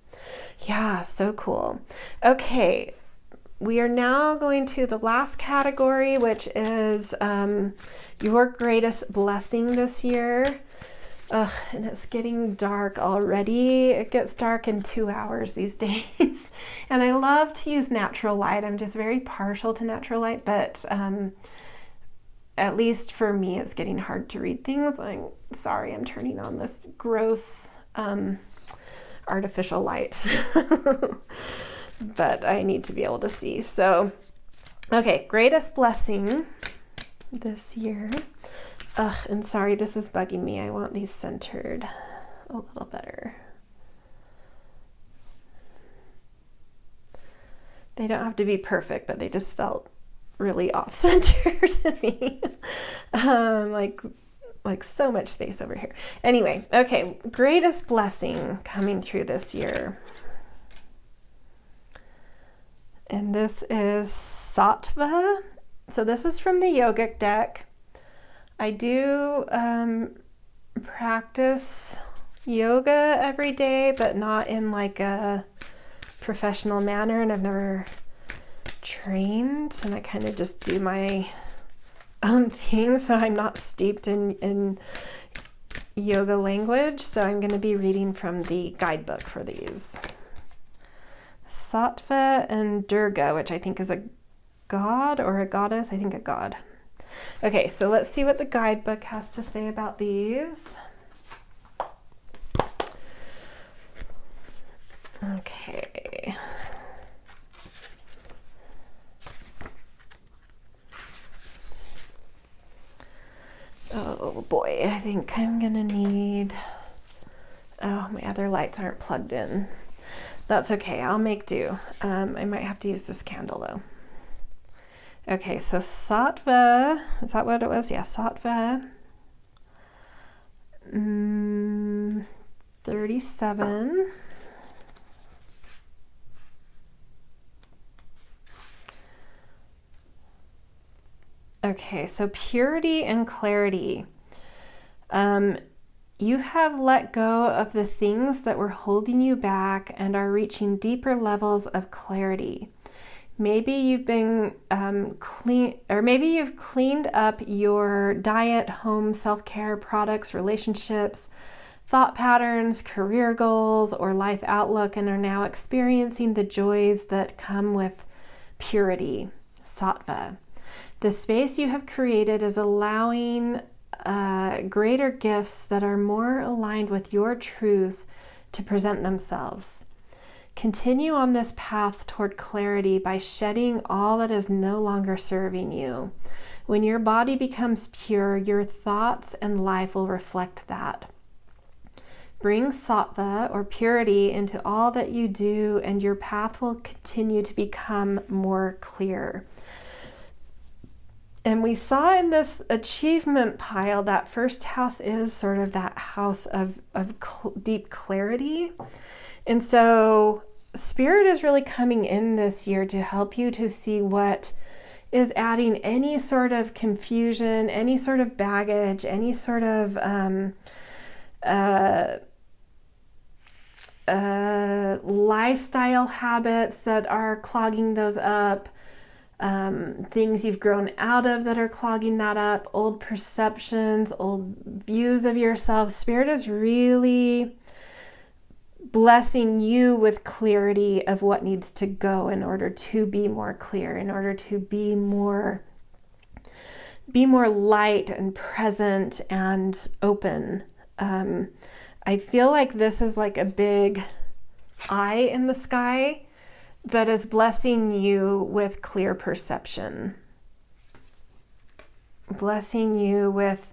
Yeah, so cool. Okay, we are now going to the last category, which is your greatest blessing this year. Ugh, and it's getting dark already. It gets dark in 2 hours these days. And I love to use natural light. I'm just very partial to natural light, but at least for me, it's getting hard to read things. I'm sorry, I'm turning on this gross artificial light. But I need to be able to see. So, okay, greatest blessing this year. And sorry, this is bugging me. I want these centered a little better. They don't have to be perfect, but they just felt really off-center to me. Like so much space over here. Anyway, okay, greatest blessing coming through this year. And this is Sattva. So this is from the Yogic deck. I do practice yoga every day, but not in like a professional manner, and I've never trained, and I kind of just do my own thing, so I'm not steeped in yoga language. So I'm going to be reading from the guidebook for these. Sattva and Durga, which I think is a god or a goddess. I think a god. Okay, so let's see what the guidebook has to say about these. Okay. Oh boy, I think I'm gonna need, oh, my other lights aren't plugged in. That's okay, I'll make do. I might have to use this candle though. Okay, so Sattva, is that what it was? Yeah, Sattva. 37. Okay, so purity and clarity. You have let go of the things that were holding you back and are reaching deeper levels of clarity. Maybe you've been maybe you've cleaned up your diet, home, self-care, products, relationships, thought patterns, career goals, or life outlook, and are now experiencing the joys that come with purity, sattva. The space you have created is allowing greater gifts that are more aligned with your truth to present themselves. Continue on this path toward clarity by shedding all that is no longer serving you. When your body becomes pure, your thoughts and life will reflect that. Bring sattva or purity into all that you do, and your path will continue to become more clear. And we saw in this achievement pile that first house is sort of that house of deep clarity. And so Spirit is really coming in this year to help you to see what is adding any sort of confusion, any sort of baggage, any sort of lifestyle habits that are clogging those up. Things you've grown out of that are clogging that up, old perceptions, old views of yourself. Spirit is really blessing you with clarity of what needs to go in order to be more clear, in order to be more light and present and open. I feel like this is like a big eye in the sky that is blessing you with clear perception, blessing you with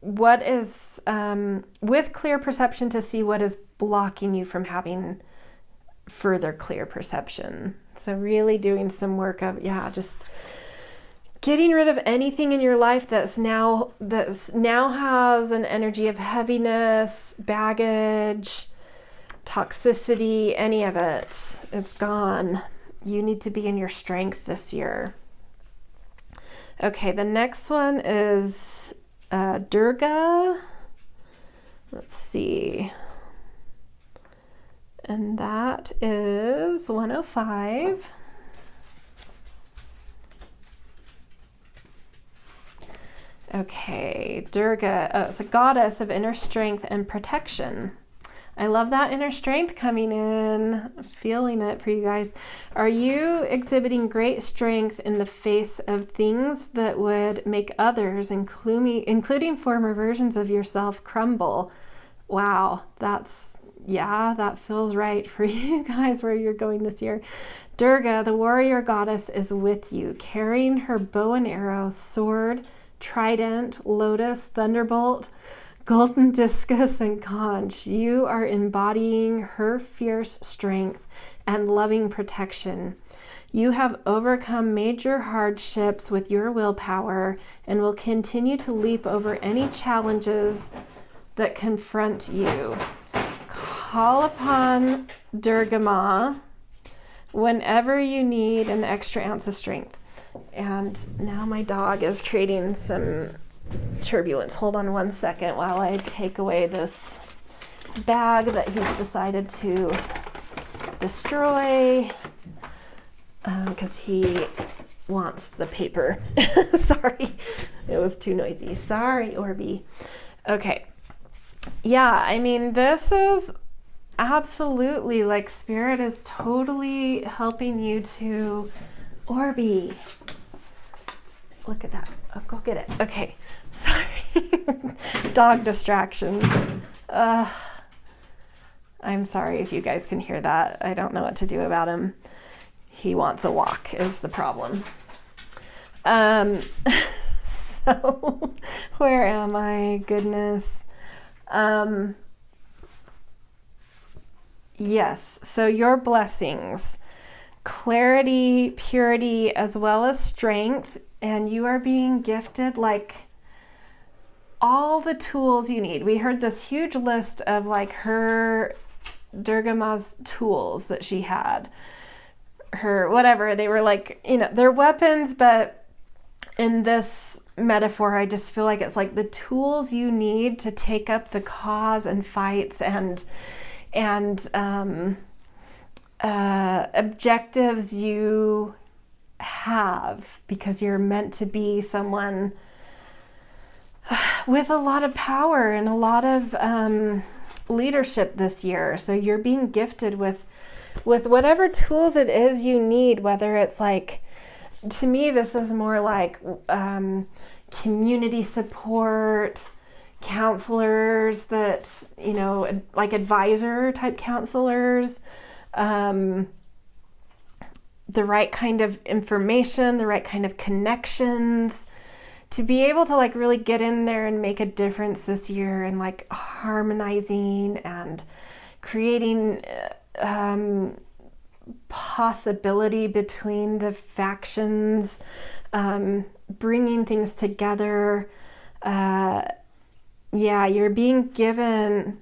what is with clear perception to see what is blocking you from having further clear perception. So really doing some work of just getting rid of anything in your life that's now has an energy of heaviness, baggage, toxicity, any of it. It's gone. You need to be in your strength this year. Okay, the next one is Durga. Let's see. And that is 105. Okay, Durga. Oh, it's a goddess of inner strength and protection. I love that inner strength coming in. I'm feeling it for you guys. Are you exhibiting great strength in the face of things that would make others, including former versions of yourself, crumble? Wow, that feels right for you guys where you're going this year. Durga, the warrior goddess, is with you, carrying her bow and arrow, sword, trident, lotus, thunderbolt, golden discus, and conch. You are embodying her fierce strength and loving protection. You have overcome major hardships with your willpower and will continue to leap over any challenges that confront you. Call upon Durga Ma whenever you need an extra ounce of strength. And now my dog is creating some turbulence. Hold on one second while I take away this bag that he's decided to destroy because he wants the paper. Sorry, it was too noisy. Sorry, Orby. Okay. Yeah, I mean, this is absolutely like Spirit is totally helping you to Orby. Look at that. Oh, go get it. Okay. Sorry. Dog distractions. I'm sorry if you guys can hear that. I don't know what to do about him. He wants a walk is the problem. So where am I? Goodness. Yes, so your blessings, clarity, purity, as well as strength, and you are being gifted like all the tools you need. We heard this huge list of like her Durga Ma's tools that she had. Her whatever, they were like, you know, they're weapons, but in this metaphor, I just feel like it's like the tools you need to take up the cause and fights and objectives you have, because you're meant to be someone with a lot of power and a lot of leadership this year. So you're being gifted with whatever tools it is you need, whether it's like, to me, this is more like community support, counselors that, you know, like advisor type counselors, the right kind of information, the right kind of connections, to be able to like really get in there and make a difference this year, and like harmonizing and creating possibility between the factions, bringing things together. You're being given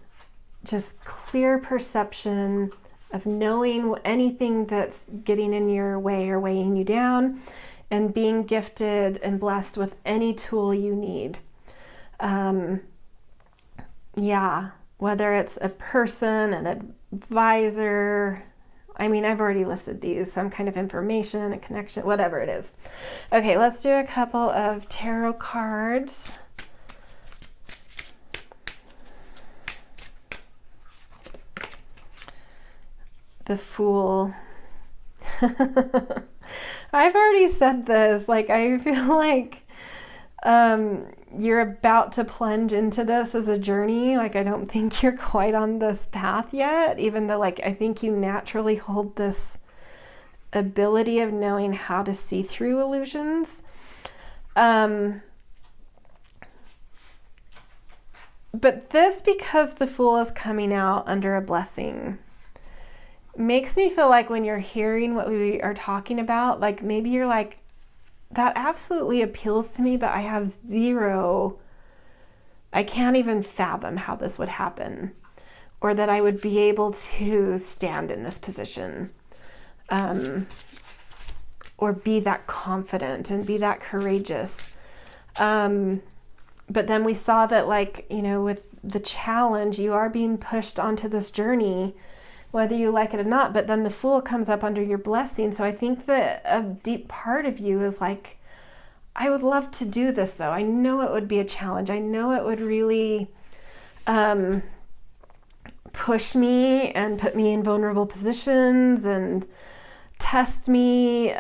just clear perception of knowing anything that's getting in your way or weighing you down, and being gifted and blessed with any tool you need. Whether it's a person, an advisor, I mean, I've already listed these, some kind of information, a connection, whatever it is. Okay, let's do a couple of tarot cards. The Fool. I've already said this, like, I feel like you're about to plunge into this as a journey. Like, I don't think you're quite on this path yet, even though, like, I think you naturally hold this ability of knowing how to see through illusions. But this, because the Fool is coming out under a blessing, makes me feel like when you're hearing what we are talking about, like maybe you're like, that absolutely appeals to me, but I have I can't even fathom how this would happen, or that I would be able to stand in this position, or be that confident and be that courageous. But then we saw that, like, you know, with the challenge, you are being pushed onto this journey, whether you like it or not, but then the Fool comes up under your blessing. So I think that a deep part of you is like, I would love to do this though. I know it would be a challenge. I know it would really push me and put me in vulnerable positions and test me.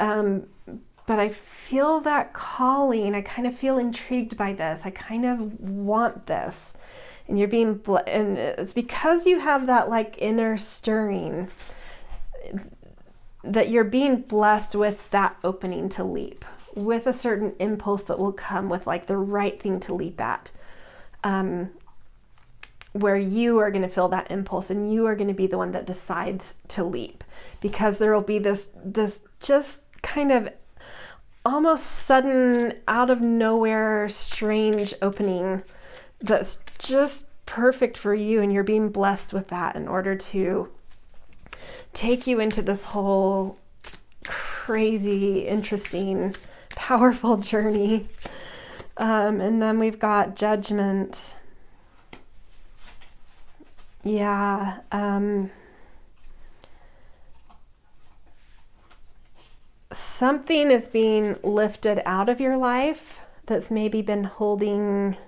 But I feel that calling. I kind of feel intrigued by this. I kind of want this. And you're being, and it's because you have that like inner stirring that you're being blessed with that opening to leap, with a certain impulse that will come with like the right thing to leap at, where you are going to feel that impulse and you are going to be the one that decides to leap, because there will be this just kind of almost sudden, out of nowhere, strange opening that's just perfect for you, and you're being blessed with that in order to take you into this whole crazy, interesting, powerful journey. And then we've got Judgment. Something is being lifted out of your life that's maybe been holding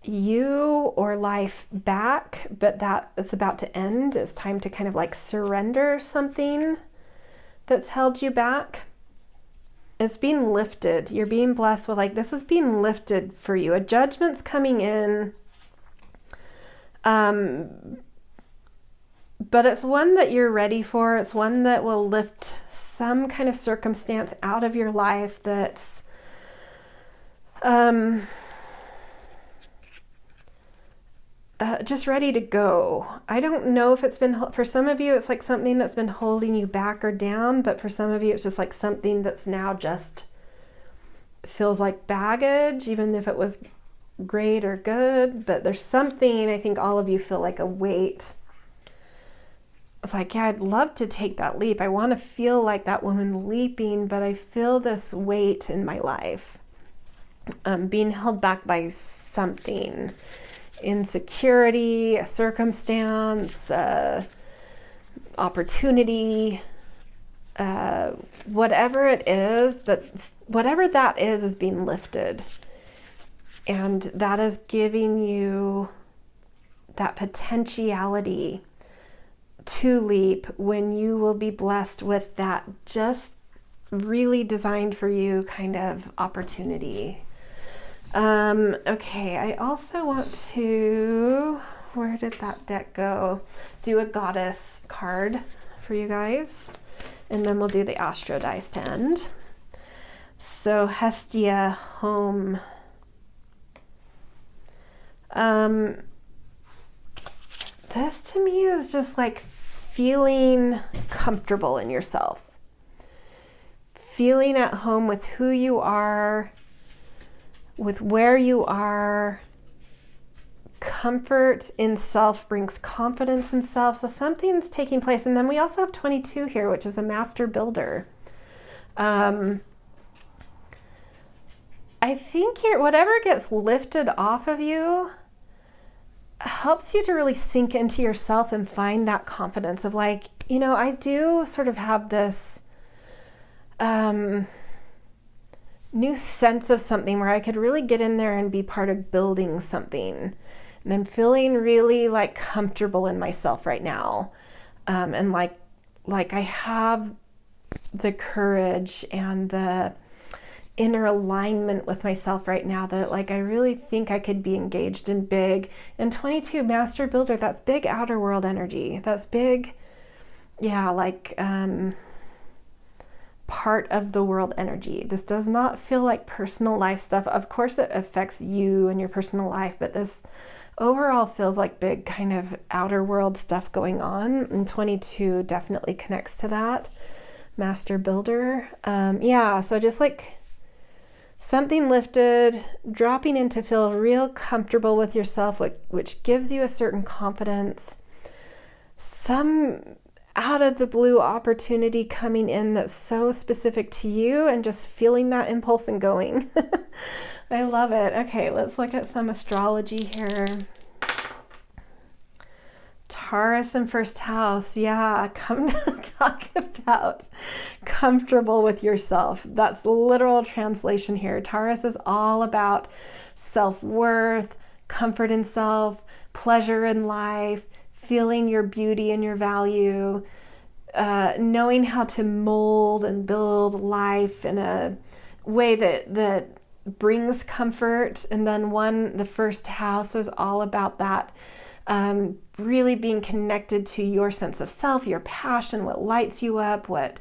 you or life back, but that it's about to end. It's time to kind of like surrender something that's held you back. It's being lifted. You're being blessed with, like, this is being lifted for you. A judgment's coming in. But it's one that you're ready for. It's one that will lift some kind of circumstance out of your life that's just ready to go. I don't know if it's been, for some of you, it's like something that's been holding you back or down, but for some of you, it's just like something that's now just feels like baggage, even if it was great or good. But there's something, I think all of you feel like a weight. It's like, yeah, I'd love to take that leap. I want to feel like that woman leaping, but I feel this weight in my life, being held back by something. Insecurity, a circumstance, opportunity, whatever it is, but whatever that is being lifted. And that is giving you that potentiality to leap when you will be blessed with that just really designed for you kind of opportunity. Okay, I also want to, where did that deck go? Do a goddess card for you guys, and then we'll do the astro dice to end. So Hestia, home. This to me is just like feeling comfortable in yourself, feeling at home with who you are, with where you are. Comfort in self brings confidence in self. So something's taking place. And then we also have 22 here, which is a master builder. I think whatever gets lifted off of you helps you to really sink into yourself and find that confidence of like, you know, I do sort of have this new sense of something where I could really get in there and be part of building something. And I'm feeling really like comfortable in myself right now. And like I have the courage and the inner alignment with myself right now that like I really think I could be engaged in big. And 22 master builder, that's big outer world energy. That's big, yeah, like part of the world energy. This does not feel like personal life stuff. Of course it affects you and your personal life, but this overall feels like big kind of outer world stuff going on. And 22 definitely connects to that. Master builder. Yeah, so just like something lifted, dropping in to feel real comfortable with yourself, which gives you a certain confidence. Some out of the blue opportunity coming in that's so specific to you, and just feeling that impulse and going. I love it. Okay, let's look at some astrology here. Taurus in first house. Yeah, come to talk about comfortable with yourself. That's the literal translation here. Taurus is all about self-worth, comfort in self, pleasure in life, feeling your beauty and your value, knowing how to mold and build life in a way that brings comfort. And then the first house is all about that. Really being connected to your sense of self, your passion, what lights you up, what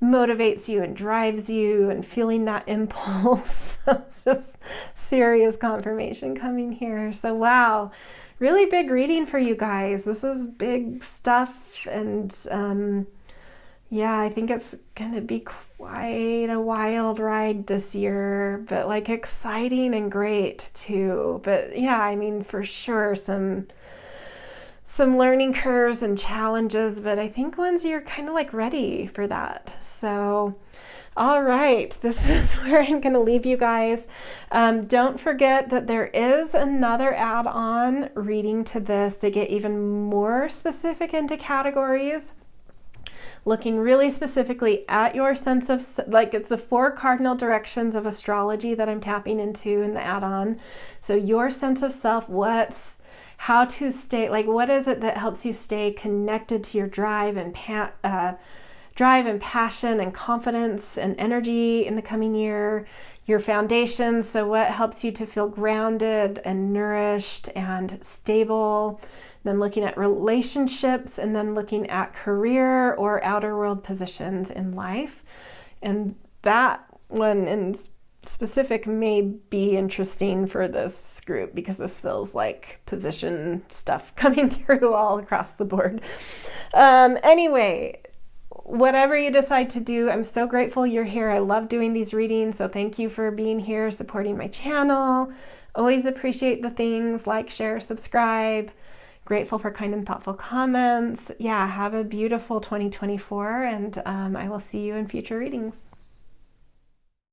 motivates you and drives you, and feeling that impulse. It's just serious confirmation coming here. So wow, really big reading for you guys. This is big stuff, and yeah, I think it's gonna be quite a wild ride this year, but like exciting and great too. But yeah, I mean, for sure some learning curves and challenges, but I think ones you're kind of like ready for that. So, all right, this is where I'm going to leave you guys. Don't forget that there is another add-on reading to this to get even more specific into categories, looking really specifically at your sense of, like, it's the 4 cardinal directions of astrology that I'm tapping into in the add-on. So your sense of self, how to stay, like, what is it that helps you stay connected to your drive and passion and confidence and energy in the coming year? your foundations. So what helps you to feel grounded and nourished and stable. Then looking at relationships, and then looking at career or outer world positions in life. And that one in specific may be interesting for this group because this feels like position stuff coming through all across the board. Anyway, whatever you decide to do, I'm so grateful you're here. I love doing these readings, so thank you for being here, supporting my channel. Always appreciate the things like, share, subscribe. Grateful for kind and thoughtful comments. Yeah, have a beautiful 2024, and I will see you in future readings.